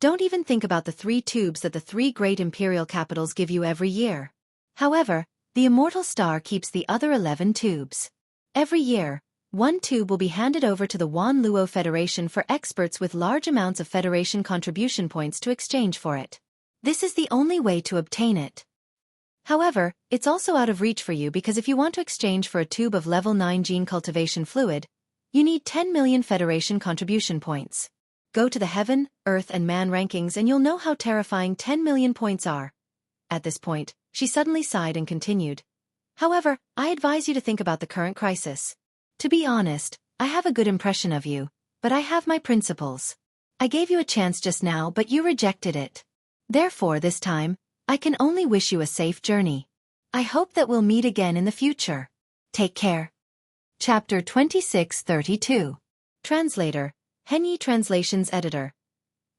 [SPEAKER 1] Don't even think about the 3 tubes that the 3 great imperial capitals give you every year. However, the immortal star keeps the other 11 tubes. Every year, 1 tube will be handed over to the Wan Luo Federation for experts with large amounts of Federation contribution points to exchange for it. This is the only way to obtain it. However, it's also out of reach for you because if you want to exchange for a tube of level 9 gene cultivation fluid, you need 10 million Federation contribution points. Go to the Heaven, Earth and Man rankings and you'll know how terrifying 10 million points are. At this point, she suddenly sighed and continued. However, I advise you to think about the current crisis. To be honest, I have a good impression of you, but I have my principles. I gave you a chance just now but you rejected it. Therefore this time, I can only wish you a safe journey. I hope that we'll meet again in the future. Take care. Chapter 2632. Translator, Henyi Translations Editor.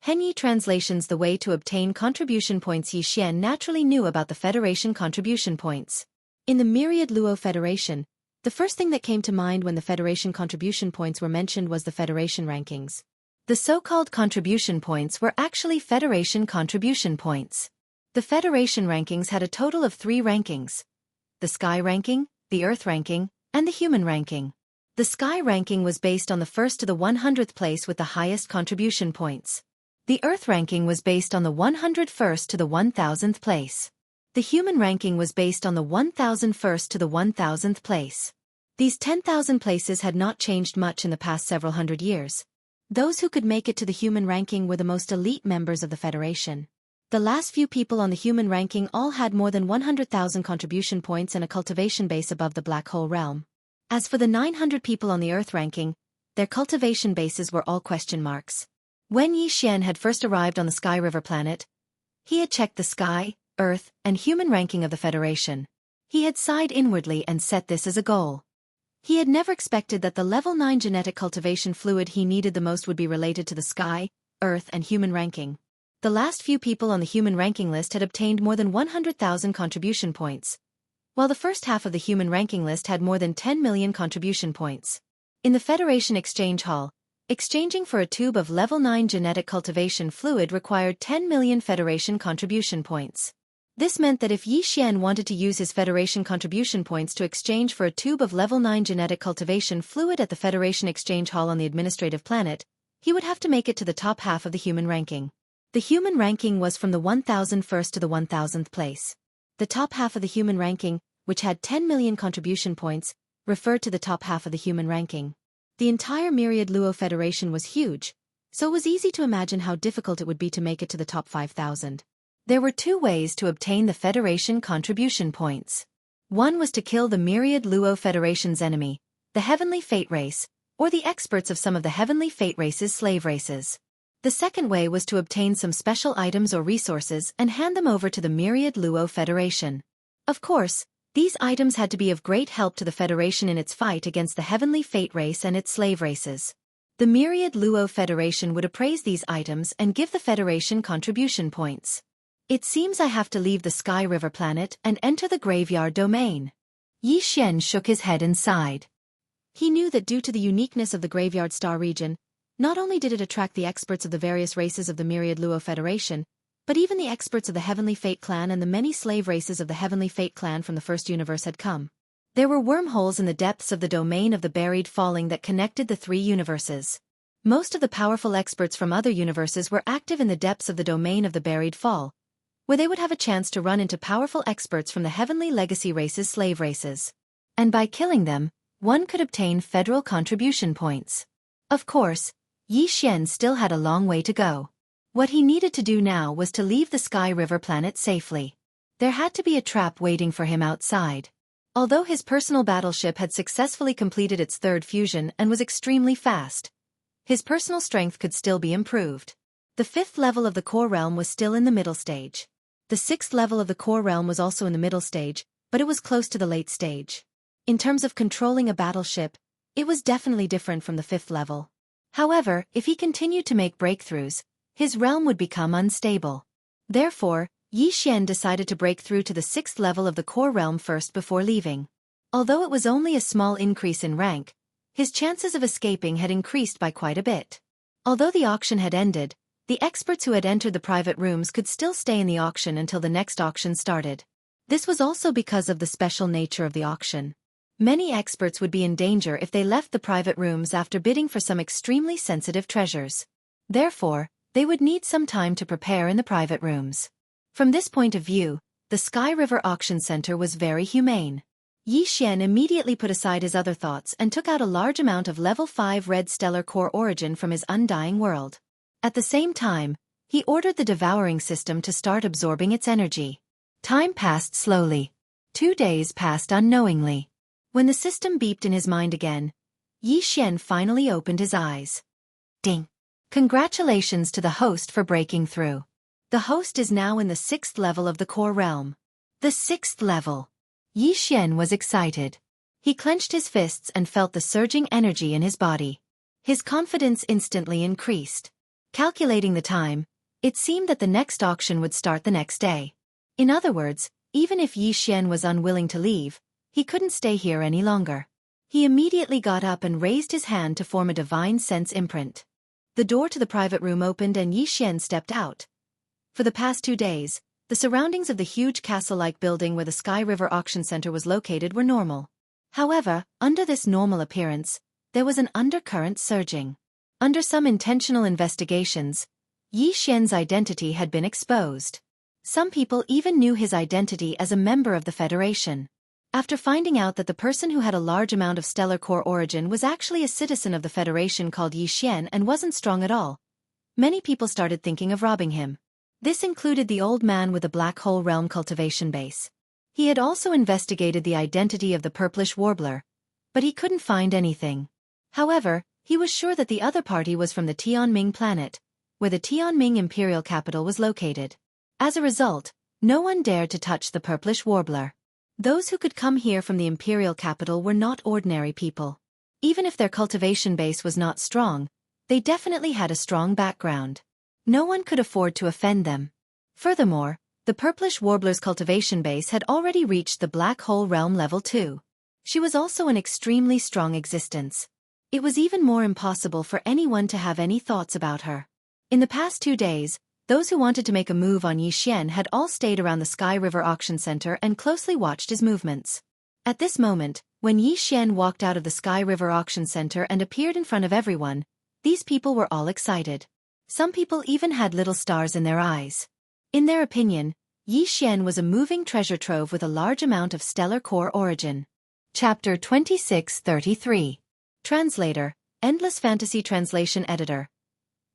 [SPEAKER 1] Henyi Translations. The way to obtain contribution points. Xian naturally knew about the Federation contribution points. In the Myriad Luo Federation, the first thing that came to mind when the Federation contribution points were mentioned was the Federation rankings. The so-called contribution points were actually Federation contribution points. The Federation rankings had a total of 3 rankings: the Sky ranking, the Earth ranking, and the Human ranking. The Sky ranking was based on the 1st to the 100th place with the highest contribution points. The Earth ranking was based on the 101st to the 1000th place. The Human ranking was based on the 1001st to the 1000th place. These 10,000 places had not changed much in the past several hundred years. Those who could make it to the Human ranking were the most elite members of the Federation. The last few people on the Human ranking all had more than 100,000 contribution points and a cultivation base above the black hole realm. As for the 900 people on the Earth ranking, their cultivation bases were all question marks. When Xian had first arrived on the Sky River planet, he had checked the Sky, Earth, and Human ranking of the Federation. He had sighed inwardly and set this as a goal. He had never expected that the level 9 genetic cultivation fluid he needed the most would be related to the Sky, Earth, and Human ranking. The last few people on the Human ranking list had obtained more than 100,000 contribution points, while the first half of the Human ranking list had more than 10 million contribution points. In the Federation Exchange Hall, exchanging for a tube of level 9 genetic cultivation fluid required 10 million Federation contribution points. This meant that if Xian wanted to use his Federation contribution points to exchange for a tube of level 9 genetic cultivation fluid at the Federation Exchange Hall on the administrative planet, he would have to make it to the top half of the Human ranking. The Human ranking was from the 1001st to the 1000th place. The top half of the Human ranking, which had 10 million contribution points, referred to the top half of the Human ranking. The entire Myriad Luo Federation was huge, so it was easy to imagine how difficult it would be to make it to the top 5,000. There were 2 ways to obtain the Federation contribution points. One was to kill the Myriad Luo Federation's enemy, the Heavenly Fate race, or the experts of some of the Heavenly Fate race's slave races. The second way was to obtain some special items or resources and hand them over to the Myriad Luo Federation. Of course, these items had to be of great help to the Federation in its fight against the Heavenly Fate race and its slave races. The Myriad Luo Federation would appraise these items and give the Federation contribution points. It seems I have to leave the Sky River planet and enter the graveyard domain. Xian shook his head and sighed. He knew that due to the uniqueness of the Graveyard Star region, not only did it attract the experts of the various races of the Myriad Luo Federation, but even the experts of the Heavenly Fate clan and the many slave races of the Heavenly Fate clan from the first universe had come. There were wormholes in the depths of the domain of the buried falling that connected the 3 universes. Most of the powerful experts from other universes were active in the depths of the domain of the buried fall, where they would have a chance to run into powerful experts from the heavenly legacy races, slave races. And by killing them, one could obtain federal contribution points. Of course, Yi Xian still had a long way to go. What he needed to do now was to leave the Sky River planet safely. There had to be a trap waiting for him outside. Although his personal battleship had successfully completed its third fusion and was extremely fast, his personal strength could still be improved. The 5th level of the core realm was still in the middle stage. The 6th level of the core realm was also in the middle stage, but it was close to the late stage. In terms of controlling a battleship, it was definitely different from the 5th level. However, if he continued to make breakthroughs, his realm would become unstable. Therefore, Yi Xian decided to break through to the 6th level of the core realm first before leaving. Although it was only a small increase in rank, his chances of escaping had increased by quite a bit. Although the auction had ended, the experts who had entered the private rooms could still stay in the auction until the next auction started. This was also because of the special nature of the auction. Many experts would be in danger if they left the private rooms after bidding for some extremely sensitive treasures. Therefore, they would need some time to prepare in the private rooms. From this point of view, the Sky River Auction Center was very humane. Yi Xian immediately put aside his other thoughts and took out a large amount of level 5 red stellar core origin from his undying world. At the same time, he ordered the devouring system to start absorbing its energy. Time passed slowly. 2 days passed unknowingly. When the system beeped in his mind again, Yi Xian finally opened his eyes. Ding! Congratulations to the host for breaking through. The host is now in the 6th level of the core realm. The 6th level. Yi Xian was excited. He clenched his fists and felt the surging energy in his body. His confidence instantly increased. Calculating the time, it seemed that the next auction would start the next day. In other words, even if Yi Xian was unwilling to leave, he couldn't stay here any longer. He immediately got up and raised his hand to form a divine sense imprint. The door to the private room opened and Yi Xian stepped out. For the past 2 days, the surroundings of the huge castle-like building where the Sky River Auction Center was located were normal. However, under this normal appearance, there was an undercurrent surging. Under some intentional investigations, Yi Xian's identity had been exposed. Some people even knew his identity as a member of the Federation. After finding out that the person who had a large amount of stellar core origin was actually a citizen of the Federation called Yi Xian and wasn't strong at all, many people started thinking of robbing him. This included the old man with the black hole realm cultivation base. He had also investigated the identity of the purplish warbler, but he couldn't find anything. However, he was sure that the other party was from the Tianming planet, where the Tianming imperial capital was located. As a result, no one dared to touch the purplish warbler. Those who could come here from the imperial capital were not ordinary people. Even if their cultivation base was not strong, they definitely had a strong background. No one could afford to offend them. Furthermore, the purplish warbler's cultivation base had already reached the black hole realm level 2. She was also an extremely strong existence. It was even more impossible for anyone to have any thoughts about her. In the past 2 days, those who wanted to make a move on Yi Xian had all stayed around the Sky River Auction Center and closely watched his movements. At this moment, when Yi Xian walked out of the Sky River Auction Center and appeared in front of everyone, these people were all excited. Some people even had little stars in their eyes. In their opinion, Yi Xian was a moving treasure trove with a large amount of stellar core origin. Chapter 2633. Translator, Endless Fantasy Translation Editor.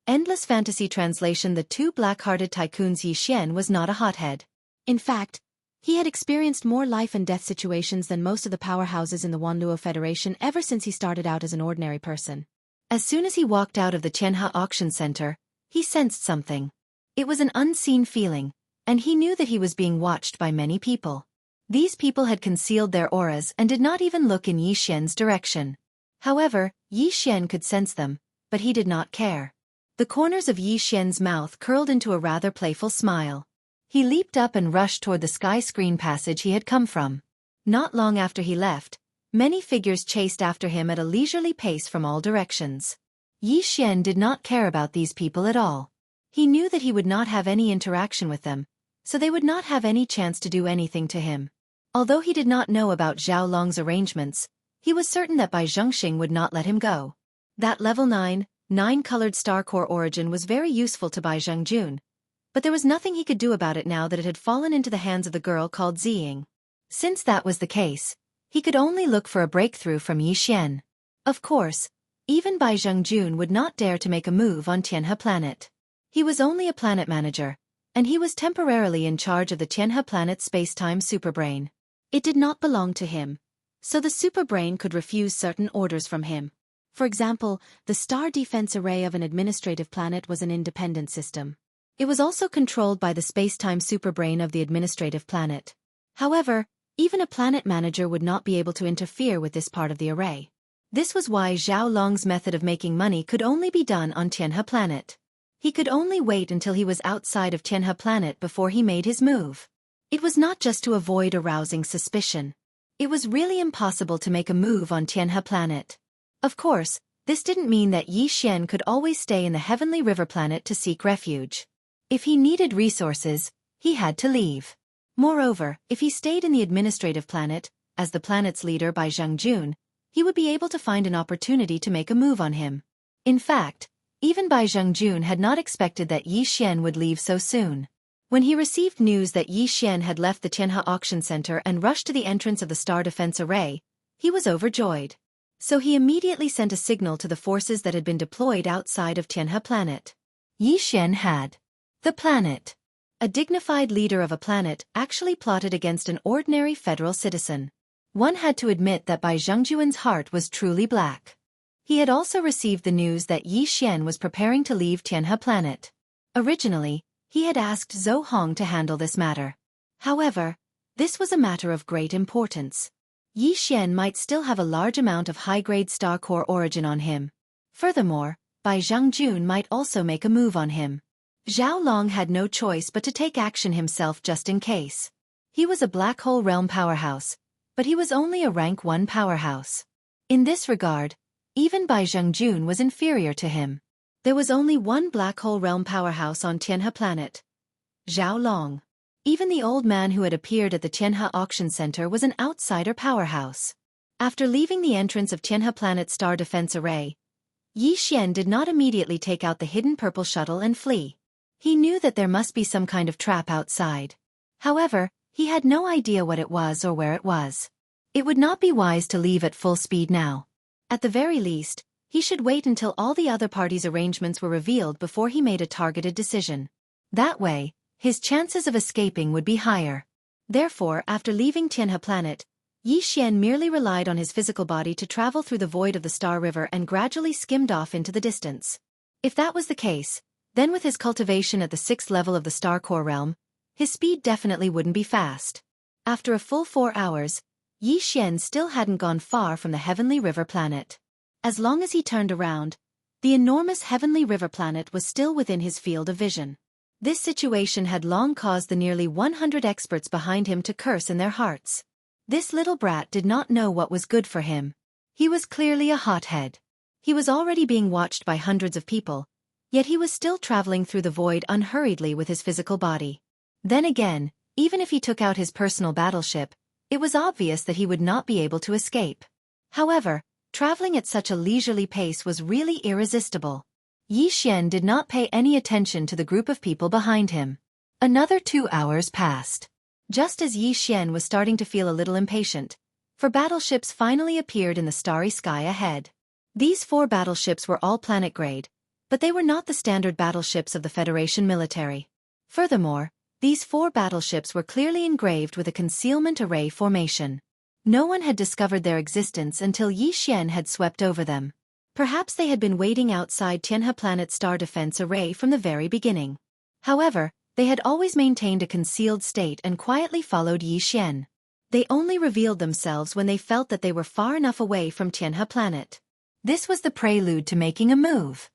[SPEAKER 1] Endless Fantasy Translation. The 2 black-hearted tycoons. Yi Xian was not a hothead. In fact, he had experienced more life and death situations than most of the powerhouses in the Wanluo Federation ever since he started out as an ordinary person. As soon as he walked out of the Qianhe Auction Center, he sensed something. It was an unseen feeling, and he knew that he was being watched by many people. These people had concealed their auras and did not even look in Yi Xian's direction. However, Yi Xian could sense them, but he did not care. The corners of Yi Xian's mouth curled into a rather playful smile. He leaped up and rushed toward the sky screen passage he had come from. Not long after he left, many figures chased after him at a leisurely pace from all directions. Yi Xian did not care about these people at all. He knew that he would not have any interaction with them, so they would not have any chance to do anything to him. Although he did not know about Zhao Long's arrangements, he was certain that Bai Zhengxing would not let him go. That level 9 colored star core origin was very useful to Bai Zhengjun, but there was nothing he could do about it now that it had fallen into the hands of the girl called Ziying. Since that was the case, he could only look for a breakthrough from Yi Xian. Of course, even Bai Zhengjun would not dare to make a move on Tianhe planet. He was only a planet manager, and he was temporarily in charge of the Tianhe planet's space-time superbrain. It did not belong to him, so the superbrain could refuse certain orders from him. For example, the star defense array of an administrative planet was an independent system. It was also controlled by the space-time superbrain of the administrative planet. However, even a planet manager would not be able to interfere with this part of the array. This was why Zhao Long's method of making money could only be done on Tianhe planet. He could only wait until he was outside of Tianhe planet before he made his move. It was not just to avoid arousing suspicion. It was really impossible to make a move on Tianhe planet. Of course, this didn't mean that Yi Xian could always stay in the Heavenly River planet to seek refuge. If he needed resources, he had to leave. Moreover, if he stayed in the administrative planet, as the planet's leader by Zhengjun, he would be able to find an opportunity to make a move on him. In fact, even Bai Zhengjun had not expected that Yi Xian would leave so soon. When he received news that Yi Xian had left the Tianhe Auction Center and rushed to the entrance of the Star Defense Array, he was overjoyed. So he immediately sent a signal to the forces that had been deployed outside of Tianhe planet. Yi Xian had the planet. A dignified leader of a planet actually plotted against an ordinary federal citizen. One had to admit that Bai Zhengjun's heart was truly black. He had also received the news that Yi Xian was preparing to leave Tianhe planet. Originally, he had asked Zhou Hong to handle this matter. However, this was a matter of great importance. Yi Xian might still have a large amount of high-grade star core origin on him. Furthermore, Bai Zhengjun might also make a move on him. Zhao Long had no choice but to take action himself just in case. He was a black hole realm powerhouse, but he was only a rank 1 powerhouse. In this regard, even Bai Zhengjun was inferior to him. There was only one black hole realm powerhouse on Tianhe planet: Zhao Long. Even the old man who had appeared at the Tianhe Auction Center was an outsider powerhouse. After leaving the entrance of Tianhe planet's Star Defense Array, Yi Xian did not immediately take out the hidden purple shuttle and flee. He knew that there must be some kind of trap outside. However, he had no idea what it was or where it was. It would not be wise to leave at full speed now. At the very least, he should wait until all the other parties' arrangements were revealed before he made a targeted decision. That way, his chances of escaping would be higher. Therefore, after leaving Tianhe planet, Yi Xian merely relied on his physical body to travel through the void of the Star River and gradually skimmed off into the distance. If that was the case, then with his cultivation at the 6th level of the Star Core realm, his speed definitely wouldn't be fast. After a full 4 hours, Yi Xian still hadn't gone far from the Heavenly River planet. As long as he turned around, the enormous Heavenly River planet was still within his field of vision. This situation had long caused the nearly 100 experts behind him to curse in their hearts. This little brat did not know what was good for him. He was clearly a hothead. He was already being watched by hundreds of people, yet he was still traveling through the void unhurriedly with his physical body. Then again, even if he took out his personal battleship, it was obvious that he would not be able to escape. However, traveling at such a leisurely pace was really irresistible. Yi Xian did not pay any attention to the group of people behind him. Another 2 hours passed. Just as Yi Xian was starting to feel a little impatient, 4 battleships finally appeared in the starry sky ahead. These 4 battleships were all planet-grade, but they were not the standard battleships of the Federation military. Furthermore, these 4 battleships were clearly engraved with a concealment array formation. No one had discovered their existence until Yi Xian had swept over them. Perhaps they had been waiting outside Tianhe planet's Star Defense Array from the very beginning. However, they had always maintained a concealed state and quietly followed Yi Xian. They only revealed themselves when they felt that they were far enough away from Tianhe planet. This was the prelude to making a move.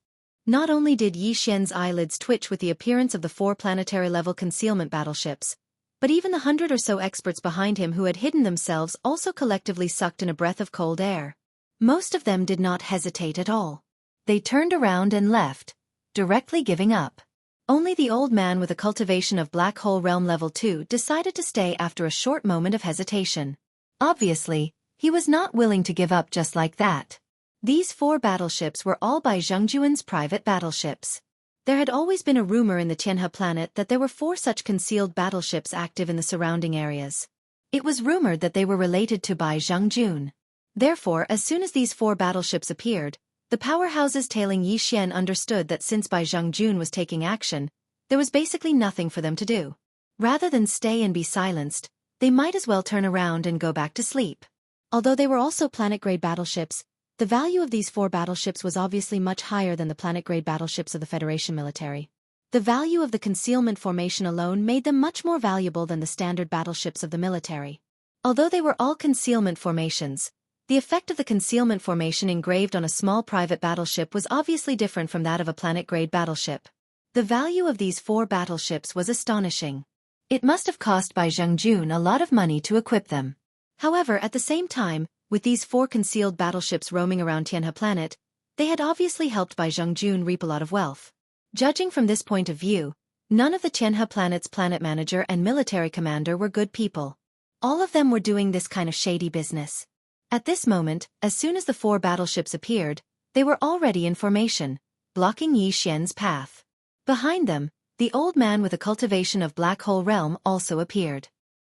[SPEAKER 1] Not only did Yi Xian's eyelids twitch with the appearance of the 4 planetary-level concealment battleships, but even the 100 or so experts behind him who had hidden themselves also collectively sucked in a breath of cold air. Most of them did not hesitate at all. They turned around and left, directly giving up. Only the old man with a cultivation of Black Hole Realm Level 2 decided to stay after a short moment of hesitation. Obviously, he was not willing to give up just like that. These 4 battleships were all by Zhengjuan's private battleships. There had always been a rumor in the Tianhe planet that there were 4 such concealed battleships active in the surrounding areas. It was rumored that they were related to Bai Zhengjun. Therefore, as soon as these 4 battleships appeared, the powerhouses tailing Yi Xian understood that since Bai Zhengjun was taking action, there was basically nothing for them to do. Rather than stay and be silenced, they might as well turn around and go back to sleep. Although they were also planet-grade battleships, the value of these 4 battleships was obviously much higher than the planet-grade battleships of the Federation military. The value of the concealment formation alone made them much more valuable than the standard battleships of the military. Although they were all concealment formations, the effect of the concealment formation engraved on a small private battleship was obviously different from that of a planet-grade battleship. The value of these 4 battleships was astonishing. It must have cost Bai Zhengjun a lot of money to equip them. However, at the same time, with these 4 concealed battleships roaming around Tianhe planet, they had obviously helped Bai Zhengjun reap a lot of wealth. Judging from this point of view, none of the Tianhe planet's planet manager and military commander were good people. All of them were doing this kind of shady business. At this moment, as soon as the 4 battleships appeared, they were already in formation, blocking Yi Xian's path. Behind them, the old man with a cultivation of Black Hole Realm also appeared.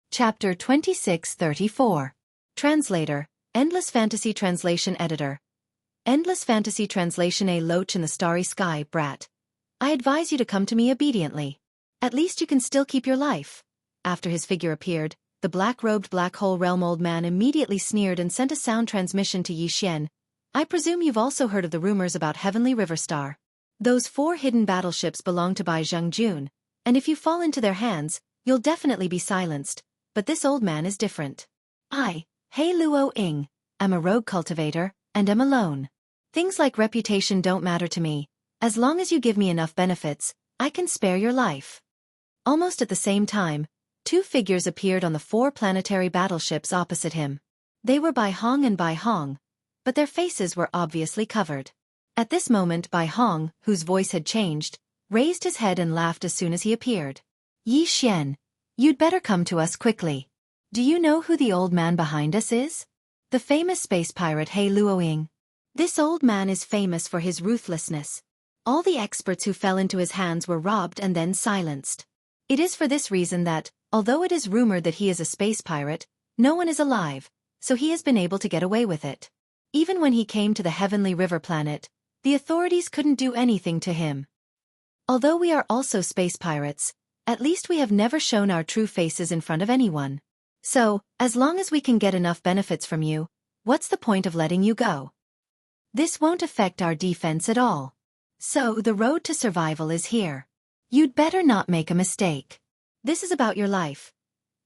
[SPEAKER 1] Chapter 2634. Translator, Endless Fantasy Translation Editor. Endless Fantasy Translation. A loach in the starry sky, brat. I advise you to come to me obediently. At least you can still keep your life. After his figure appeared, the black-robed Black Hole Realm old man immediately sneered and sent a sound transmission to Yi Xian. I presume you've also heard of the rumors about Heavenly River Star. Those 4 hidden battleships belong to Bai Zhengjun, and if you fall into their hands, you'll definitely be silenced, but this old man is different. Hey Luo Ying, I'm a rogue cultivator, and am alone. Things like reputation don't matter to me. As long as you give me enough benefits, I can spare your life. Almost at the same time, 2 figures appeared on the 4 planetary battleships opposite him. They were Bai Hong and Bai Hong, but their faces were obviously covered. At this moment Bai Hong, whose voice had changed, raised his head and laughed as soon as he appeared. Yi Xian, you'd better come to us quickly. Do you know who the old man behind us is? The famous space pirate He Luoying. This old man is famous for his ruthlessness. All the experts who fell into his hands were robbed and then silenced. It is for this reason that, although it is rumored that he is a space pirate, no one is alive, so he has been able to get away with it. Even when he came to the Heavenly River planet, the authorities couldn't do anything to him. Although we are also space pirates, at least we have never shown our true faces in front of anyone. So, as long as we can get enough benefits from you, what's the point of letting you go? This won't affect our defense at all. So, the road to survival is here. You'd better not make a mistake. This is about your life.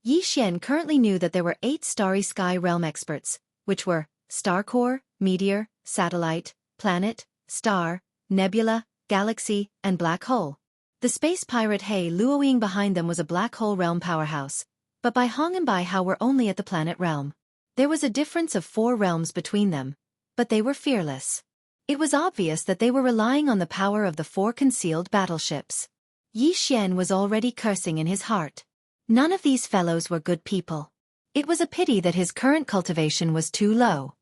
[SPEAKER 1] Yi Xian currently knew that there were 8 starry sky realm experts, which were star core, meteor, satellite, planet, star, nebula, galaxy, and black hole. The space pirate He Luoying behind them was a black hole realm powerhouse, but Bai Hong and Bai Hao were only at the planet realm. There was a difference of 4 realms between them, but they were fearless. It was obvious that they were relying on the power of the 4 concealed battleships. Yi Xian was already cursing in his heart. None of these fellows were good people. It was a pity that his current cultivation was too low.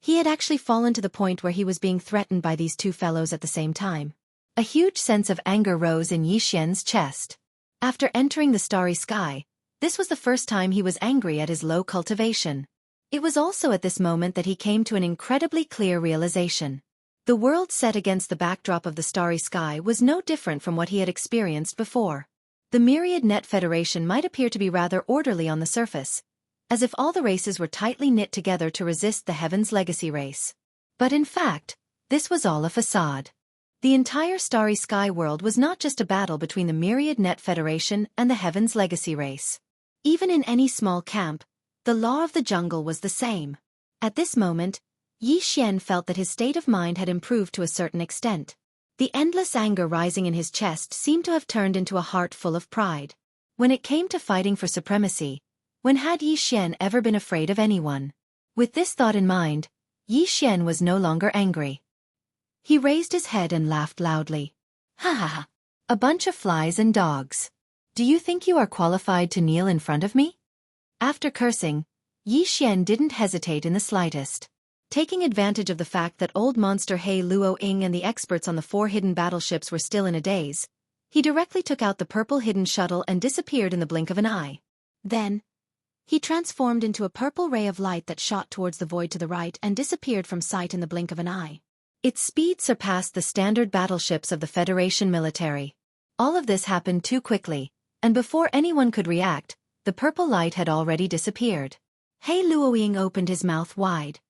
[SPEAKER 1] He had actually fallen to the point where he was being threatened by these 2 fellows at the same time. A huge sense of anger rose in Yi Xian's chest. After entering the starry sky, this was the first time he was angry at his low cultivation. It was also at this moment that he came to an incredibly clear realization. The world set against the backdrop of the starry sky was no different from what he had experienced before. The Myriad Net Federation might appear to be rather orderly on the surface, as if all the races were tightly knit together to resist the Heaven's Legacy race. But in fact, this was all a facade. The entire starry sky world was not just a battle between the Myriad Net Federation and the Heaven's Legacy race. Even in any small camp, the law of the jungle was the same. At this moment, Yi Xian felt that his state of mind had improved to a certain extent. The endless anger rising in his chest seemed to have turned into a heart full of pride. When it came to fighting for supremacy, when had Yi Xian ever been afraid of anyone? With this thought in mind, Yi Xian was no longer angry. He raised his head and laughed loudly. Ha ha ha! A bunch of flies and dogs. Do you think you are qualified to kneel in front of me? After cursing, Yi Xian didn't hesitate in the slightest. Taking advantage of the fact that old monster He Luoying and the experts on the 4 hidden battleships were still in a daze, he directly took out the purple hidden shuttle and disappeared in the blink of an eye. Then, he transformed into a purple ray of light that shot towards the void to the right and disappeared from sight in the blink of an eye. Its speed surpassed the standard battleships of the Federation military. All of this happened too quickly, and before anyone could react, the purple light had already disappeared. He Luoying opened his mouth wide.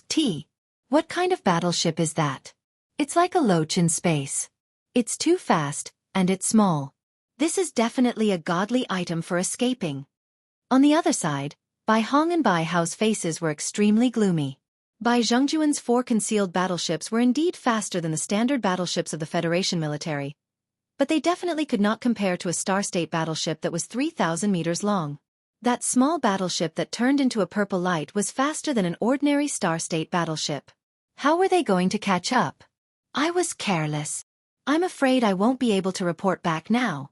[SPEAKER 1] *T. What kind of battleship is that? It's like a loach in space. It's too fast, and it's small. This is definitely a godly item for escaping. On the other side, Bai Hong and Bai Hao's faces were extremely gloomy. Bai Zhongjuan's 4 concealed battleships were indeed faster than the standard battleships of the Federation military, but they definitely could not compare to a Star State battleship that was 3,000 meters long. That small battleship that turned into a purple light was faster than an ordinary Star State battleship. How were they going to catch up? I was careless. I'm afraid I won't be able to report back now.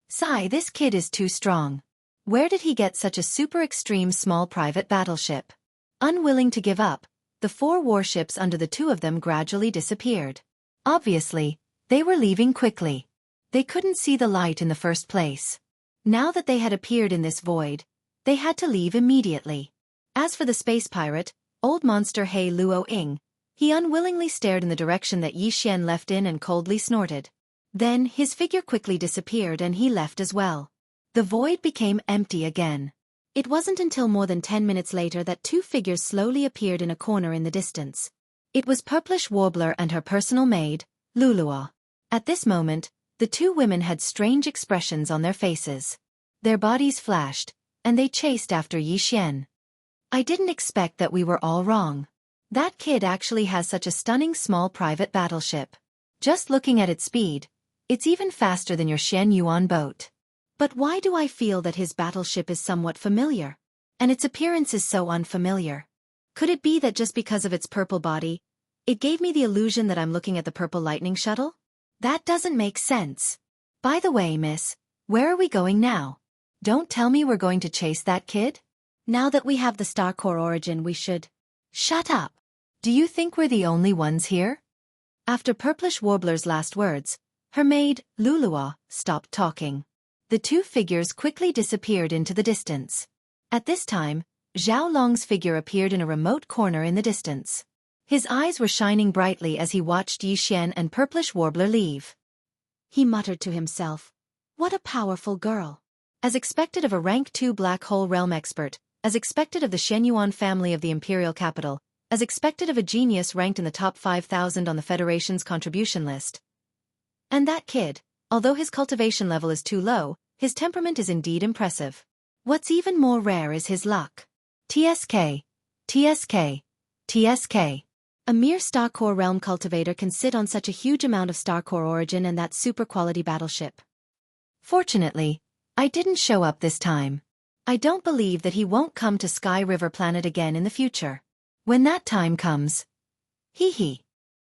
[SPEAKER 1] Sigh, this kid is too strong. Where did he get such a super extreme small private battleship? Unwilling to give up, the 4 warships under the 2 of them gradually disappeared. Obviously, they were leaving quickly. They couldn't see the light in the first place. Now that they had appeared in this void, they had to leave immediately. As for the space pirate, old monster He Luoying, he unwillingly stared in the direction that Yi Xian left in and coldly snorted. Then his figure quickly disappeared and he left as well. The void became empty again. It wasn't until more than 10 minutes later that 2 figures slowly appeared in a corner in the distance. It was Purplish Warbler and her personal maid, Lulua. At this moment, the 2 women had strange expressions on their faces. Their bodies flashed, and they chased after Yi Xian. I didn't expect that we were all wrong. That kid actually has such a stunning small private battleship. Just looking at its speed, it's even faster than your Shen Yuan boat. But why do I feel that his battleship is somewhat familiar? And its appearance is so unfamiliar. Could it be that just because of its purple body, it gave me the illusion that I'm looking at the purple lightning shuttle? That doesn't make sense. By the way, miss, where are we going now? Don't tell me we're going to chase that kid? Now that we have the Star Core origin, we should... Shut up. Do you think we're the only ones here? After Purplish Warbler's last words, her maid, Lulua, stopped talking. The 2 figures quickly disappeared into the distance. At this time, Zhao Long's figure appeared in a remote corner in the distance. His eyes were shining brightly as he watched Yi Xian and Purplish Warbler leave. He muttered to himself, "What a powerful girl." As expected of a rank 2 black hole realm expert, as expected of the Shenyuan family of the imperial capital, as expected of a genius ranked in the top 5,000 on the Federation's contribution list. And that kid, although his cultivation level is too low, his temperament is indeed impressive. What's even more rare is his luck. TSK. TSK. TSK. A mere Star Core realm cultivator can sit on such a huge amount of Star Core origin and that super quality battleship. Fortunately, I didn't show up this time. I don't believe that he won't come to Sky River Planet again in the future. When that time comes. Hee hee.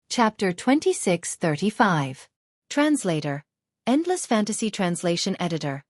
[SPEAKER 1] Chapter 2635. Translator. Endless Fantasy Translation Editor.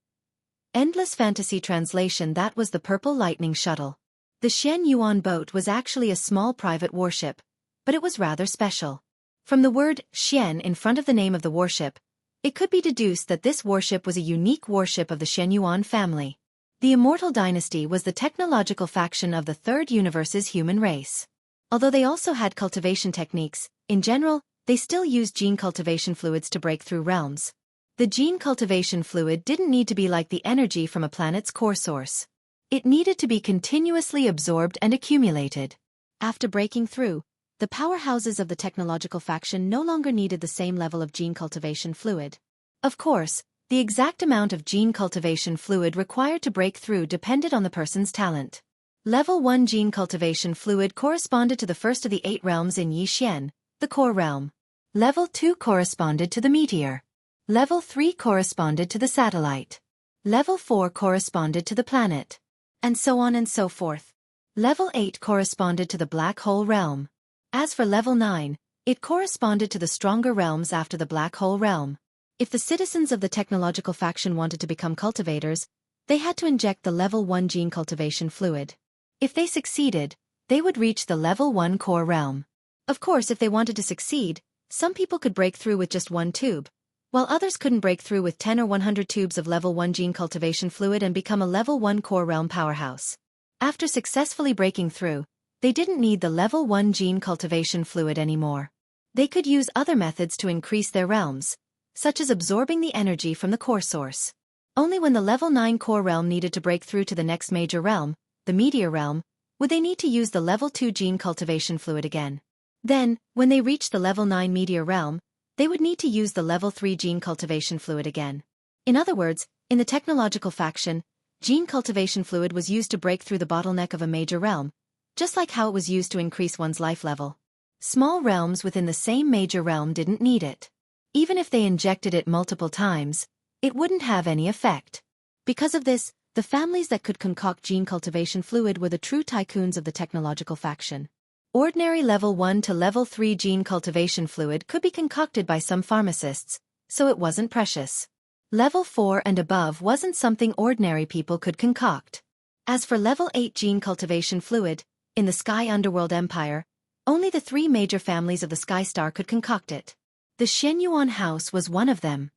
[SPEAKER 1] Endless Fantasy Translation. That was the Purple Lightning Shuttle. The Shen Yuan boat was actually a small private warship, but it was rather special. From the word Xian in front of the name of the warship, it could be deduced that this warship was a unique warship of the Shen Yuan family. The Immortal Dynasty was the technological faction of the Third Universe's human race. Although they also had cultivation techniques, in general, they still used gene cultivation fluids to break through realms. The gene cultivation fluid didn't need to be like the energy from a planet's core source. It needed to be continuously absorbed and accumulated. After breaking through, the powerhouses of the technological faction no longer needed the same level of gene cultivation fluid. Of course, the exact amount of gene cultivation fluid required to break through depended on the person's talent. Level 1 gene cultivation fluid corresponded to the first of the 8 realms in Yi Xian, the core realm. Level 2 corresponded to the meteor. Level 3 corresponded to the satellite. Level 4 corresponded to the planet. And so on and so forth. Level 8 corresponded to the black hole realm. As for level 9, it corresponded to the stronger realms after the black hole realm. If the citizens of the technological faction wanted to become cultivators, they had to inject the level 1 gene cultivation fluid. If they succeeded, they would reach the level 1 core realm. Of course, if they wanted to succeed, some people could break through with just one tube, while others couldn't break through with 10 or 100 tubes of level 1 gene cultivation fluid and become a level 1 core realm powerhouse. After successfully breaking through, they didn't need the level 1 gene cultivation fluid anymore. They could use other methods to increase their realms, such as absorbing the energy from the core source. Only when the level 9 core realm needed to break through to the next major realm, the meteor realm, would they need to use the level 2 gene cultivation fluid again. Then, when they reached the level 9 meteor realm, they would need to use the level 3 gene cultivation fluid again. In other words, in the technological faction, gene cultivation fluid was used to break through the bottleneck of a major realm, just like how it was used to increase one's life level. Small realms within the same major realm didn't need it. Even if they injected it multiple times, it wouldn't have any effect. Because of this, the families that could concoct gene cultivation fluid were the true tycoons of the technological faction. Ordinary level 1 to level 3 gene cultivation fluid could be concocted by some pharmacists, so it wasn't precious. Level 4 and above wasn't something ordinary people could concoct. As for level 8 gene cultivation fluid, in the Sky Underworld Empire, only the 3 major families of the Sky Star could concoct it. The Xianxia house was one of them.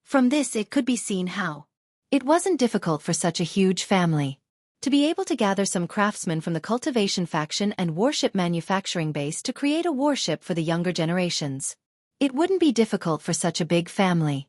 [SPEAKER 1] From this it could be seen how it wasn't difficult for such a huge family to be able to gather some craftsmen from the cultivation faction and warship manufacturing base to create a warship for the younger generations. It wouldn't be difficult for such a big family.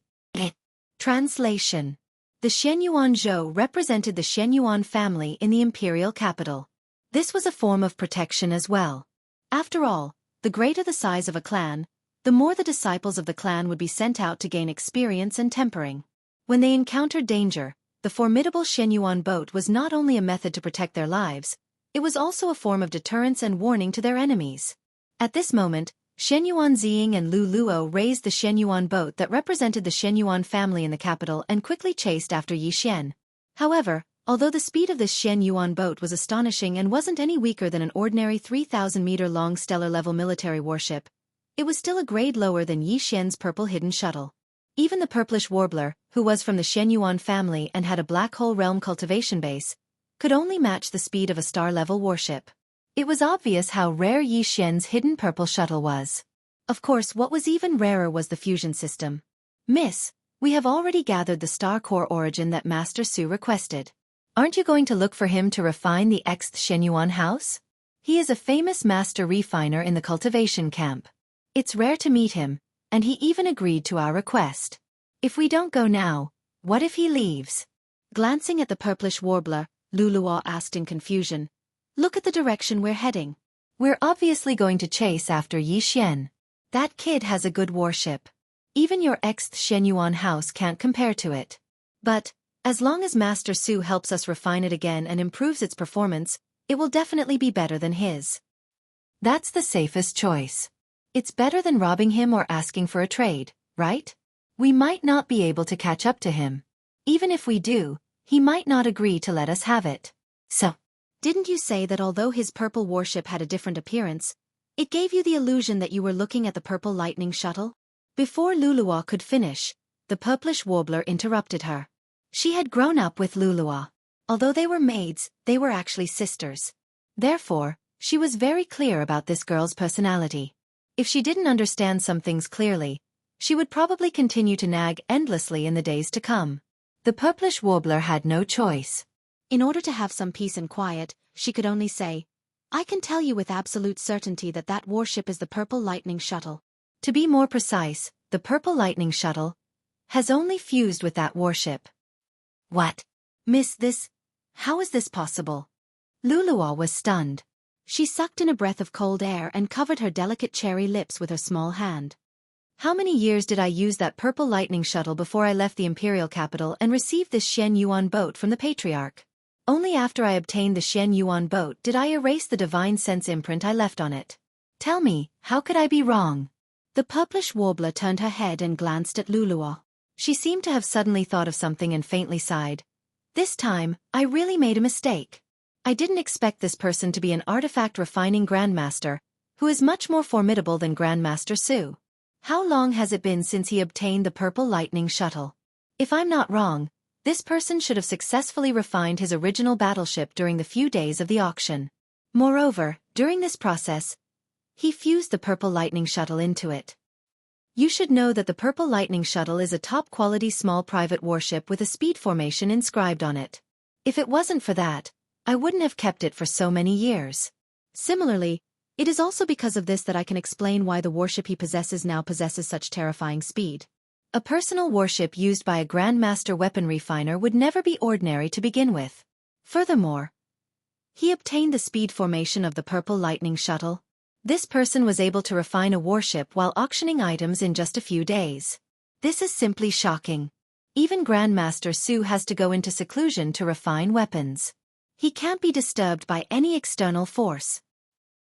[SPEAKER 1] Translation. The Xianyuan Zhou represented the Xianyuan family in the imperial capital. This was a form of protection as well. After all, the greater the size of a clan, the more the disciples of the clan would be sent out to gain experience and tempering. When they encountered danger, the formidable Xianyuan boat was not only a method to protect their lives, it was also a form of deterrence and warning to their enemies. At this moment, Xianyuan Ziying and Lu Luo raised the Xianyuan boat that represented the Xianyuan family in the capital and quickly chased after Yi Xian. However, although the speed of this Xianyuan boat was astonishing and wasn't any weaker than an ordinary 3,000-meter-long stellar-level military warship, it was still a grade lower than Yi Xian's purple hidden shuttle. Even the purplish warbler, who was from the Xianyuan family and had a black hole realm cultivation base, could only match the speed of a star-level warship. It was obvious how rare Yi Xian's hidden purple shuttle was. Of course, what was even rarer was the fusion system. Miss, we have already gathered the star core origin that Master Su requested. Aren't you going to look for him to refine the Xth Xianyuan house? He is a famous master refiner in the cultivation camp. It's rare to meet him, and he even agreed to our request. If we don't go now, what if he leaves? Glancing at the purplish warbler, Lu Luo asked in confusion. Look at the direction we're heading. We're obviously going to chase after Yi Xian. That kid has a good warship. Even your Xth Xianyuan house can't compare to it. But, as long as Master Su helps us refine it again and improves its performance, it will definitely be better than his. That's the safest choice. It's better than robbing him or asking for a trade, right? We might not be able to catch up to him. Even if we do, he might not agree to let us have it. So, didn't you say that although his purple warship had a different appearance, it gave you the illusion that you were looking at the purple lightning shuttle? Before Luluwa could finish, the purplish warbler interrupted her. She had grown up with Luluwa. Although they were maids, they were actually sisters. Therefore, she was very clear about this girl's personality. If she didn't understand some things clearly, she would probably continue to nag endlessly in the days to come. The purplish warbler had no choice. In order to have some peace and quiet, she could only say, I can tell you with absolute certainty that that warship is the Purple Lightning Shuttle. To be more precise, the Purple Lightning Shuttle has only fused with that warship. What? Miss, how is this possible? Luluwa was stunned. She sucked in a breath of cold air and covered her delicate cherry lips with her small hand. How many years did I use that Purple Lightning Shuttle before I left the imperial capital and received this Xianyuan boat from the patriarch? Only after I obtained the Xianyuan boat did I erase the divine sense imprint I left on it. Tell me, how could I be wrong? The purplish warbler turned her head and glanced at Luluwa. She seemed to have suddenly thought of something and faintly sighed. This time, I really made a mistake. I didn't expect this person to be an artifact refining Grandmaster, who is much more formidable than Grandmaster Su. How long has it been since he obtained the Purple Lightning Shuttle? If I'm not wrong, this person should have successfully refined his original battleship during the few days of the auction. Moreover, during this process, he fused the Purple Lightning Shuttle into it. You should know that the Purple Lightning Shuttle is a top-quality small private warship with a speed formation inscribed on it. If it wasn't for that, I wouldn't have kept it for so many years. Similarly, it is also because of this that I can explain why the warship he possesses now possesses such terrifying speed. A personal warship used by a Grandmaster weapon refiner would never be ordinary to begin with. Furthermore, he obtained the speed formation of the Purple Lightning Shuttle. This person was able to refine a warship while auctioning items in just a few days. This is simply shocking. Even Grandmaster Su has to go into seclusion to refine weapons. He can't be disturbed by any external force.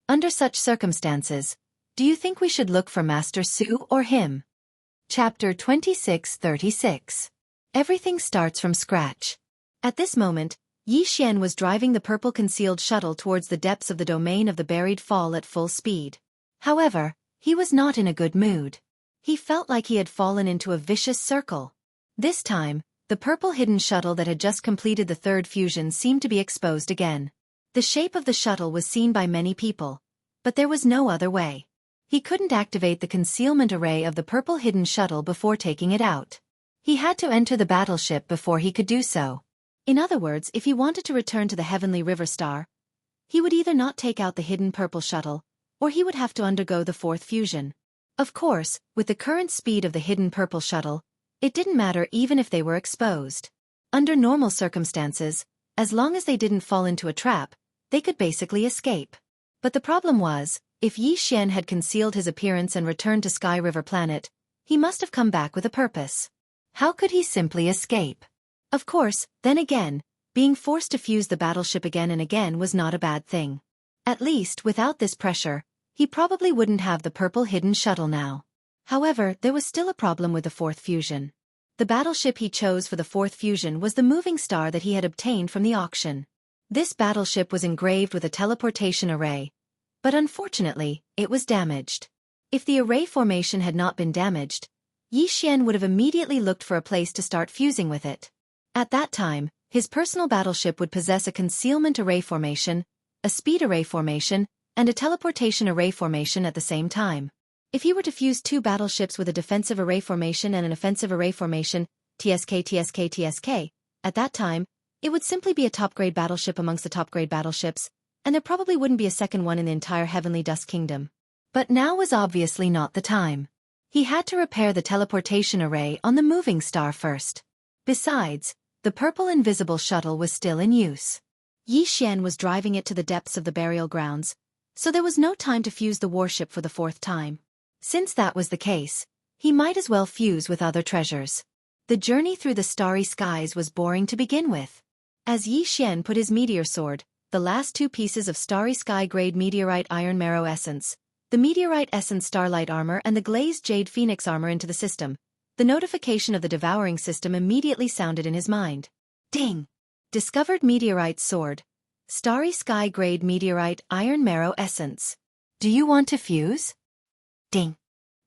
[SPEAKER 1] Under such circumstances, do you think we should look for Master Su or him? Chapter 2636. Everything starts from scratch. At this moment, Xian was driving the purple concealed shuttle towards the depths of the domain of the buried fall at full speed. However, he was not in a good mood. He felt like he had fallen into a vicious circle. This time, the purple hidden shuttle that had just completed the third fusion seemed to be exposed again. The shape of the shuttle was seen by many people, but there was no other way. He couldn't activate the concealment array of the purple hidden shuttle before taking it out. He had to enter the battleship before he could do so. In other words, if he wanted to return to the Heavenly River Star, he would either not take out the hidden purple shuttle, or he would have to undergo the fourth fusion. Of course, with the current speed of the hidden purple shuttle, it didn't matter even if they were exposed. Under normal circumstances, as long as they didn't fall into a trap, they could basically escape. But the problem was, if Xian had concealed his appearance and returned to Sky River Planet, he must have come back with a purpose. How could he simply escape? Of course, then again, being forced to fuse the battleship again and again was not a bad thing. At least, without this pressure, he probably wouldn't have the purple hidden shuttle now. However, there was still a problem with the fourth fusion. The battleship he chose for the fourth fusion was the moving star that he had obtained from the auction. This battleship was engraved with a teleportation array, but unfortunately, it was damaged. If the array formation had not been damaged, Xian would have immediately looked for a place to start fusing with it. At that time, his personal battleship would possess a concealment array formation, a speed array formation, and a teleportation array formation at the same time. If he were to fuse two battleships with a defensive array formation and an offensive array formation, TSK, at that time, it would simply be a top-grade battleship amongst the top-grade battleships, and there probably wouldn't be a second one in the entire Heavenly Dust Kingdom. But now was obviously not the time. He had to repair the teleportation array on the moving star first. Besides, the purple invisible shuttle was still in use. Xian was driving it to the depths of the burial grounds, so there was no time to fuse the warship for the fourth time. Since that was the case, he might as well fuse with other treasures. The journey through the starry skies was boring to begin with. As Xian put his meteor sword, the last two pieces of starry sky-grade meteorite iron marrow essence, the meteorite essence starlight armor and the glazed jade phoenix armor into the system, the notification of the devouring system immediately sounded in his mind. Ding! Discovered meteorite sword. Starry sky-grade meteorite iron marrow essence. Do you want to fuse? Ding!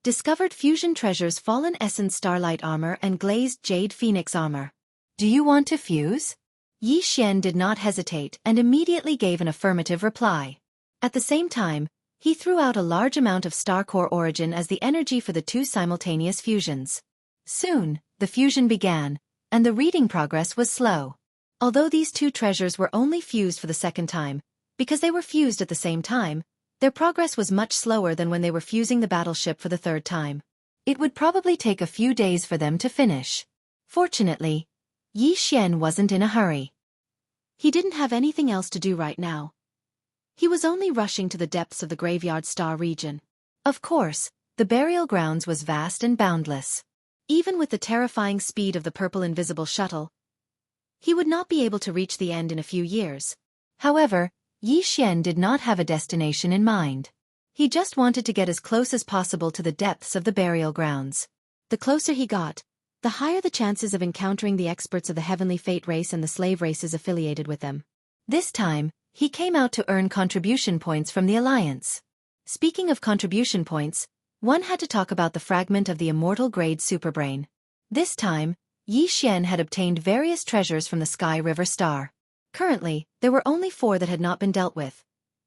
[SPEAKER 1] Discovered fusion treasures fallen essence starlight armor and glazed jade phoenix armor. Do you want to fuse? Xian did not hesitate and immediately gave an affirmative reply. At the same time, he threw out a large amount of star core origin as the energy for the two simultaneous fusions. Soon, the fusion began, and the reading progress was slow. Although these two treasures were only fused for the second time, because they were fused at the same time, their progress was much slower than when they were fusing the battleship for the third time. It would probably take a few days for them to finish. Fortunately, Xian wasn't in a hurry. He didn't have anything else to do right now. He was only rushing to the depths of the graveyard star region. Of course, the burial grounds was vast and boundless. Even with the terrifying speed of the purple invisible shuttle, he would not be able to reach the end in a few years. However, Xian did not have a destination in mind. He just wanted to get as close as possible to the depths of the burial grounds. The closer he got, the higher the chances of encountering the experts of the Heavenly Fate race and the slave races affiliated with them. This time, he came out to earn contribution points from the Alliance. Speaking of contribution points, one had to talk about the fragment of the immortal grade superbrain. This time, Xian had obtained various treasures from the Sky River Star. Currently, there were only 4 that had not been dealt with,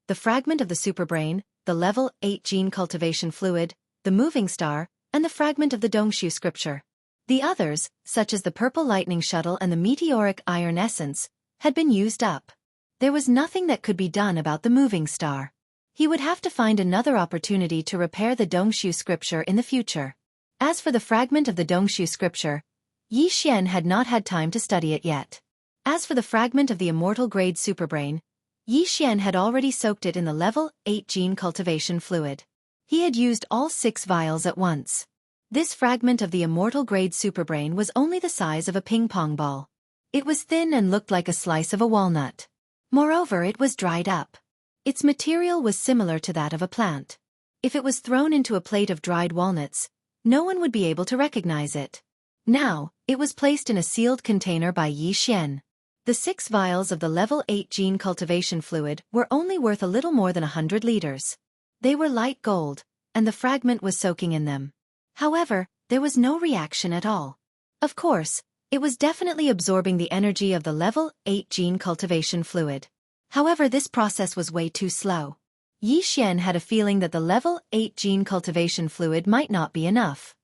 [SPEAKER 1] the fragment of the superbrain, the level 8 gene cultivation fluid, the moving star, and the fragment of the Dongshu scripture. The others, such as the purple lightning shuttle and the meteoric iron essence, had been used up. There was nothing that could be done about the moving star. He would have to find another opportunity to repair the Dongshu scripture in the future. As for the fragment of the Dongshu scripture, Yi Xian had not had time to study it yet. As for the fragment of the immortal grade superbrain, Yi Xian had already soaked it in the level 8 gene cultivation fluid. He had used all 6 vials at once. This fragment of the immortal grade superbrain was only the size of a ping-pong ball. It was thin and looked like a slice of a walnut. Moreover, it was dried up. Its material was similar to that of a plant. If it was thrown into a plate of dried walnuts, no one would be able to recognize it. Now, it was placed in a sealed container by Yi Xian. The 6 vials of the level 8 gene cultivation fluid were only worth a little more than 100 liters. They were light gold, and the fragment was soaking in them. However, there was no reaction at all. Of course, it was definitely absorbing the energy of the level 8 gene cultivation fluid. However, this process was way too slow. Yi Xian had a feeling that the level 8 gene cultivation fluid might not be enough.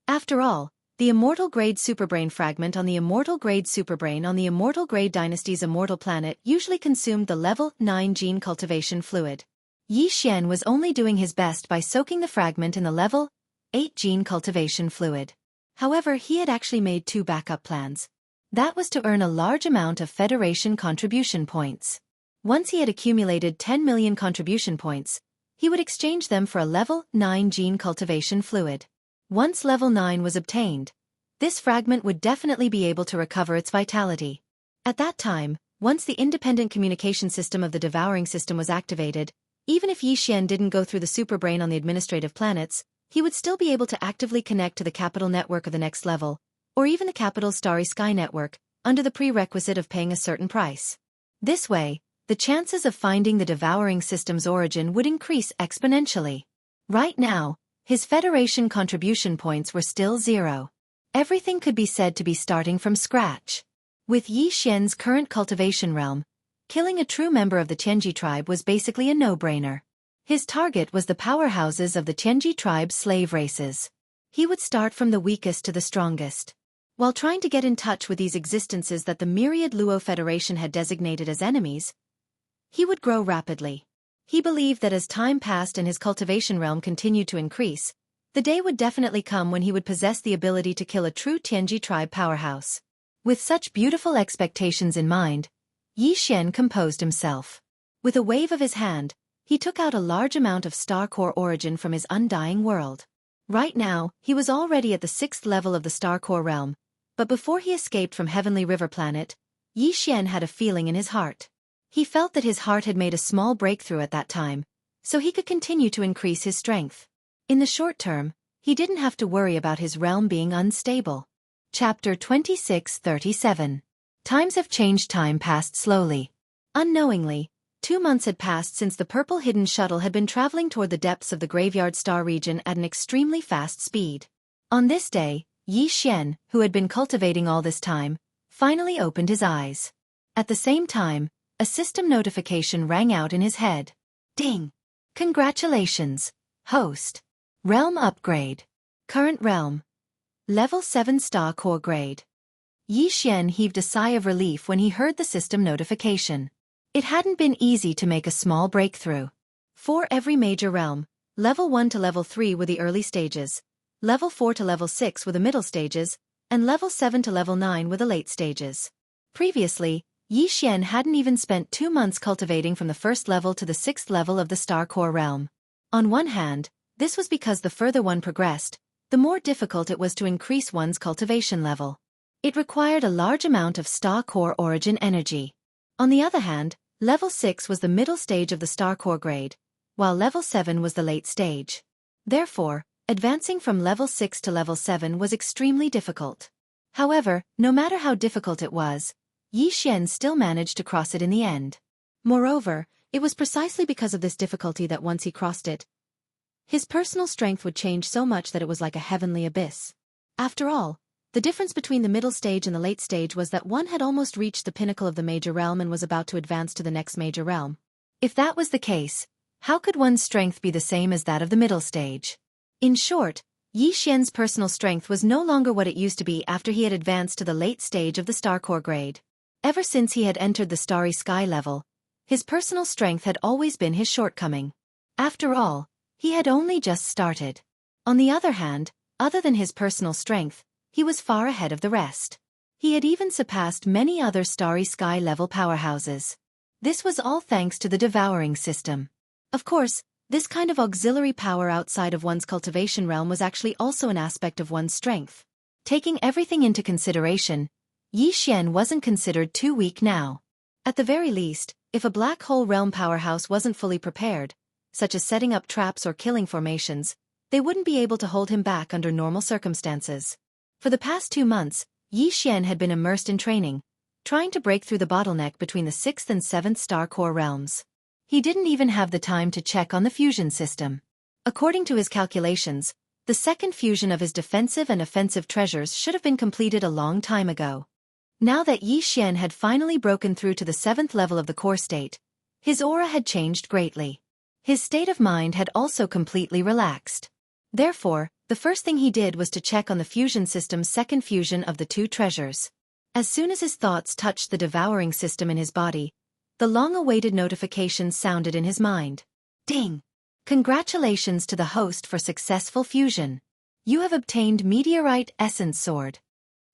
[SPEAKER 1] After all, the immortal grade superbrain fragment on the immortal grade superbrain on the immortal grade dynasty's immortal planet usually consumed the level 9 gene cultivation fluid. Yi Xian was only doing his best by soaking the fragment in the level 8 gene cultivation fluid. However, he had actually made 2 backup plans. That was to earn a large amount of Federation contribution points. Once he had accumulated 10 million contribution points, he would exchange them for a level 9 gene cultivation fluid. Once level 9 was obtained, this fragment would definitely be able to recover its vitality. At that time, once the independent communication system of the devouring system was activated, even if Yi Xian didn't go through the superbrain on the administrative planets, he would still be able to actively connect to the capital network of the next level, or even the capital's starry sky network, under the prerequisite of paying a certain price. This way, the chances of finding the devouring system's origin would increase exponentially. Right now, his Federation contribution points were still 0. Everything could be said to be starting from scratch. With Yi Xian's current cultivation realm, killing a true member of the Tianji tribe was basically a no-brainer. His target was the powerhouses of the Tianji tribe's slave races. He would start from the weakest to the strongest. While trying to get in touch with these existences that the myriad Luo Federation had designated as enemies, he would grow rapidly. He believed that as time passed and his cultivation realm continued to increase, the day would definitely come when he would possess the ability to kill a true Tianji tribe powerhouse. With such beautiful expectations in mind, Yi Xian composed himself. With a wave of his hand, he took out a large amount of star core origin from his undying world. Right now, he was already at the 6th level of the star core realm, but before he escaped from Heavenly River Planet, Yi Xian had a feeling in his heart. He felt that his heart had made a small breakthrough at that time, so he could continue to increase his strength. In the short term, he didn't have to worry about his realm being unstable. Chapter 2637. Times have changed. Time passed slowly. Unknowingly, 2 months had passed since the purple hidden shuttle had been traveling toward the depths of the graveyard star region at an extremely fast speed. On this day, Yi Xian, who had been cultivating all this time, finally opened his eyes. At the same time, a system notification rang out in his head. Ding! Congratulations, host. Realm upgrade. Current realm. Level 7 star core grade. Yi Xian heaved a sigh of relief when he heard the system notification. It hadn't been easy to make a small breakthrough. For every major realm, level 1 to level 3 were the early stages, level 4 to level 6 were the middle stages, and level 7 to level 9 were the late stages. Previously, Yi Xian hadn't even spent 2 months cultivating from the 1st level to the 6th level of the Star Core realm. On one hand, this was because the further one progressed, the more difficult it was to increase one's cultivation level. It required a large amount of Star Core origin energy. On the other hand, level 6 was the middle stage of the Star Core grade, while level 7 was the late stage. Therefore, advancing from level 6 to level 7 was extremely difficult. However, no matter how difficult it was, Yi Xian still managed to cross it in the end. Moreover, it was precisely because of this difficulty that once he crossed it, his personal strength would change so much that it was like a heavenly abyss. After all, the difference between the middle stage and the late stage was that one had almost reached the pinnacle of the major realm and was about to advance to the next major realm. If that was the case, how could one's strength be the same as that of the middle stage? In short, Yi Xian's personal strength was no longer what it used to be after he had advanced to the late stage of the Star Core grade. Ever since he had entered the Starry Sky level, his personal strength had always been his shortcoming. After all, he had only just started. On the other hand, other than his personal strength, he was far ahead of the rest. He had even surpassed many other Starry Sky level powerhouses. This was all thanks to the devouring system. Of course, this kind of auxiliary power outside of one's cultivation realm was actually also an aspect of one's strength. Taking everything into consideration, Yi Xian wasn't considered too weak now. At the very least, if a black hole realm powerhouse wasn't fully prepared, such as setting up traps or killing formations, they wouldn't be able to hold him back under normal circumstances. For the past 2 months, Yi Xian had been immersed in training, trying to break through the bottleneck between the 6th and 7th Star Core realms. He didn't even have the time to check on the fusion system. According to his calculations, the second fusion of his defensive and offensive treasures should have been completed a long time ago. Now that Yi Xian had finally broken through to the 7th level of the core state, his aura had changed greatly. His state of mind had also completely relaxed. Therefore, the first thing he did was to check on the fusion system's second fusion of the 2 treasures. As soon as his thoughts touched the devouring system in his body, the long-awaited notification sounded in his mind. Ding! Congratulations to the host for successful fusion. You have obtained Meteorite Essence Sword.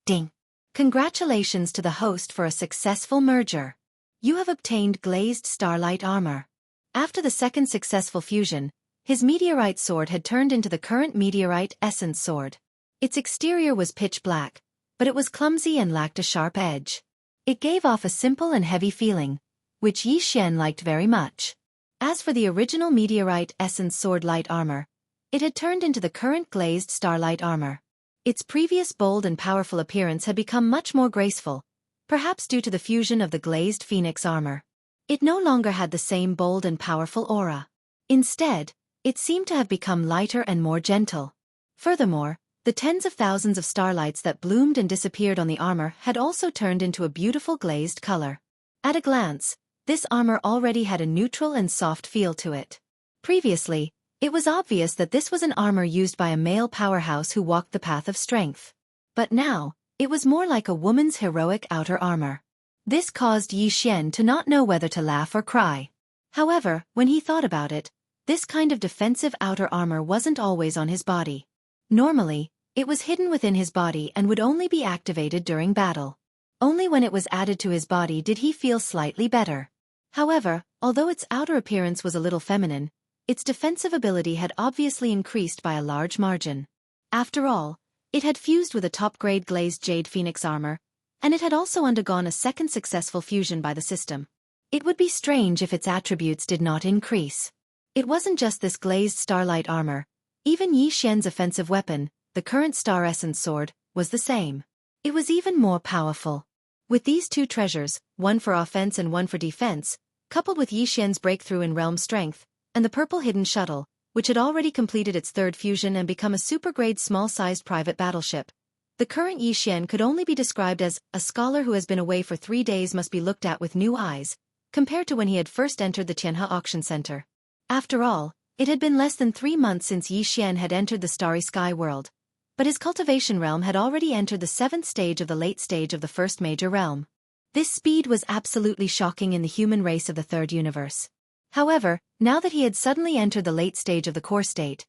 [SPEAKER 1] Ding! Congratulations to the host for a successful merger. You have obtained Glazed Starlight Armor. After the second successful fusion, his Meteorite Sword had turned into the current Meteorite Essence Sword. Its exterior was pitch black, but it was clumsy and lacked a sharp edge. It gave off a simple and heavy feeling, which Yi Xian liked very much. As for the original Meteorite Essence Sword Light Armor, it had turned into the current Glazed Starlight Armor. Its previous bold and powerful appearance had become much more graceful, perhaps due to the fusion of the Glazed Phoenix Armor. It no longer had the same bold and powerful aura. Instead, it seemed to have become lighter and more gentle. Furthermore, the tens of thousands of starlights that bloomed and disappeared on the armor had also turned into a beautiful glazed color. At a glance, this armor already had a neutral and soft feel to it. Previously, it was obvious that this was an armor used by a male powerhouse who walked the path of strength. But now, it was more like a woman's heroic outer armor. This caused Yi Xian to not know whether to laugh or cry. However, when he thought about it, this kind of defensive outer armor wasn't always on his body. Normally, it was hidden within his body and would only be activated during battle. Only when it was added to his body did he feel slightly better. However, although its outer appearance was a little feminine, its defensive ability had obviously increased by a large margin. After all, it had fused with a top-grade glazed jade phoenix armor, and it had also undergone a second successful fusion by the system. It would be strange if its attributes did not increase. It wasn't just this glazed starlight armor. Even Yi Xian's offensive weapon, the current Star Essence Sword, was the same. It was even more powerful. With these 2 treasures, one for offense and one for defense, coupled with Yi Xian's breakthrough in realm strength, and the purple hidden shuttle, which had already completed its 3rd fusion and become a super-grade small-sized private battleship, the current Yi Xian could only be described as a scholar who has been away for 3 days must be looked at with new eyes, compared to when he had first entered the Jianghu auction center. After all, it had been less than 3 months since Yi Xian had entered the Starry Sky world, but his cultivation realm had already entered the 7th stage of the late stage of the first major realm. This speed was absolutely shocking in the human race of the 3rd universe. However, now that he had suddenly entered the late stage of the core state,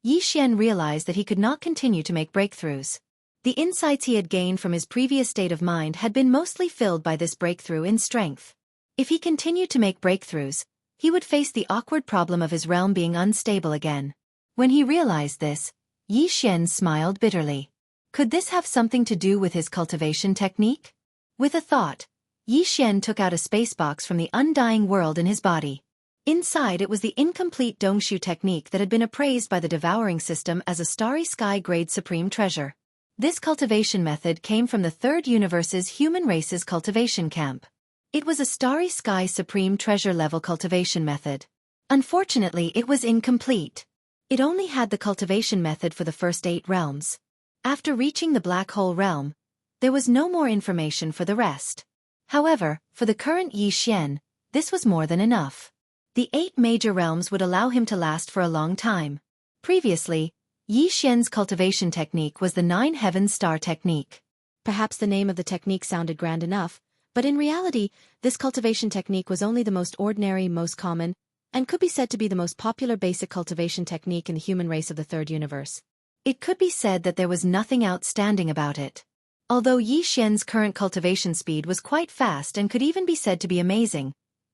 [SPEAKER 1] Yi Xian realized that he could not continue to make breakthroughs. The insights he had gained from his previous state of mind had been mostly filled by this breakthrough in strength. If he continued to make breakthroughs, he would face the awkward problem of his realm being unstable again. When he realized this, Yi Xian smiled bitterly. Could this have something to do with his cultivation technique? With a thought, Yi Xian took out a space box from the undying world in his body. Inside it was the incomplete Dongshu technique that had been appraised by the devouring system as a Starry Sky grade supreme treasure. This cultivation method came from the 3rd universe's human race's cultivation camp. It was a Starry Sky supreme treasure level cultivation method. Unfortunately, it was incomplete. It only had the cultivation method for the first 8 realms. After reaching the black hole realm, there was no more information for the rest. However, for the current Yi Xian, this was more than enough. The 8 major realms would allow him to last for a long time. Previously, Yi Xian's cultivation technique was the 9 heavens star technique. Perhaps the name of the technique sounded grand enough, but in reality, this cultivation technique was only the most ordinary, most common, and could be said to be the most popular basic cultivation technique in the human race of the third universe. It could be said that there was nothing outstanding about it. Although Yi Xian's current cultivation speed was quite fast and could even be said to be amazing,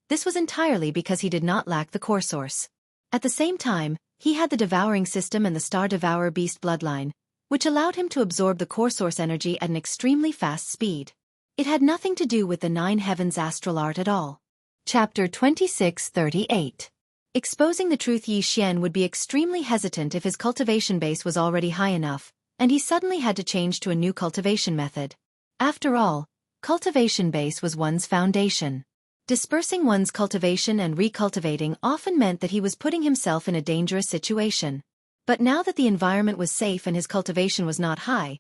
[SPEAKER 1] this was entirely because he did not lack the core source. At the same time, he had the devouring system and the star devourer beast bloodline, which allowed him to absorb the core source energy at an extremely fast speed. It had nothing to do with the 9 heavens astral art at all. Chapter 2638. Exposing the truth. Yi Xian would be extremely hesitant if his cultivation base was already high enough, and he suddenly had to change to a new cultivation method. After all, cultivation base was one's foundation. Dispersing one's cultivation and recultivating often meant that he was putting himself in a dangerous situation. But now that the environment was safe and his cultivation was not high,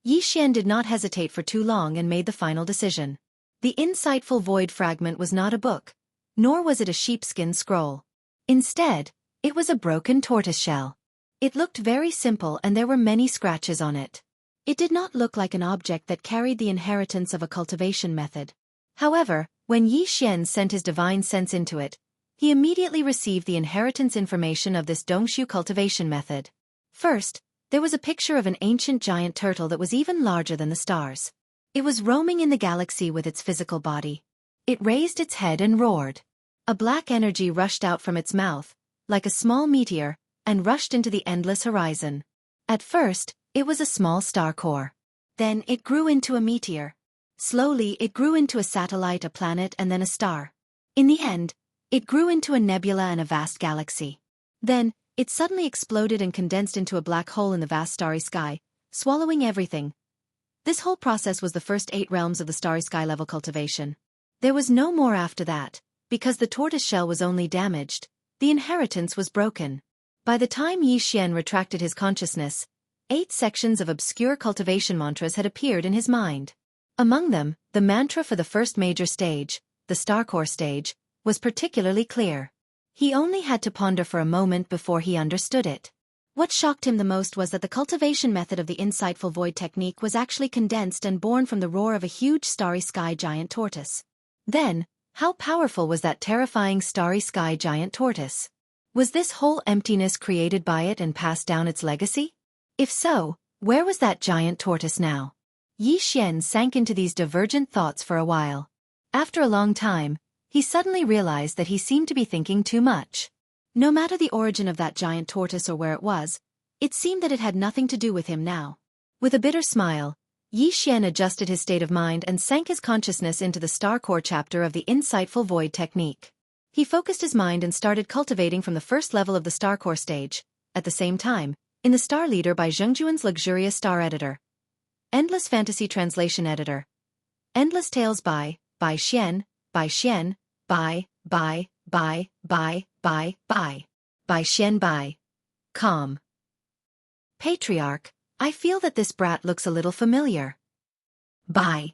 [SPEAKER 1] Yi Xian did not hesitate for too long and made the final decision. The insightful void fragment was not a book, nor was it a sheepskin scroll. Instead, it was a broken tortoiseshell. It looked very simple and there were many scratches on it. It did not look like an object that carried the inheritance of a cultivation method. However, when Yi Xian sent his divine sense into it, he immediately received the inheritance information of this Dongshu cultivation method. First, there was a picture of an ancient giant turtle that was even larger than the stars. It was roaming in the galaxy with its physical body. It raised its head and roared. A black energy rushed out from its mouth, like a small meteor, and rushed into the endless horizon. At first, it was a small star core. Then it grew into a meteor. Slowly it grew into a satellite, a planet, and then a star. In the end, it grew into a nebula and a vast galaxy. Then, it suddenly exploded and condensed into a black hole in the vast starry sky, swallowing everything. This whole process was the first 8 realms of the starry sky level cultivation. There was no more after that, because the tortoise shell was only damaged, the inheritance was broken. By the time Yi Xian retracted his consciousness, 8 sections of obscure cultivation mantras had appeared in his mind. Among them, the mantra for the first major stage, the star core stage, was particularly clear. He only had to ponder for a moment before he understood it. What shocked him the most was that the cultivation method of the insightful void technique was actually condensed and born from the roar of a huge starry sky giant tortoise. Then, how powerful was that terrifying starry sky giant tortoise? Was this whole emptiness created by it and passed down its legacy? If so, where was that giant tortoise now? Yi Xian sank into these divergent thoughts for a while. After a long time, he suddenly realized that he seemed to be thinking too much. No matter the origin of that giant tortoise or where it seemed that it had nothing to do with him now. With a bitter smile, Yi Xian adjusted his state of mind and sank his consciousness into the star core chapter of the insightful void technique. He focused his mind and started cultivating from the first level of the star core stage, at the same time, in the Star Leader by Jianghu's luxurious star editor. Endless Fantasy Translation Editor. Endless Tales by Xian, by Xian, by Xian by. Calm. Patriarch, I feel that this brat looks a little familiar. By.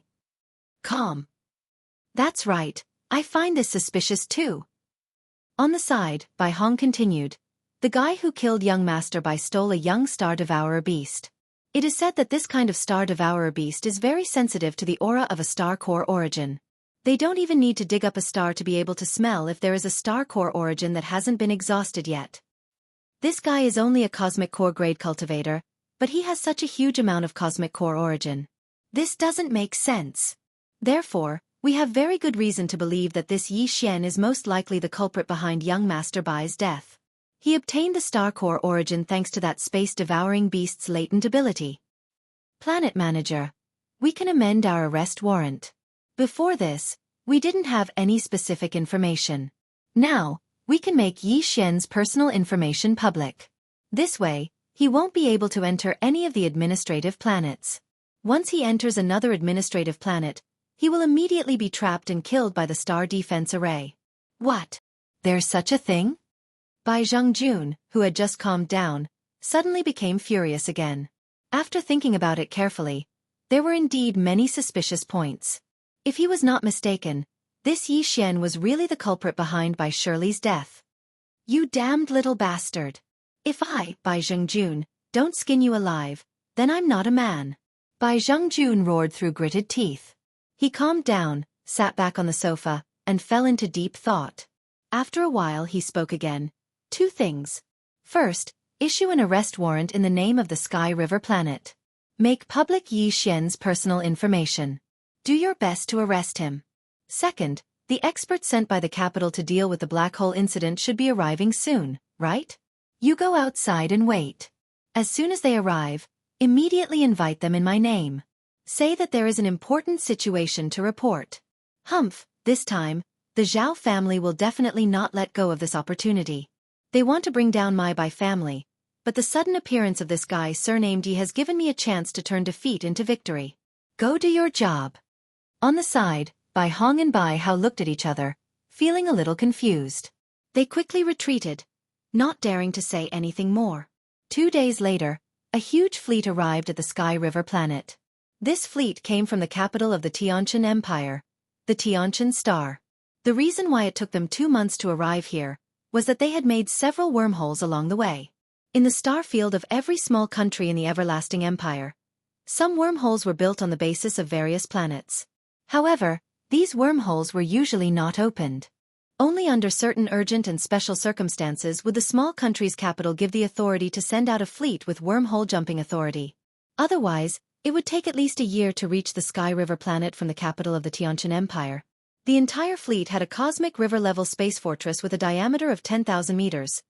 [SPEAKER 1] Calm. That's right, I find this suspicious too. On the side, Bai Hong continued, the guy who killed young Master Bai stole a young star devourer beast. It is said that this kind of star devourer beast is very sensitive to the aura of a star core origin. They don't even need to dig up a star to be able to smell if there is a star core origin that hasn't been exhausted yet. This guy is only a cosmic core grade cultivator, but he has such a huge amount of cosmic core origin. This doesn't make sense. Therefore, we have very good reason to believe that this Yi Xian is most likely the culprit behind young Master Bai's death. He obtained the star core origin thanks to that space-devouring beast's latent ability. Planet Manager. We can amend our arrest warrant. Before this, we didn't have any specific information. Now, we can make Yi Xian's personal information public. This way, he won't be able to enter any of the administrative planets. Once he enters another administrative planet, he will immediately be trapped and killed by the star defense array. What? There's such a thing? Bai Zhongjun, who had just calmed down, suddenly became furious again. After thinking about it carefully, there were indeed many suspicious points. If he was not mistaken, This Yi Xian was really the culprit behind Bai Shirley's death. You damned little bastard. If I, Bai Zhengjun, don't skin you alive, then I'm not a man. Bai Zhengjun roared through gritted teeth. He calmed down, sat back on the sofa, and fell into deep thought. After a while he spoke again. 2 things. First, issue an arrest warrant in the name of the Sky River planet. Make public Yi Xian's personal information. Do your best to arrest him. Second, the experts sent by the capital to deal with the black hole incident should be arriving soon, right? You go outside and wait. As soon as they arrive, immediately invite them in my name. Say that there is an important situation to report. Humph, this time, the Zhao family will definitely not let go of this opportunity. They want to bring down my Bai family, but the sudden appearance of this guy surnamed Yi has given me a chance to turn defeat into victory. Go do your job. On the side, Bai Hong and Bai Hao looked at each other, feeling a little confused. They quickly retreated, not daring to say anything more. 2 days later, a huge fleet arrived at the Sky River planet. This fleet came from the capital of the Tianqian Empire, the Tianqian Star. The reason why it took them 2 months to arrive here was that they had made several wormholes along the way. In the star field of every small country in the Everlasting Empire, some wormholes were built on the basis of various planets. However, these wormholes were usually not opened. Only under certain urgent and special circumstances would the small country's capital give the authority to send out a fleet with wormhole jumping authority. Otherwise, it would take at least a year to reach the Sky River planet from the capital of the Tianqian Empire. The entire fleet had a cosmic river-level space fortress with a diameter of 10,000 meters,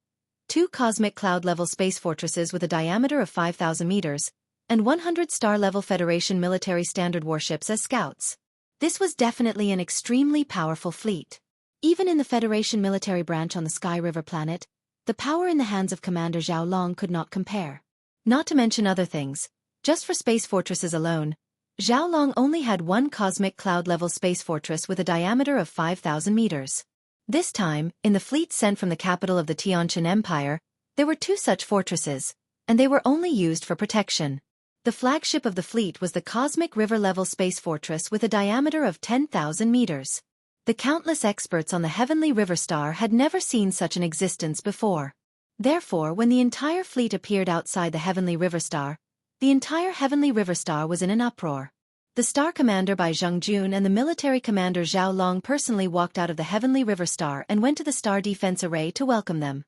[SPEAKER 1] 2 cosmic cloud-level space fortresses with a diameter of 5,000 meters, and 100 star-level Federation military standard warships as scouts. This was definitely an extremely powerful fleet. Even in the Federation military branch on the Sky River planet, the power in the hands of Commander Zhao Long could not compare. Not to mention other things, just for space fortresses alone, Zhao Long only had 1 cosmic cloud-level space fortress with a diameter of 5,000 meters. This time, in the fleet sent from the capital of the Tianqian Empire, there were 2 such fortresses, and they were only used for protection. The flagship of the fleet was the cosmic river-level space fortress with a diameter of 10,000 meters. The countless experts on the Heavenly River Star had never seen such an existence before. Therefore, when the entire fleet appeared outside the Heavenly River Star, the entire Heavenly River Star was in an uproar. The Star Commander Bai Zhengjun and the military commander Zhao Long personally walked out of the Heavenly River Star and went to the Star Defense Array to welcome them.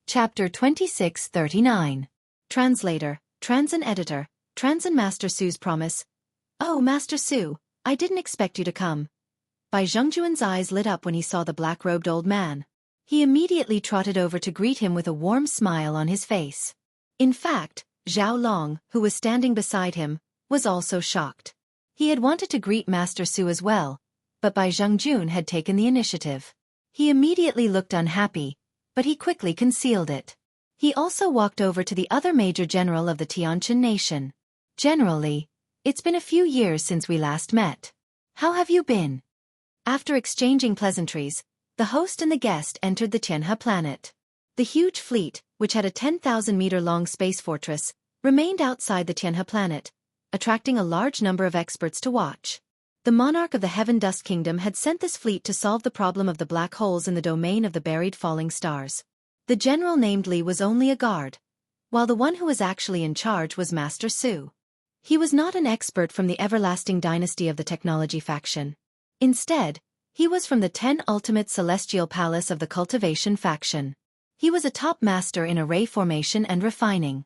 [SPEAKER 1] Chapter 2639. Translator, Transin Editor, Transin Master Su's Promise. Oh, Master Su, I didn't expect you to come. Bai Zhengjun's eyes lit up when he saw the black-robed old man. He immediately trotted over to greet him with a warm smile on his face. In fact, Zhao Long, who was standing beside him, was also shocked. He had wanted to greet Master Su as well, but Bai Zhengjun had taken the initiative. He immediately looked unhappy, but he quickly concealed it. He also walked over to the other major general of the Tianqian nation. Generally, it's been a few years since we last met. How have you been? After exchanging pleasantries, the host and the guest entered the Tianhe planet. The huge fleet, which had a 10,000-meter-long space fortress, remained outside the Tianhe planet, attracting a large number of experts to watch. The monarch of the Heaven Dust Kingdom had sent this fleet to solve the problem of the black holes in the domain of the buried falling stars. The general named Li was only a guard, while the one who was actually in charge was Master Su. He was not an expert from the everlasting dynasty of the technology faction. Instead, he was from the 10 ultimate celestial palace of the Cultivation faction. He was a top master in array formation and refining.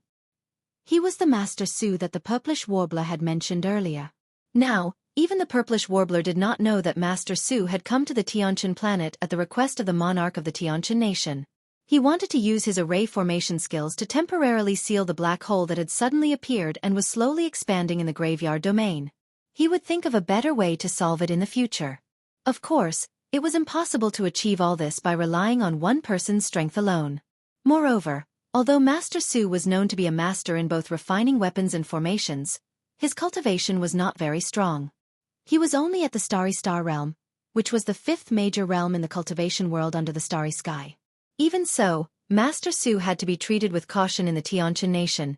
[SPEAKER 1] He was the Master Su that the purplish warbler had mentioned earlier. Now, even the purplish warbler did not know that Master Su had come to the Tianqian planet at the request of the monarch of the Tianqian nation. He wanted to use his array formation skills to temporarily seal the black hole that had suddenly appeared and was slowly expanding in the graveyard domain. He would think of a better way to solve it in the future. Of course, it was impossible to achieve all this by relying on one person's strength alone. Moreover, although Master Su was known to be a master in both refining weapons and formations, his cultivation was not very strong. He was only at the Starry Star realm, which was the 5th major realm in the cultivation world under the starry sky. Even so, Master Su had to be treated with caution in the Tianqian nation.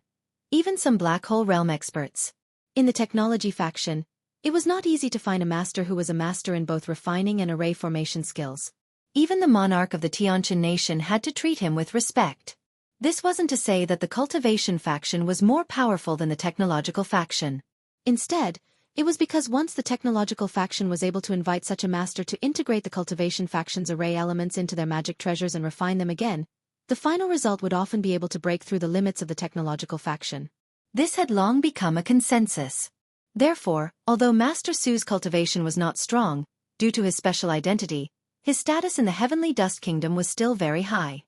[SPEAKER 1] Even some black hole realm experts. In the technology faction, It was not easy to find a master who was a master in both refining and array formation skills. Even the monarch of the Xianxia nation had to treat him with respect. This wasn't to say that the cultivation faction was more powerful than the technological faction. Instead, it was because once the technological faction was able to invite such a master to integrate the cultivation faction's array elements into their magic treasures and refine them again, the final result would often be able to break through the limits of the technological faction. This had long become a consensus. Therefore, although Master Su's cultivation was not strong, due to his special identity, his status in the Heavenly Dust Kingdom was still very high.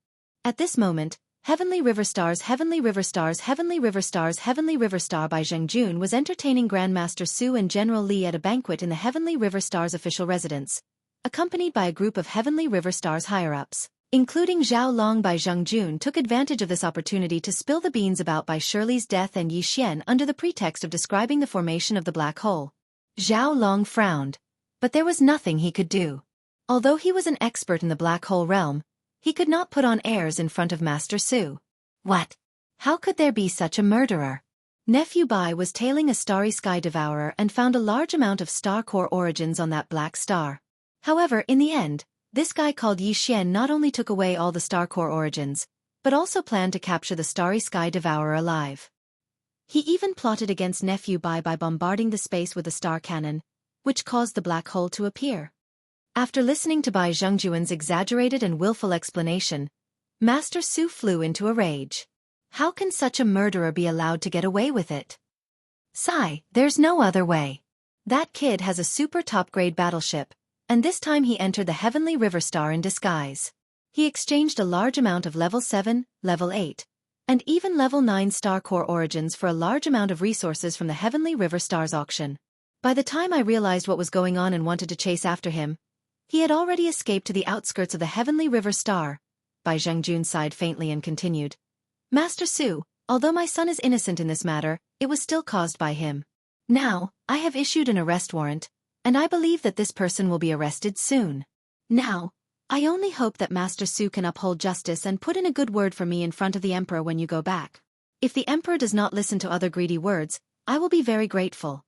[SPEAKER 1] At this moment, Heavenly River Stars, Heavenly River Stars, Heavenly River Stars, Heavenly River Star by Jianghu was entertaining Grandmaster Su and General Li at a banquet in the Heavenly River Stars official residence, accompanied by a group of Heavenly River Stars higher-ups. Including Zhao Long by Jianghu took advantage of this opportunity to spill the beans about Bai Shirley's death and Yi Xian under the pretext of describing the formation of the black hole. Zhao Long frowned, but there was nothing he could do. Although he was an expert in the black hole realm, he could not put on airs in front of Master Su. What? How could there be such a murderer? Nephew Bai was tailing a starry sky devourer and found a large amount of star core origins on that black star. However, in the end, this guy called Yi Xian not only took away all the star core origins, but also planned to capture the starry sky devourer alive. He even plotted against Nephew Bai by bombarding the space with a star cannon, which caused the black hole to appear. After listening to Bai Zhengjuan's exaggerated and willful explanation, Master Su flew into a rage. How can such a murderer be allowed to get away with it? Sigh, there's no other way. That kid has a super top-grade battleship, and this time he entered the Heavenly River Star in disguise. He exchanged a large amount of level 7, level 8, and even level 9 star core origins for a large amount of resources from the Heavenly River Stars auction. By the time I realized what was going on and wanted to chase after him, he had already escaped to the outskirts of the Heavenly River Star. Bai Zhengjun sighed faintly and continued. Master Su, although my son is innocent in this matter, it was still caused by him. Now, I have issued an arrest warrant, and I believe that this person will be arrested soon. Now, I only hope that Master Su can uphold justice and put in a good word for me in front of the Emperor when you go back. If the Emperor does not listen to other greedy words, I will be very grateful.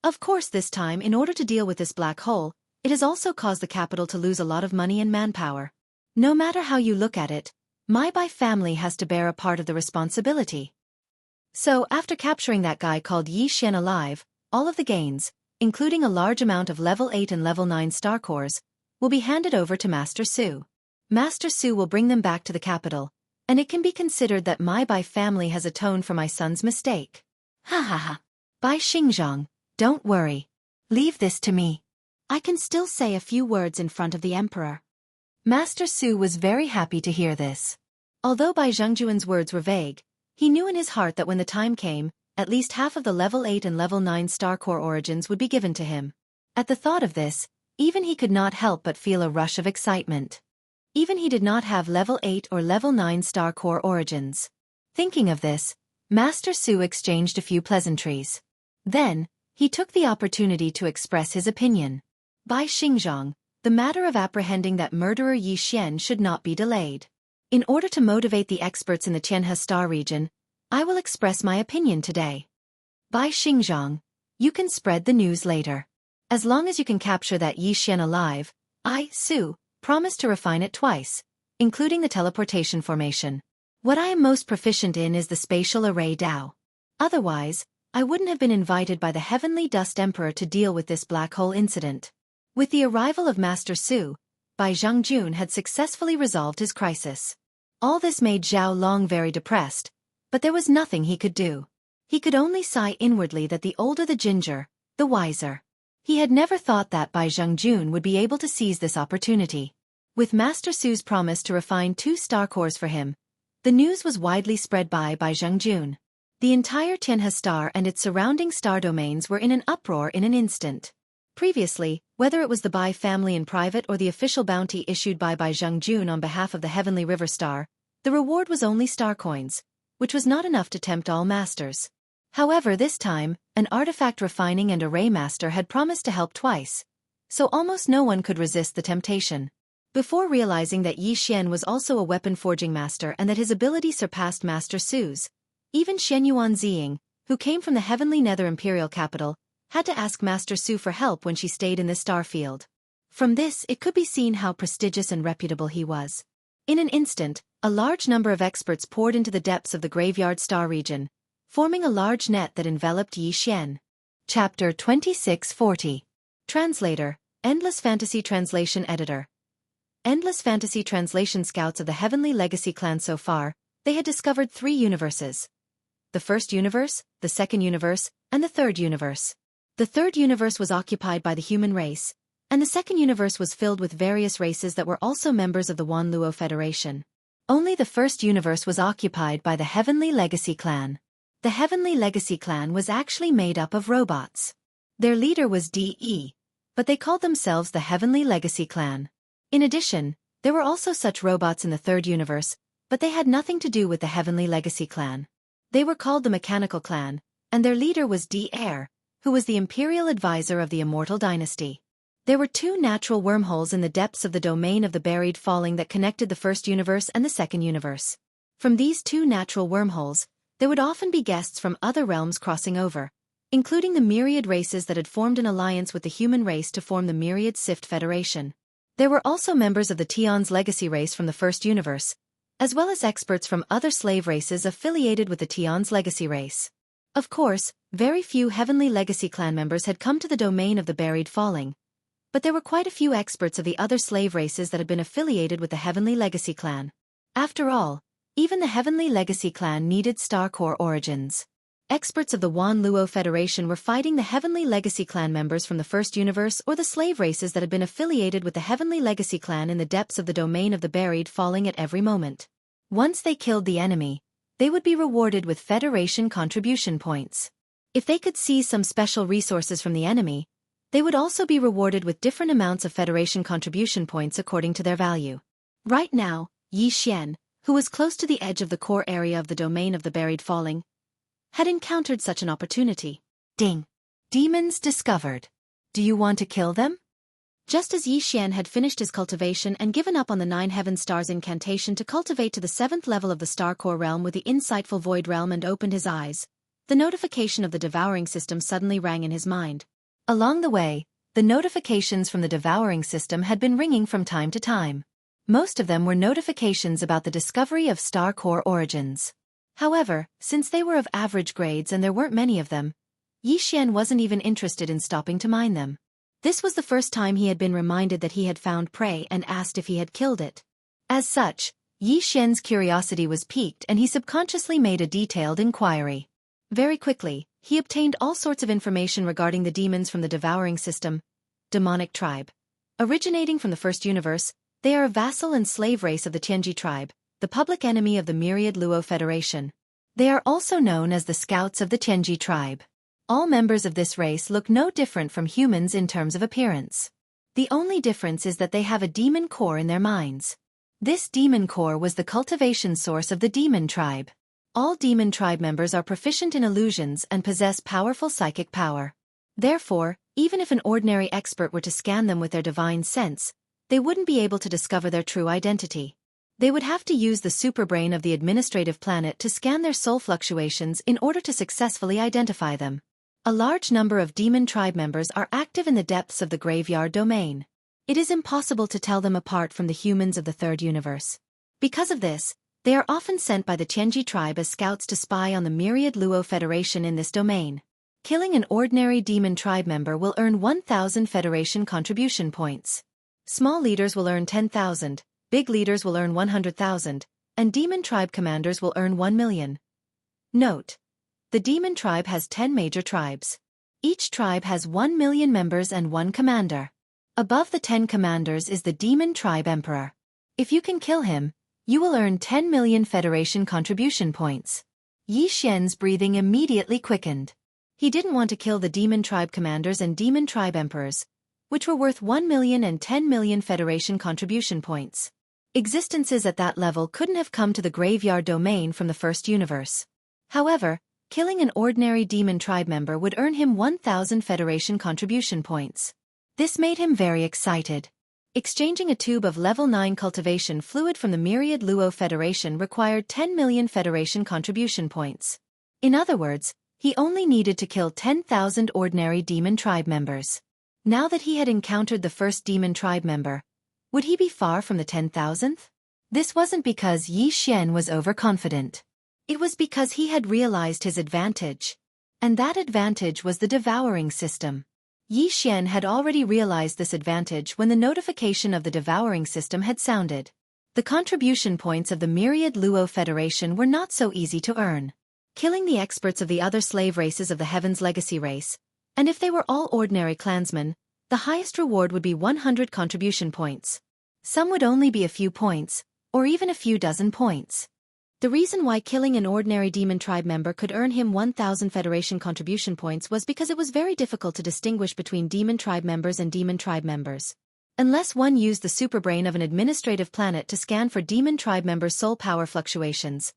[SPEAKER 1] Of course, this time, in order to deal with this black hole, it has also caused the capital to lose a lot of money and manpower. No matter how you look at it, my Bai family has to bear a part of the responsibility. So, after capturing that guy called Yi Xian alive, all of the gains, including a large amount of level 8 and level 9 star cores, will be handed over to Master Su. Master Su will bring them back to the capital, and it can be considered that my Bai family has atoned for my son's mistake. Ha ha ha. Bai Xingzhang, don't worry. Leave this to me. I can still say a few words in front of the Emperor. Master Su was very happy to hear this. Although Bai Zhengjuan's words were vague, he knew in his heart that when the time came, at least half of the level 8 and level 9 star core origins would be given to him. At the thought of this, even he could not help but feel a rush of excitement. Even he did not have level 8 or level 9 star core origins. Thinking of this, Master Su exchanged a few pleasantries. Then, he took the opportunity to express his opinion. Bai Xingzhang, the matter of apprehending that murderer Yi Xian should not be delayed. In order to motivate the experts in the Tianhe Star region, I will express my opinion today. Bai Xingzhang, you can spread the news later. As long as you can capture that Yi Xian alive, I, Su, promise to refine it twice, including the teleportation formation. What I am most proficient in is the spatial array Dao. Otherwise, I wouldn't have been invited by the Heavenly Dust Emperor to deal with this black hole incident. With the arrival of Master Su, Bai Zhengjun had successfully resolved his crisis. All this made Zhao Long very depressed, but there was nothing he could do. He could only sigh inwardly that the older the ginger, the wiser. He had never thought that Bai Zhengjun would be able to seize this opportunity. With Master Su's promise to refine 2 star cores for him, the news was widely spread by Bai Zhengjun. The entire Tianhe Star and its surrounding star domains were in an uproar in an instant. Previously, whether it was the Bai family in private or the official bounty issued by Bai Zhengjun on behalf of the Heavenly River Star, the reward was only star coins, which was not enough to tempt all masters. However, this time, an artifact refining and array master had promised to help twice, so almost no one could resist the temptation. Before realizing that Yi Xian was also a weapon forging master and that his ability surpassed Master Su's, even Shenyuan Ziying, who came from the Heavenly Nether Imperial capital, had to ask Master Su for help when she stayed in the star field. From this, it could be seen how prestigious and reputable he was. In an instant, a large number of experts poured into the depths of the graveyard star region, forming a large net that enveloped Yi Xian. Chapter 2640. Translator, Endless Fantasy Translation Editor. Endless Fantasy Translation Scouts of the Heavenly Legacy Clan. So far, they had discovered 3 universes. The first universe, the second universe, and the third universe. The third universe was occupied by the human race, and the second universe was filled with various races that were also members of the Wanluo Federation. Only the first universe was occupied by the Heavenly Legacy Clan. The Heavenly Legacy Clan was actually made up of robots. Their leader was DE, but they called themselves the Heavenly Legacy Clan. In addition, there were also such robots in the third universe, but they had nothing to do with the Heavenly Legacy Clan. They were called the Mechanical Clan, and their leader was D-Heir, who was the imperial advisor of the Immortal Dynasty. There were 2 natural wormholes in the depths of the domain of the buried falling that connected the first universe and the second universe. From these 2 natural wormholes, there would often be guests from other realms crossing over, including the myriad races that had formed an alliance with the human race to form the Myriad Sift Federation. There were also members of the Tion's legacy race from the first universe, as well as experts from other slave races affiliated with the Tion's legacy race. Of course, very few Heavenly Legacy Clan members had come to the domain of the buried falling, but there were quite a few experts of the other slave races that had been affiliated with the Heavenly Legacy Clan. After all, even the Heavenly Legacy Clan needed star core origins. Experts of the Wanluo Federation were fighting the Heavenly Legacy Clan members from the first universe or the slave races that had been affiliated with the Heavenly Legacy Clan in the depths of the domain of the buried falling at every moment. Once they killed the enemy, they would be rewarded with Federation contribution points. If they could seize some special resources from the enemy, they would also be rewarded with different amounts of Federation contribution points according to their value. Right now, Yi Xian, who was close to the edge of the core area of the domain of the buried falling, had encountered such an opportunity. Ding! Demons discovered. Do you want to kill them? Just as Yi Xian had finished his cultivation and given up on the 9 heaven stars incantation to cultivate to the 7th level of the star core realm with the insightful void realm and opened his eyes, the notification of the devouring system suddenly rang in his mind. Along the way, the notifications from the devouring system had been ringing from time to time. Most of them were notifications about the discovery of star core origins. However, since they were of average grades and there weren't many of them, Yi Xian wasn't even interested in stopping to mine them. This was the first time he had been reminded that he had found prey and asked if he had killed it. As such, Yi Xian's curiosity was piqued and he subconsciously made a detailed inquiry. Very quickly, he obtained all sorts of information regarding the demons from the devouring system, demonic tribe. Originating from the first universe, they are a vassal and slave race of the Tianji tribe, the public enemy of the Myriad Luo Federation. They are also known as the Scouts of the Tianji tribe. All members of this race look no different from humans in terms of appearance. The only difference is that they have a demon core in their minds. This demon core was the cultivation source of the demon tribe. All demon tribe members are proficient in illusions and possess powerful psychic power. Therefore, even if an ordinary expert were to scan them with their divine sense, they wouldn't be able to discover their true identity. They would have to use the superbrain of the administrative planet to scan their soul fluctuations in order to successfully identify them. A large number of demon tribe members are active in the depths of the graveyard domain. It is impossible to tell them apart from the humans of the third universe. Because of this, they are often sent by the Tianji tribe as scouts to spy on the Myriad Luo Federation in this domain. Killing an ordinary demon tribe member will earn 1,000 Federation contribution points. Small leaders will earn 10,000, big leaders will earn 100,000, and demon tribe commanders will earn 1 million. Note: the demon tribe has 10 major tribes. Each tribe has 1 million members and 1 commander. Above the 10 commanders is the demon tribe emperor. If you can kill him, you will earn 10 million Federation contribution points. Yi Xian's breathing immediately quickened. He didn't want to kill the demon tribe commanders and demon tribe emperors, which were worth 1 million and 10 million Federation contribution points. Existences at that level couldn't have come to the graveyard domain from the first universe. However, killing an ordinary demon tribe member would earn him 1,000 Federation contribution points. This made him very excited. Exchanging a tube of level 9 cultivation fluid from the Myriad Luo Federation required 10 million Federation contribution points. In other words, He only needed to kill 10,000 ordinary demon tribe members. Now that he had encountered the first demon tribe member, would he be far from the 10,000th? This wasn't because Yi Xian was overconfident. It was because he had realized his advantage. And that advantage was the devouring system. Yi Xian had already realized this advantage when the notification of the devouring system had sounded. The contribution points of the myriad Luo Federation were not so easy to earn. Killing the experts of the other slave races of the Heaven's Legacy race, and if they were all ordinary clansmen, the highest reward would be 100 contribution points. Some would only be a few points, or even a few dozen points. The reason why killing an ordinary demon tribe member could earn him 1,000 Federation contribution points was because it was very difficult to distinguish between demon tribe members and demon tribe members. Unless one used the superbrain of an administrative planet to scan for demon tribe members' soul power fluctuations,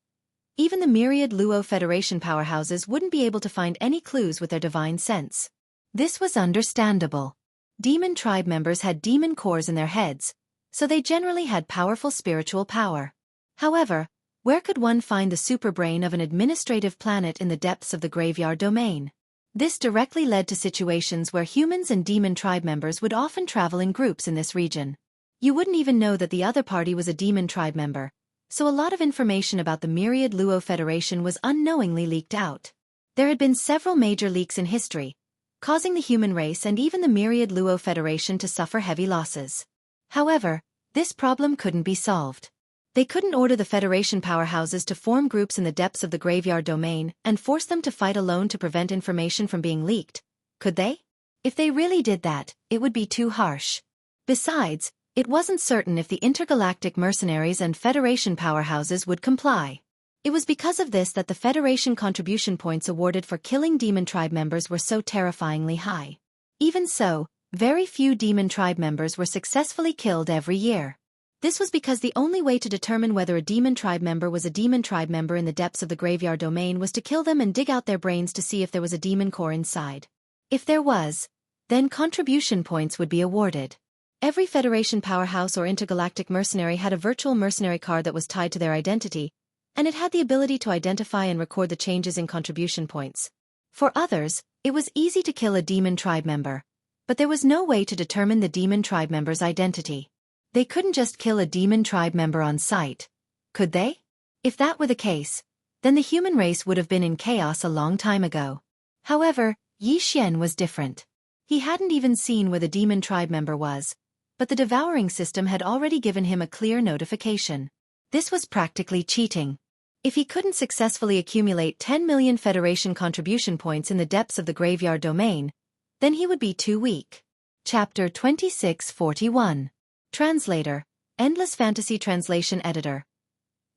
[SPEAKER 1] even the myriad Luo Federation powerhouses wouldn't be able to find any clues with their divine sense. This was understandable. Demon tribe members had demon cores in their heads, so they generally had powerful spiritual power. However, where could one find the superbrain of an administrative planet in the depths of the graveyard domain? This directly led to situations where humans and demon tribe members would often travel in groups in this region. You wouldn't even know that the other party was a demon tribe member, so a lot of information about the myriad Luo Federation was unknowingly leaked out. There had been several major leaks in history, causing the human race and even the myriad Luo Federation to suffer heavy losses. However, this problem couldn't be solved. They couldn't order the Federation powerhouses to form groups in the depths of the graveyard domain and force them to fight alone to prevent information from being leaked, could they? If they really did that, it would be too harsh. Besides, it wasn't certain if the intergalactic mercenaries and Federation powerhouses would comply. It was because of this that the Federation contribution points awarded for killing demon tribe members were so terrifyingly high. Even so, very few demon tribe members were successfully killed every year. This was because the only way to determine whether a demon tribe member was a demon tribe member in the depths of the graveyard domain was to kill them and dig out their brains to see if there was a demon core inside. If there was, then contribution points would be awarded. Every Federation powerhouse or intergalactic mercenary had a virtual mercenary card that was tied to their identity, and it had the ability to identify and record the changes in contribution points. For others, it was easy to kill a demon tribe member, but there was no way to determine the demon tribe member's identity. They couldn't just kill a demon tribe member on sight, could they? If that were the case, then the human race would have been in chaos a long time ago. However, Yi Xian was different. He hadn't even seen where the demon tribe member was, but the devouring system had already given him a clear notification. This was practically cheating. If he couldn't successfully accumulate 10 million Federation contribution points in the depths of the graveyard domain, then he would be too weak. Chapter 2641. Translator, Endless Fantasy Translation Editor.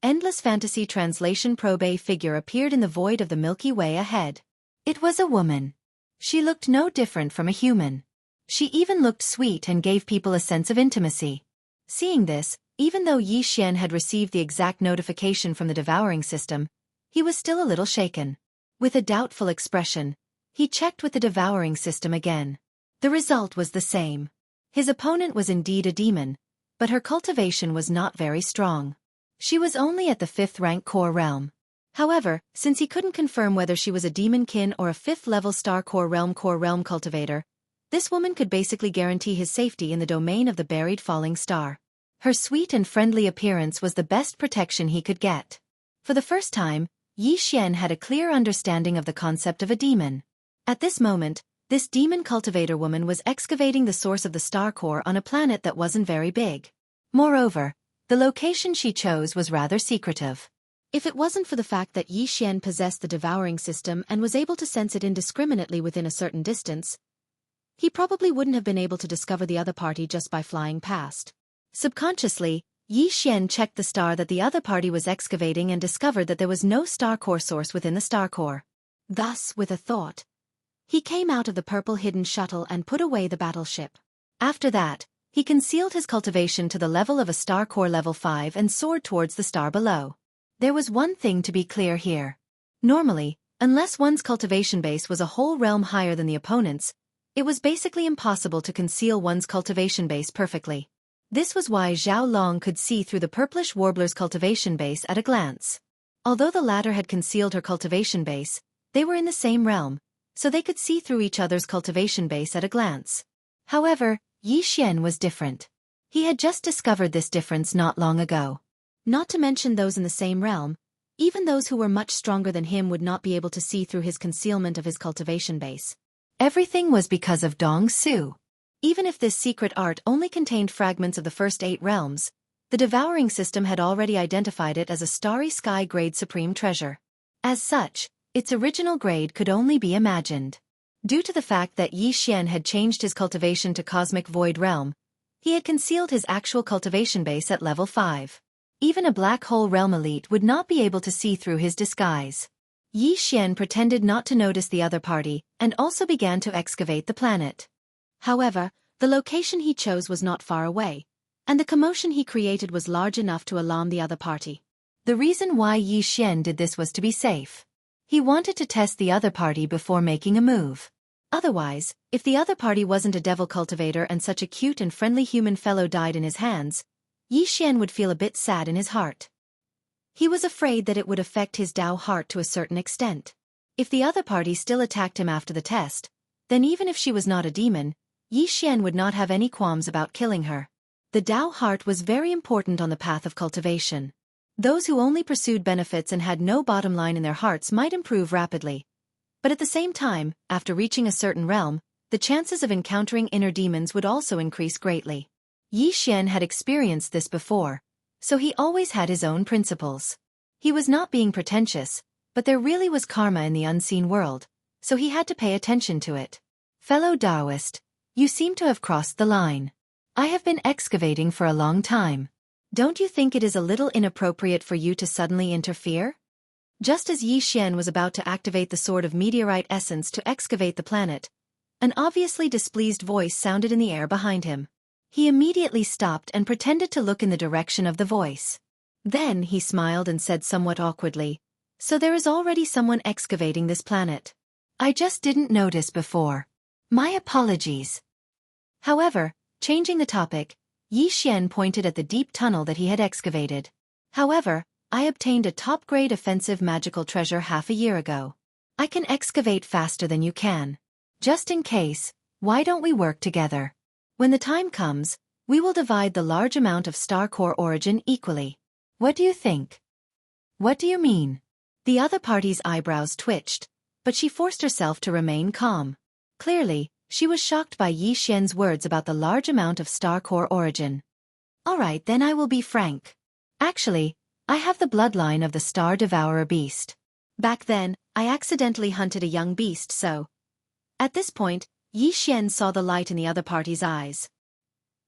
[SPEAKER 1] Endless Fantasy Translation probe figure appeared in the void of the Milky Way ahead. It was a woman. She looked no different from a human. She even looked sweet and gave people a sense of intimacy. Seeing this, even though Yi Xian had received the exact notification from the devouring system, he was still a little shaken. With a doubtful expression, he checked with the devouring system again. The result was the same. His opponent was indeed a demon, but her cultivation was not very strong. She was only at the 5th rank core realm. However, since he couldn't confirm whether she was a demonkin or a 5th level star core realm cultivator, this woman could basically guarantee his safety in the domain of the buried falling star. Her sweet and friendly appearance was the best protection he could get. For the first time, Yi Xian had a clear understanding of the concept of a demon. At this moment, this demon cultivator woman was excavating the source of the star core on a planet that wasn't very big. Moreover, the location she chose was rather secretive. If it wasn't for the fact that Yi Xian possessed the devouring system and was able to sense it indiscriminately within a certain distance, he probably wouldn't have been able to discover the other party just by flying past. Subconsciously, Yi Xian checked the star that the other party was excavating and discovered that there was no star core source within the star core. Thus, with a thought, he came out of the purple hidden shuttle and put away the battleship. After that, he concealed his cultivation to the level of a star core level 5 and soared towards the star below. There was one thing to be clear here. Normally, unless one's cultivation base was a whole realm higher than the opponent's, it was basically impossible to conceal one's cultivation base perfectly. This was why Zhao Long could see through the purplish warbler's cultivation base at a glance. Although the latter had concealed her cultivation base, They were in the same realm, so they could see through each other's cultivation base at a glance. However, Yi Xian was different. He had just discovered this difference not long ago. Not to mention those in the same realm, even those who were much stronger than him would not be able to see through his concealment of his cultivation base. Everything was because of Dong Su. Even if this secret art only contained fragments of the first 8 realms, the devouring system had already identified it as a starry sky grade supreme treasure. As such, its original grade could only be imagined. Due to the fact that Yi Xian had changed his cultivation to Cosmic Void Realm, he had concealed his actual cultivation base at level 5. Even a Black Hole Realm elite would not be able to see through his disguise. Yi Xian pretended not to notice the other party and also began to excavate the planet. However, the location he chose was not far away, and the commotion he created was large enough to alarm the other party. The reason why Yi Xian did this was to be safe. He wanted to test the other party before making a move. Otherwise, if the other party wasn't a devil cultivator and such a cute and friendly human fellow died in his hands, Yi Xian would feel a bit sad in his heart. He was afraid that it would affect his Dao heart to a certain extent. If the other party still attacked him after the test, then even if she was not a demon, Yi Xian would not have any qualms about killing her. The Dao heart was very important on the path of cultivation. Those who only pursued benefits and had no bottom line in their hearts might improve rapidly. But at the same time, after reaching a certain realm, the chances of encountering inner demons would also increase greatly. Yi Xian had experienced this before, so he always had his own principles. He was not being pretentious, but there really was karma in the unseen world, so he had to pay attention to it. Fellow Taoist, you seem to have crossed the line. I have been excavating for a long time. Don't you think it is a little inappropriate for you to suddenly interfere? Just as Yi Xian was about to activate the Sword of Meteorite Essence to excavate the planet, an obviously displeased voice sounded in the air behind him. He immediately stopped and pretended to look in the direction of the voice. Then he smiled and said somewhat awkwardly, "So there is already someone excavating this planet. I just didn't notice before. My apologies." However, changing the topic, Yi Xian pointed at the deep tunnel that he had excavated. "However, I obtained a top-grade offensive magical treasure half a year ago. I can excavate faster than you can. Just in case, why don't we work together? When the time comes, we will divide the large amount of star core origin equally. What do you think?" "What do you mean?" The other party's eyebrows twitched, but she forced herself to remain calm. Clearly, she was shocked by Yi Xian's words about the large amount of star core origin. "All right, then I will be frank. Actually, I have the bloodline of the Star Devourer beast. Back then, I accidentally hunted a young beast so..." At this point, Yi Xian saw the light in the other party's eyes.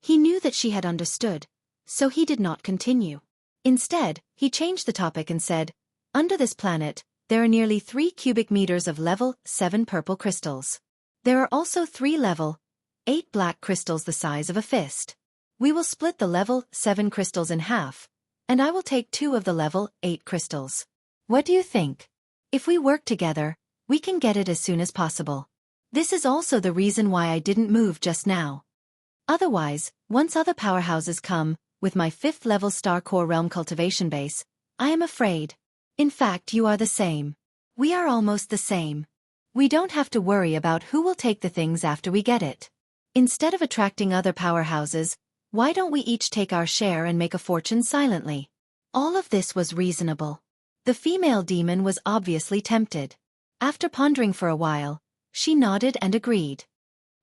[SPEAKER 1] He knew that she had understood, so he did not continue. Instead, he changed the topic and said, "Under this planet, there are nearly 3 cubic meters of level 7 purple crystals. There are also 3 level 8 black crystals the size of a fist. We will split the level 7 crystals in half, and I will take 2 of the level 8 crystals. What do you think? If we work together, we can get it as soon as possible. This is also the reason why I didn't move just now. Otherwise, once other powerhouses come, with my 5th level Star Core Realm cultivation base, I am afraid. In fact, you are the same. We are almost the same. We don't have to worry about who will take the things after we get it. Instead of attracting other powerhouses, why don't we each take our share and make a fortune silently?" All of this was reasonable. The female demon was obviously tempted. After pondering for a while, she nodded and agreed.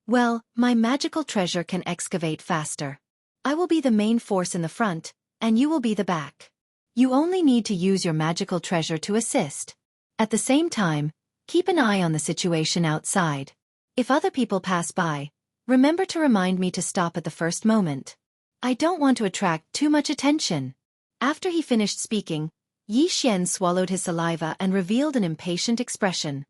[SPEAKER 1] "Well, my magical treasure can excavate faster. I will be the main force in the front, and you will be the back. You only need to use your magical treasure to assist. At the same time, keep an eye on the situation outside. If other people pass by, remember to remind me to stop at the first moment. I don't want to attract too much attention." After he finished speaking, Yi Xian swallowed his saliva and revealed an impatient expression.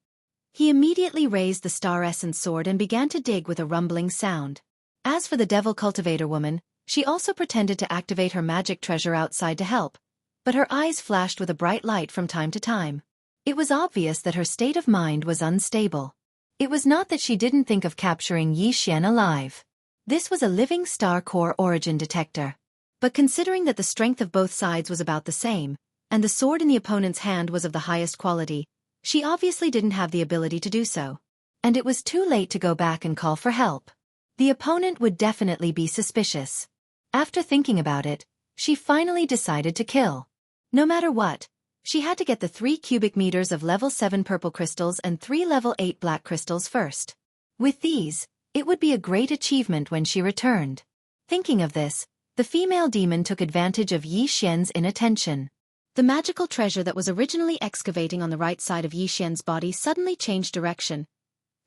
[SPEAKER 1] He immediately raised the Star Essence sword and began to dig with a rumbling sound. As for the Devil Cultivator woman, she also pretended to activate her magic treasure outside to help, but her eyes flashed with a bright light from time to time. It was obvious that her state of mind was unstable. It was not that she didn't think of capturing Yi Xian alive. This was a living star core origin detector. But considering that the strength of both sides was about the same, and the sword in the opponent's hand was of the highest quality, She obviously didn't have the ability to do so. And it was too late to go back and call for help. The opponent would definitely be suspicious. After thinking about it, she finally decided to kill. No matter what, she had to get the 3 cubic meters of level 7 purple crystals and 3 level 8 black crystals first. With these, it would be a great achievement when she returned. Thinking of this, the female demon took advantage of Yi Xian's inattention. The magical treasure that was originally excavating on the right side of Yi Xian's body suddenly changed direction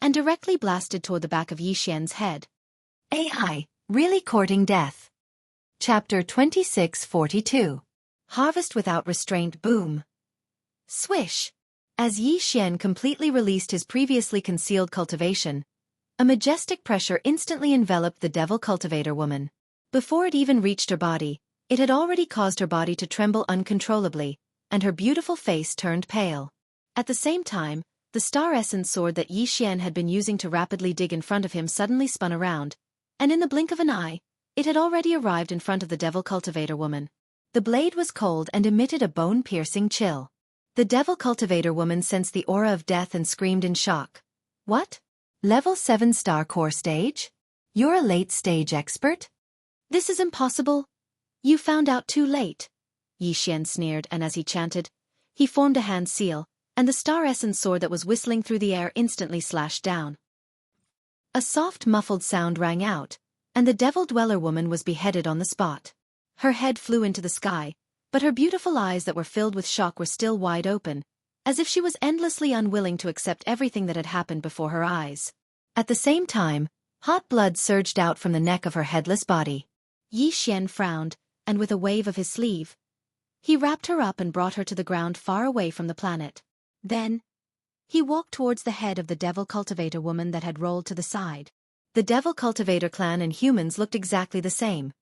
[SPEAKER 1] and directly blasted toward the back of Yi Xian's head. AI, really courting death. Chapter 2642. Harvest without restraint. Boom. Swish. As Yi Xian completely released his previously concealed cultivation, a majestic pressure instantly enveloped the devil cultivator woman. Before it even reached her body, it had already caused her body to tremble uncontrollably, and her beautiful face turned pale. At the same time, the star essence sword that Yi Xian had been using to rapidly dig in front of him suddenly spun around, and in the blink of an eye, it had already arrived in front of the devil cultivator woman. The blade was cold and emitted a bone-piercing chill. The devil cultivator woman sensed the aura of death and screamed in shock. What? Level 7 star core stage? You're a late-stage expert? This is impossible. You found out too late. Yi Xian sneered, and as he chanted, he formed a hand seal, and the star essence sword that was whistling through the air instantly slashed down. A soft muffled sound rang out, and the devil dweller woman was beheaded on the spot. Her head flew into the sky, but her beautiful eyes that were filled with shock were still wide open, as if she was endlessly unwilling to accept everything that had happened before her eyes. At the same time, hot blood surged out from the neck of her headless body. Yi Xian frowned, and with a wave of his sleeve, he wrapped her up and brought her to the ground far away from the planet. Then, he walked towards the head of the devil cultivator woman that had rolled to the side. The devil cultivator clan and humans looked exactly the same.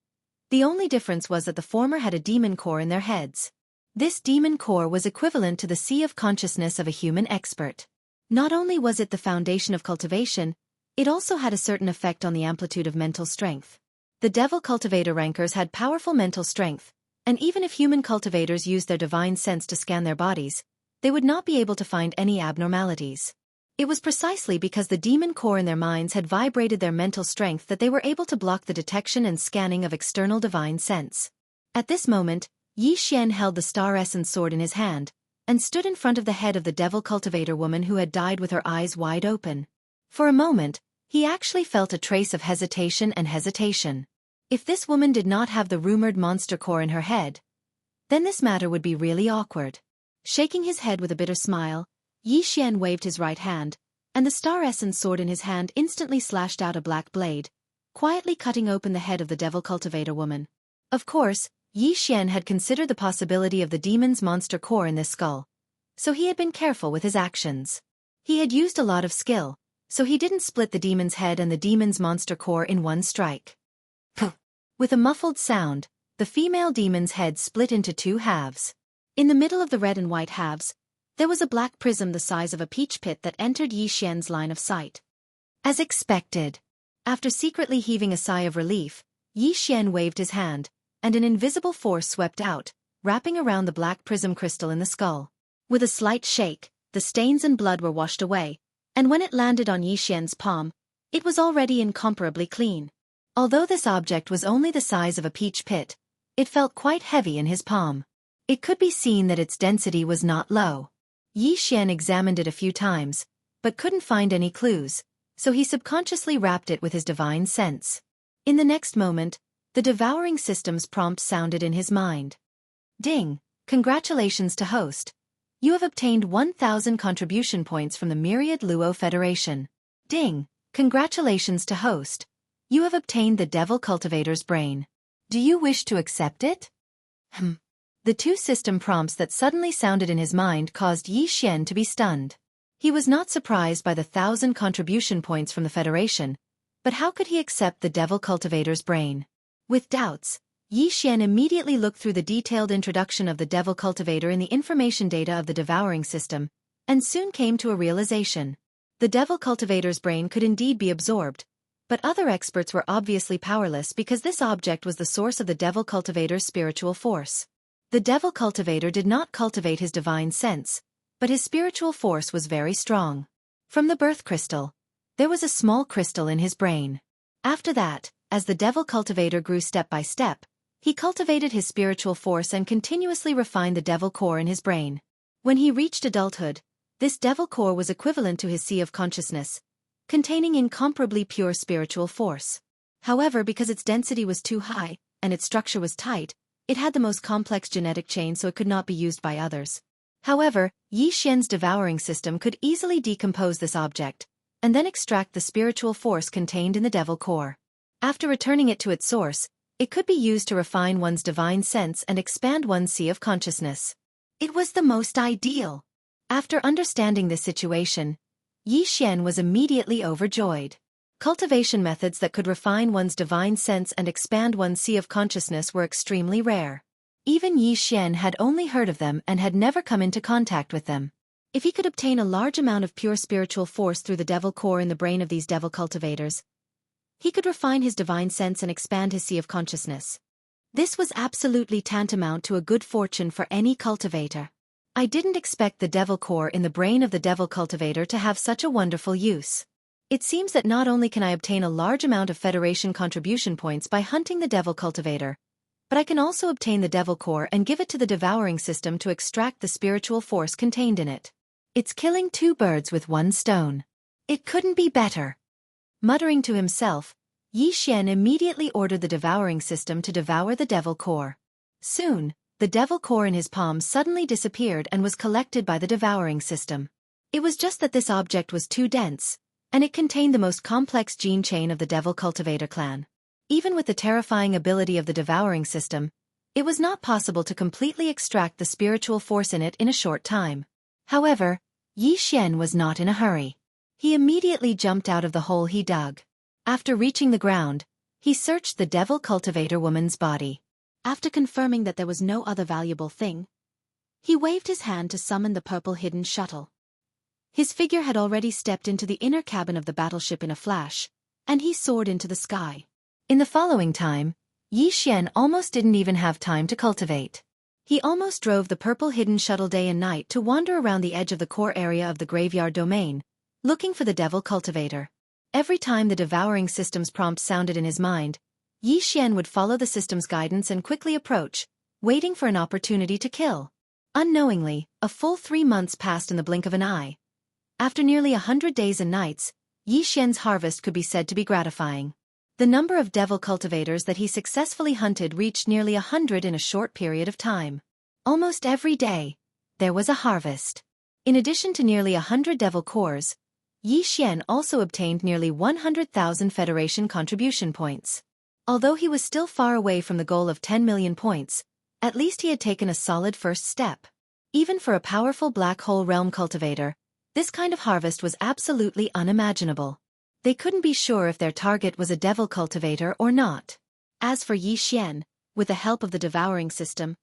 [SPEAKER 1] The only difference was that the former had a demon core in their heads. This demon core was equivalent to the sea of consciousness of a human expert. Not only was it the foundation of cultivation, it also had a certain effect on the amplitude of mental strength. The devil cultivator rankers had powerful mental strength, and even if human cultivators used their divine sense to scan their bodies, they would not be able to find any abnormalities. It was precisely because the demon core in their minds had vibrated their mental strength that they were able to block the detection and scanning of external divine sense. At this moment, Yi Xian held the star essence sword in his hand, and stood in front of the head of the devil cultivator woman who had died with her eyes wide open. For a moment, he actually felt a trace of hesitation. If this woman did not have the rumored monster core in her head, then this matter would be really awkward. Shaking his head with a bitter smile, Yi Xian waved his right hand, and the star essence sword in his hand instantly slashed out a black blade, quietly cutting open the head of the devil cultivator woman. Of course, Yi Xian had considered the possibility of the demon's monster core in this skull, so he had been careful with his actions. He had used a lot of skill, so he didn't split the demon's head and the demon's monster core in one strike. With a muffled sound, the female demon's head split into 2 halves. In the middle of the red and white halves, there was a black prism the size of a peach pit that entered Yi Xian's line of sight. As expected. After secretly heaving a sigh of relief, Yi Xian waved his hand, and an invisible force swept out, wrapping around the black prism crystal in the skull. With a slight shake, the stains and blood were washed away, and when it landed on Yi Xian's palm, it was already incomparably clean. Although this object was only the size of a peach pit, it felt quite heavy in his palm. It could be seen that its density was not low. Yi Xian examined it a few times, but couldn't find any clues, so he subconsciously wrapped it with his divine sense. In the next moment, the devouring system's prompt sounded in his mind. Ding! Congratulations to host. You have obtained 1,000 contribution points from the Myriad Luo Federation. Ding! Congratulations to host. You have obtained the Devil Cultivator's brain. Do you wish to accept it? The 2 system prompts that suddenly sounded in his mind caused Yi Xian to be stunned. He was not surprised by the 1,000 contribution points from the Federation, but how could he accept the Devil Cultivator's brain? With doubts, Yi Xian immediately looked through the detailed introduction of the Devil Cultivator in the information data of the devouring system, and soon came to a realization. The Devil Cultivator's brain could indeed be absorbed, but other experts were obviously powerless because this object was the source of the Devil Cultivator's spiritual force. The Devil Cultivator did not cultivate his divine sense, but his spiritual force was very strong. From the birth crystal, there was a small crystal in his brain. After that, as the devil cultivator grew step by step, he cultivated his spiritual force and continuously refined the devil core in his brain. When he reached adulthood, this devil core was equivalent to his sea of consciousness, containing incomparably pure spiritual force. However, because its density was too high, and its structure was tight, it had the most complex genetic chain, so it could not be used by others. However, Yi Xian's devouring system could easily decompose this object, and then extract the spiritual force contained in the devil core. After returning it to its source, it could be used to refine one's divine sense and expand one's sea of consciousness. It was the most ideal. After understanding this situation, Yi Xian was immediately overjoyed. Cultivation methods that could refine one's divine sense and expand one's sea of consciousness were extremely rare. Even Yi Xian had only heard of them and had never come into contact with them. If he could obtain a large amount of pure spiritual force through the devil core in the brain of these devil cultivators, he could refine his divine sense and expand his sea of consciousness. This was absolutely tantamount to a good fortune for any cultivator. I didn't expect the devil core in the brain of the devil cultivator to have such a wonderful use. It seems that not only can I obtain a large amount of Federation contribution points by hunting the devil cultivator, but I can also obtain the devil core and give it to the devouring system to extract the spiritual force contained in it. It's killing two birds with one stone. It couldn't be better. Muttering to himself, Yi Xian immediately ordered the devouring system to devour the devil core. Soon, the devil core in his palm suddenly disappeared and was collected by the devouring system. It was just that this object was too dense, and it contained the most complex gene chain of the devil cultivator clan. Even with the terrifying ability of the devouring system, it was not possible to completely extract the spiritual force in it in a short time. However, Yi Xian was not in a hurry. He immediately jumped out of the hole he dug. After reaching the ground, he searched the devil cultivator woman's body. After confirming that there was no other valuable thing, he waved his hand to summon the purple hidden shuttle. His figure had already stepped into the inner cabin of the battleship in a flash, and he soared into the sky. In the following time, Yi Xian almost didn't even have time to cultivate. He almost drove the purple hidden shuttle day and night to wander around the edge of the core area of the graveyard domain, looking for the devil cultivator. Every time the devouring system's prompt sounded in his mind, Yi Xian would follow the system's guidance and quickly approach, waiting for an opportunity to kill. Unknowingly, a full 3 months passed in the blink of an eye. After nearly 100 days and nights, Yi Xian's harvest could be said to be gratifying. The number of devil cultivators that he successfully hunted reached nearly 100 in a short period of time. Almost every day, there was a harvest. In addition to nearly 100 devil cores, Yi Xian also obtained nearly 100,000 Federation contribution points. Although he was still far away from the goal of 10 million points, at least he had taken a solid first step. Even for a powerful black hole realm cultivator, this kind of harvest was absolutely unimaginable. They couldn't be sure if their target was a devil cultivator or not. As for Yi Xian, with the help of the devouring system,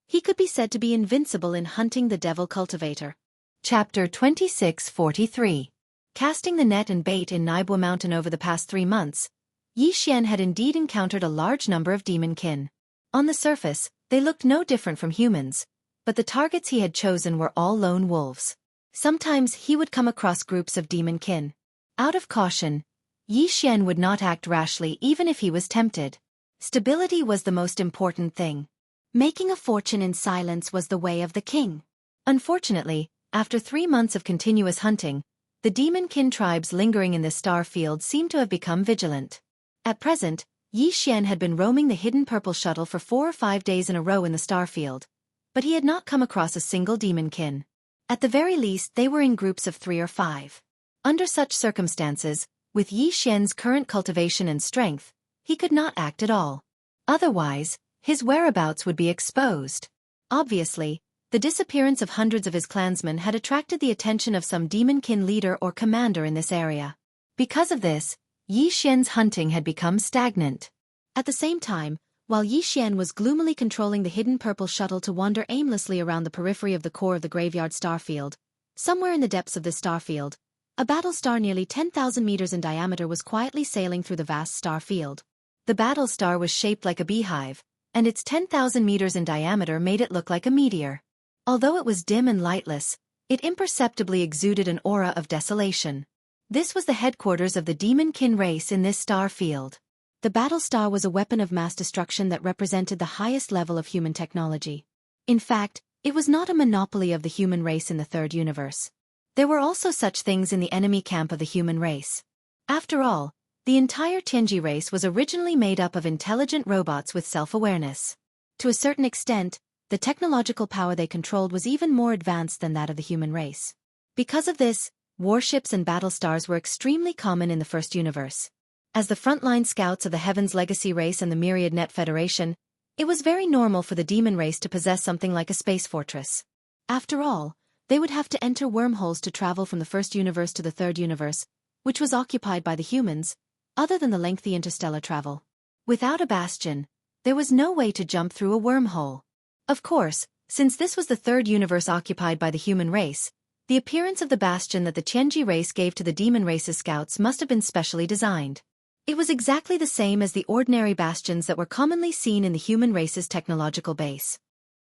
[SPEAKER 1] he could be said to be invincible in hunting the devil cultivator. Chapter 2643. Casting the net and bait in Naibua Mountain over the past 3 months, Yi Xian had indeed encountered a large number of demon-kin. On the surface, they looked no different from humans, but the targets he had chosen were all lone wolves. Sometimes he would come across groups of demon-kin. Out of caution, Yi Xian would not act rashly even if he was tempted. Stability was the most important thing. Making a fortune in silence was the way of the king. Unfortunately, after 3 months of continuous hunting, the demon-kin tribes lingering in this star field seemed to have become vigilant. At present, Yi Xian had been roaming the hidden purple shuttle for 4 or 5 days in a row in the star field, but he had not come across a single demon-kin. At the very least, they were in groups of 3 or 5. Under such circumstances, with Yi Xian's current cultivation and strength, he could not act at all. Otherwise, his whereabouts would be exposed. Obviously, the disappearance of hundreds of his clansmen had attracted the attention of some demon-kin leader or commander in this area. Because of this, Yi Xian's hunting had become stagnant. At the same time, while Yi Xian was gloomily controlling the hidden purple shuttle to wander aimlessly around the periphery of the core of the graveyard starfield, somewhere in the depths of this starfield, a battle star nearly 10,000 meters in diameter was quietly sailing through the vast star field. The battle star was shaped like a beehive, and its 10,000 meters in diameter made it look like a meteor. Although it was dim and lightless, It imperceptibly exuded an aura of desolation. This was the headquarters of the demon kin race in this star field. The battle star was a weapon of mass destruction that represented the highest level of human technology. In fact, it was not a monopoly of the human race in the third universe. There were also such things in the enemy camp of the human race. After all, the entire Tianji race was originally made up of intelligent robots with self-awareness. To a certain extent, the technological power they controlled was even more advanced than that of the human race. Because of this, warships and battle stars were extremely common in the first universe. As the frontline scouts of the Heaven's Legacy race and the Myriad Net Federation, it was very normal for the demon race to possess something like a space fortress. After all, they would have to enter wormholes to travel from the first universe to the third universe, which was occupied by the humans, other than the lengthy interstellar travel. Without a bastion, there was no way to jump through a wormhole. Of course, since this was the third universe occupied by the human race, the appearance of the bastion that the Tianji race gave to the demon race's scouts must have been specially designed. It was exactly the same as the ordinary bastions that were commonly seen in the human race's technological base.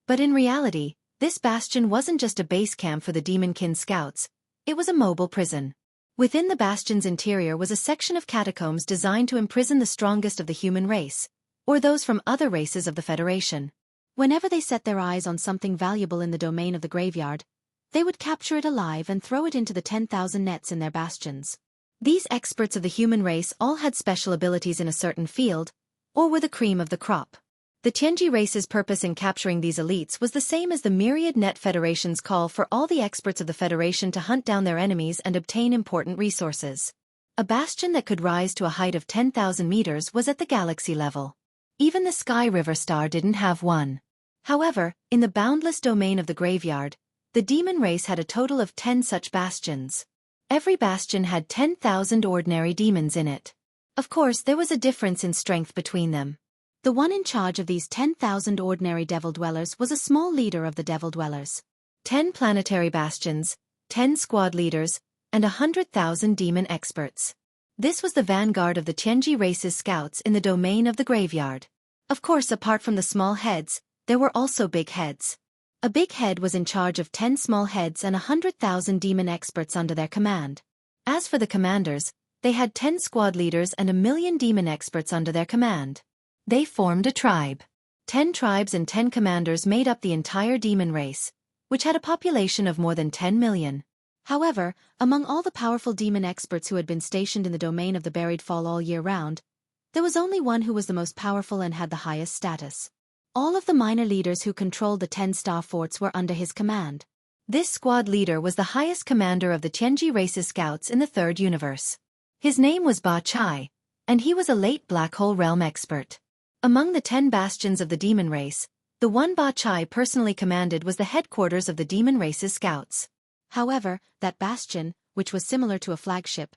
[SPEAKER 1] But in reality, this bastion wasn't just a base camp for the demon-kin scouts, it was a mobile prison. Within the bastion's interior was a section of catacombs designed to imprison the strongest of the human race, or those from other races of the Federation. Whenever they set their eyes on something valuable in the domain of the graveyard, they would capture it alive and throw it into the 10,000 nets in their bastions. These experts of the human race all had special abilities in a certain field, or were the cream of the crop. The Tianji race's purpose in capturing these elites was the same as the Myriad Net Federation's call for all the experts of the Federation to hunt down their enemies and obtain important resources. A bastion that could rise to a height of 10,000 meters was at the galaxy level. Even the Sky River Star didn't have one. However, in the boundless domain of the graveyard, the demon race had a total of 10 such bastions. Every bastion had 10,000 ordinary demons in it. Of course, there was a difference in strength between them. The one in charge of these 10,000 ordinary devil dwellers was a small leader of the devil dwellers. 10 planetary bastions, 10 squad leaders, and 100,000 demon experts. This was the vanguard of the Tianji race's scouts in the domain of the graveyard. Of course, apart from the small heads, there were also big heads. A big head was in charge of 10 small heads and 100,000 demon experts under their command. As for the commanders, they had 10 squad leaders and 1,000,000 demon experts under their command. They formed a tribe. 10 tribes and 10 commanders made up the entire demon race, which had a population of more than 10 million. However, among all the powerful demon experts who had been stationed in the domain of the buried fall all year round, there was only one who was the most powerful and had the highest status. All of the minor leaders who controlled the 10-star forts were under his command. This squad leader was the highest commander of the Tianji race's scouts in the third universe. His name was Ba Chai, and he was a late black hole realm expert. Among the 10 bastions of the demon race, the one Ba Chai personally commanded was the headquarters of the demon race's scouts. However, that bastion, which was similar to a flagship,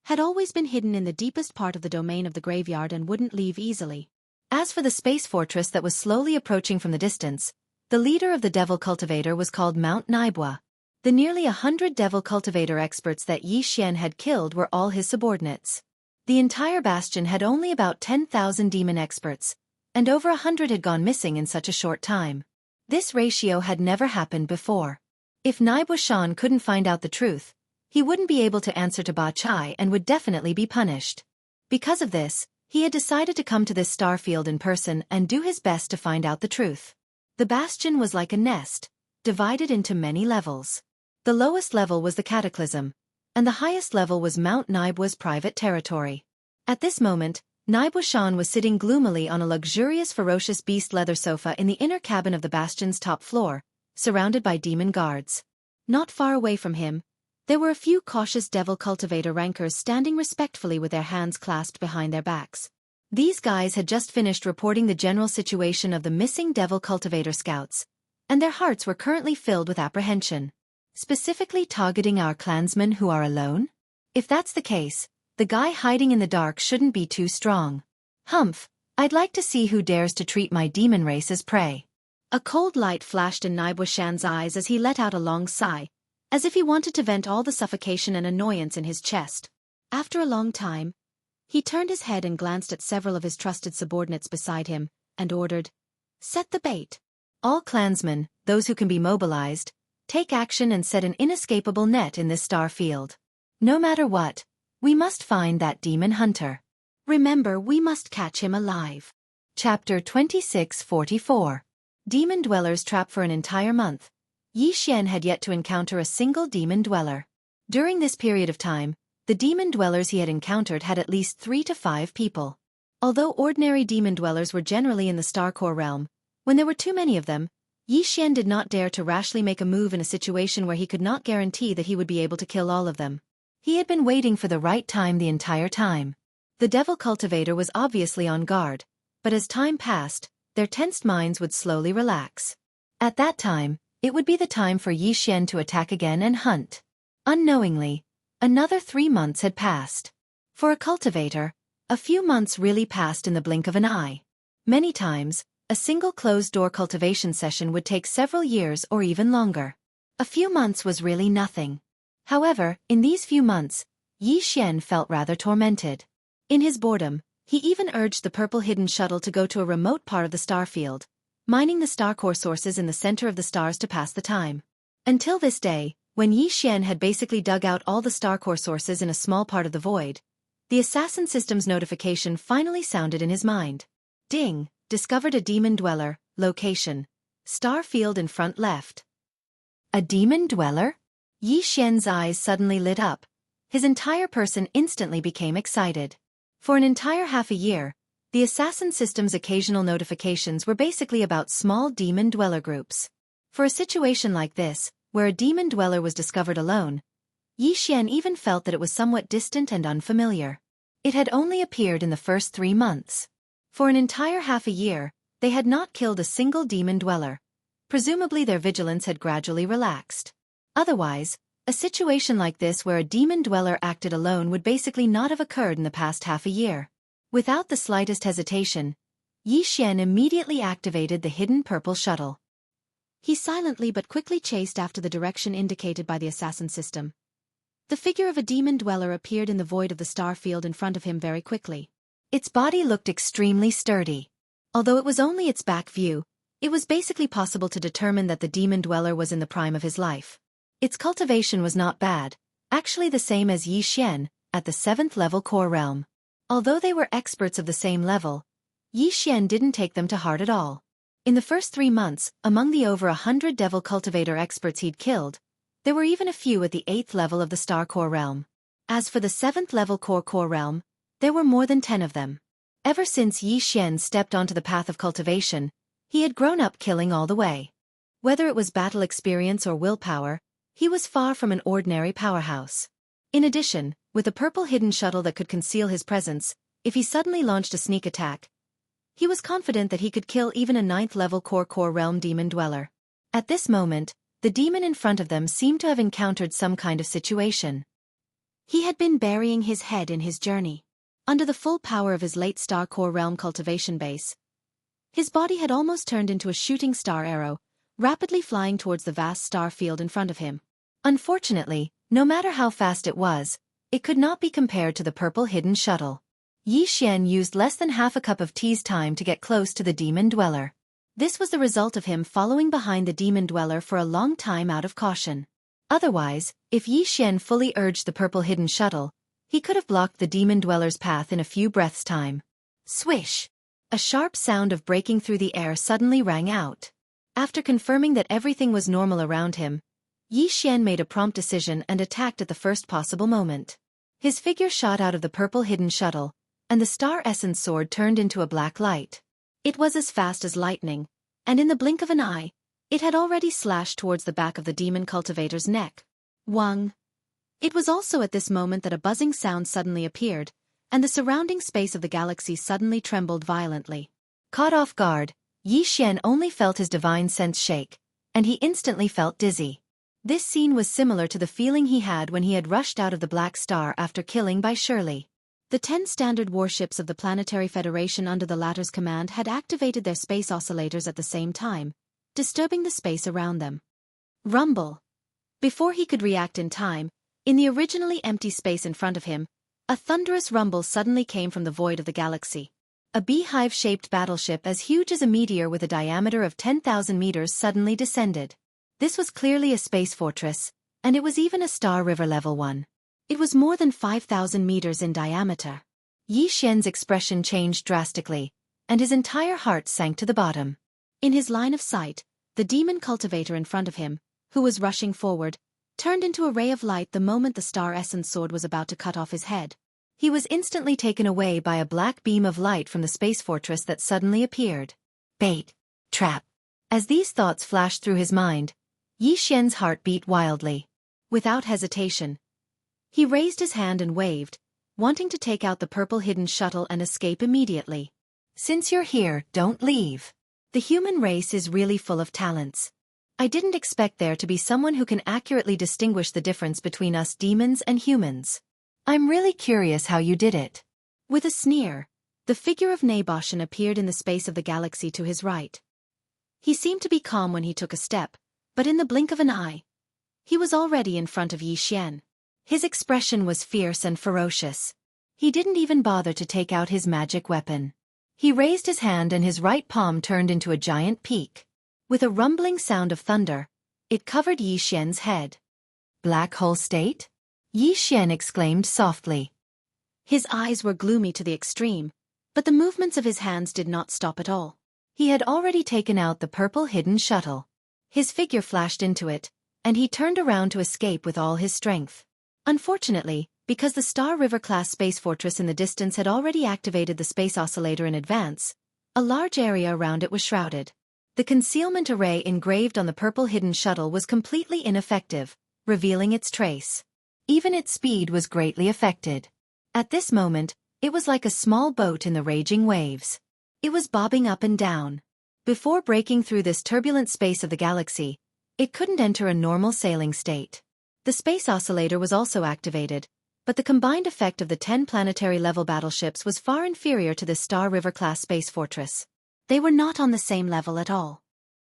[SPEAKER 1] had always been hidden in the deepest part of the domain of the graveyard and wouldn't leave easily. As for the space fortress that was slowly approaching from the distance, the leader of the Devil Cultivator was called Mount Naibua. The nearly 100 Devil Cultivator experts that Yi Xian had killed were all his subordinates. The entire bastion had only about 10,000 demon experts, and over 100 had gone missing in such a short time. This ratio had never happened before. If Naibua Shan couldn't find out the truth, he wouldn't be able to answer to Ba Chai and would definitely be punished. Because of this, he had decided to come to this star field in person and do his best to find out the truth. The bastion was like a nest, divided into many levels. The lowest level was the Cataclysm, and the highest level was Mount Naibua's private territory. At this moment, Naibua Shan was sitting gloomily on a luxurious ferocious beast leather sofa in the inner cabin of the bastion's top floor, surrounded by demon guards. Not far away from him, there were a few cautious Devil Cultivator rankers standing respectfully with their hands clasped behind their backs. These guys had just finished reporting the general situation of the missing Devil Cultivator scouts, and their hearts were currently filled with apprehension. Specifically targeting our clansmen who are alone? If that's the case, the guy hiding in the dark shouldn't be too strong. Humph, I'd like to see who dares to treat my demon race as prey. A cold light flashed in Naibua Shan's eyes as he let out a long sigh, as if he wanted to vent all the suffocation and annoyance in his chest. After a long time, he turned his head and glanced at several of his trusted subordinates beside him, and ordered, "Set the bait. All clansmen, those who can be mobilized, Take action and set an inescapable net in this star field. No matter what, we must find that demon hunter. Remember, we must catch him alive. Chapter 2644. Demon Dwellers Trapped for an entire month. Yi Xian had yet to encounter a single demon dweller. During this period of time, the demon dwellers he had encountered had at least 3 to 5 people. Although ordinary demon dwellers were generally in the Star Core realm, when there were too many of them, Yi Xian did not dare to rashly make a move in a situation where he could not guarantee that he would be able to kill all of them. He had been waiting for the right time the entire time. The Devil Cultivator was obviously on guard, but as time passed, their tensed minds would slowly relax. At that time, it would be the time for Yi Xian to attack again and hunt. Unknowingly, another 3 months had passed. For a cultivator, a few months really passed in the blink of an eye. Many times, a single closed-door cultivation session would take several years or even longer. A few months was really nothing. However, in these few months, Yi Xian felt rather tormented. In his boredom, he even urged the purple hidden shuttle to go to a remote part of the star field, mining the star core sources in the center of the stars to pass the time. Until this day, when Yi Xian had basically dug out all the star core sources in a small part of the void, the assassin system's notification finally sounded in his mind. Ding! Discovered a demon dweller, location. Star field in front left. A demon dweller? Yi Xian's eyes suddenly lit up. His entire person instantly became excited. For an entire half a year, the assassin system's occasional notifications were basically about small demon dweller groups. For a situation like this, where a demon dweller was discovered alone, Yi Xian even felt that it was somewhat distant and unfamiliar. It had only appeared in the first 3 months. For an entire half a year, they had not killed a single demon dweller. Presumably their vigilance had gradually relaxed. Otherwise, a situation like this where a demon dweller acted alone would basically not have occurred in the past half a year. Without the slightest hesitation, Yi Xian immediately activated the hidden purple shuttle. He silently but quickly chased after the direction indicated by the assassin system. The figure of a demon dweller appeared in the void of the star field in front of him very quickly. Its body looked extremely sturdy. Although it was only its back view, it was basically possible to determine that the demon dweller was in the prime of his life. Its cultivation was not bad, actually the same as Yi Xian, at the 7th level core realm. Although they were experts of the same level, Yi Xian didn't take them to heart at all. In the first 3 months, among the over 100 devil cultivator experts he'd killed, there were even a few at the 8th level of the star core realm. As for the 7th level core realm, there were more than 10 of them. Ever since Yi Xian stepped onto the path of cultivation, he had grown up killing all the way. Whether it was battle experience or willpower, he was far from an ordinary powerhouse. In addition, with a purple hidden shuttle that could conceal his presence, if he suddenly launched a sneak attack, he was confident that he could kill even a 9th level core realm demon dweller. At this moment, the demon in front of them seemed to have encountered some kind of situation. He had been burying his head in his journey. Under the full power of his late star core realm cultivation base, his body had almost turned into a shooting star arrow, rapidly flying towards the vast star field in front of him. Unfortunately, no matter how fast it was, it could not be compared to the purple hidden shuttle. Yi Xian used less than half a cup of tea's time to get close to the demon dweller. This was the result of him following behind the demon dweller for a long time out of caution. Otherwise, if Yi Xian fully urged the purple hidden shuttle, he could have blocked the demon dweller's path in a few breaths' time. Swish! A sharp sound of breaking through the air suddenly rang out. After confirming that everything was normal around him, Yi Xian made a prompt decision and attacked at the first possible moment. His figure shot out of the purple hidden shuttle, and the star essence sword turned into a black light. It was as fast as lightning, and in the blink of an eye, it had already slashed towards the back of the demon cultivator's neck. Wang! It was also at this moment that a buzzing sound suddenly appeared, and the surrounding space of the galaxy suddenly trembled violently. Caught off guard, Yi Xian only felt his divine sense shake, and he instantly felt dizzy. This scene was similar to the feeling he had when he had rushed out of the Black Star after killing by Shirley. The 10 standard warships of the Planetary Federation under the latter's command had activated their space oscillators at the same time, disturbing the space around them. Rumble! Before he could react in time, in the originally empty space in front of him, a thunderous rumble suddenly came from the void of the galaxy. A beehive-shaped battleship as huge as a meteor with a diameter of 10,000 meters suddenly descended. This was clearly a space fortress, and it was even a Star River level 1. It was more than 5,000 meters in diameter. Yi Xian's expression changed drastically, and his entire heart sank to the bottom. In his line of sight, the demon cultivator in front of him, who was rushing forward, turned into a ray of light the moment the Star Essence sword was about to cut off his head. He was instantly taken away by a black beam of light from the space fortress that suddenly appeared. Bait. Trap. As these thoughts flashed through his mind, Yi Xian's heart beat wildly. Without hesitation, he raised his hand and waved, wanting to take out the purple hidden shuttle and escape immediately. Since you're here, don't leave. The human race is really full of talents. I didn't expect there to be someone who can accurately distinguish the difference between us demons and humans. I'm really curious how you did it. With a sneer, the figure of Naboshan appeared in the space of the galaxy to his right. He seemed to be calm when he took a step, but in the blink of an eye, he was already in front of Yi Xian. His expression was fierce and ferocious. He didn't even bother to take out his magic weapon. He raised his hand and his right palm turned into a giant peak. With a rumbling sound of thunder, it covered Yi Xian's head. Black hole state? Yi Xian exclaimed softly. His eyes were gloomy to the extreme, but the movements of his hands did not stop at all. He had already taken out the purple hidden shuttle. His figure flashed into it, and he turned around to escape with all his strength. Unfortunately, because the Star River-class space fortress in the distance had already activated the space oscillator in advance, a large area around it was shrouded. The concealment array engraved on the purple hidden shuttle was completely ineffective, revealing its trace. Even its speed was greatly affected. At this moment, it was like a small boat in the raging waves. It was bobbing up and down. Before breaking through this turbulent space of the galaxy, it couldn't enter a normal sailing state. The space oscillator was also activated, but the combined effect of the 10 planetary-level battleships was far inferior to this Star River-class space fortress. They were not on the same level at all.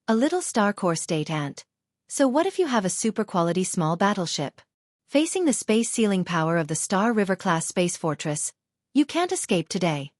[SPEAKER 1] A little star core state ant. So what if you have a super-quality small battleship? Facing the space sealing power of the Star River-class space fortress, you can't escape today.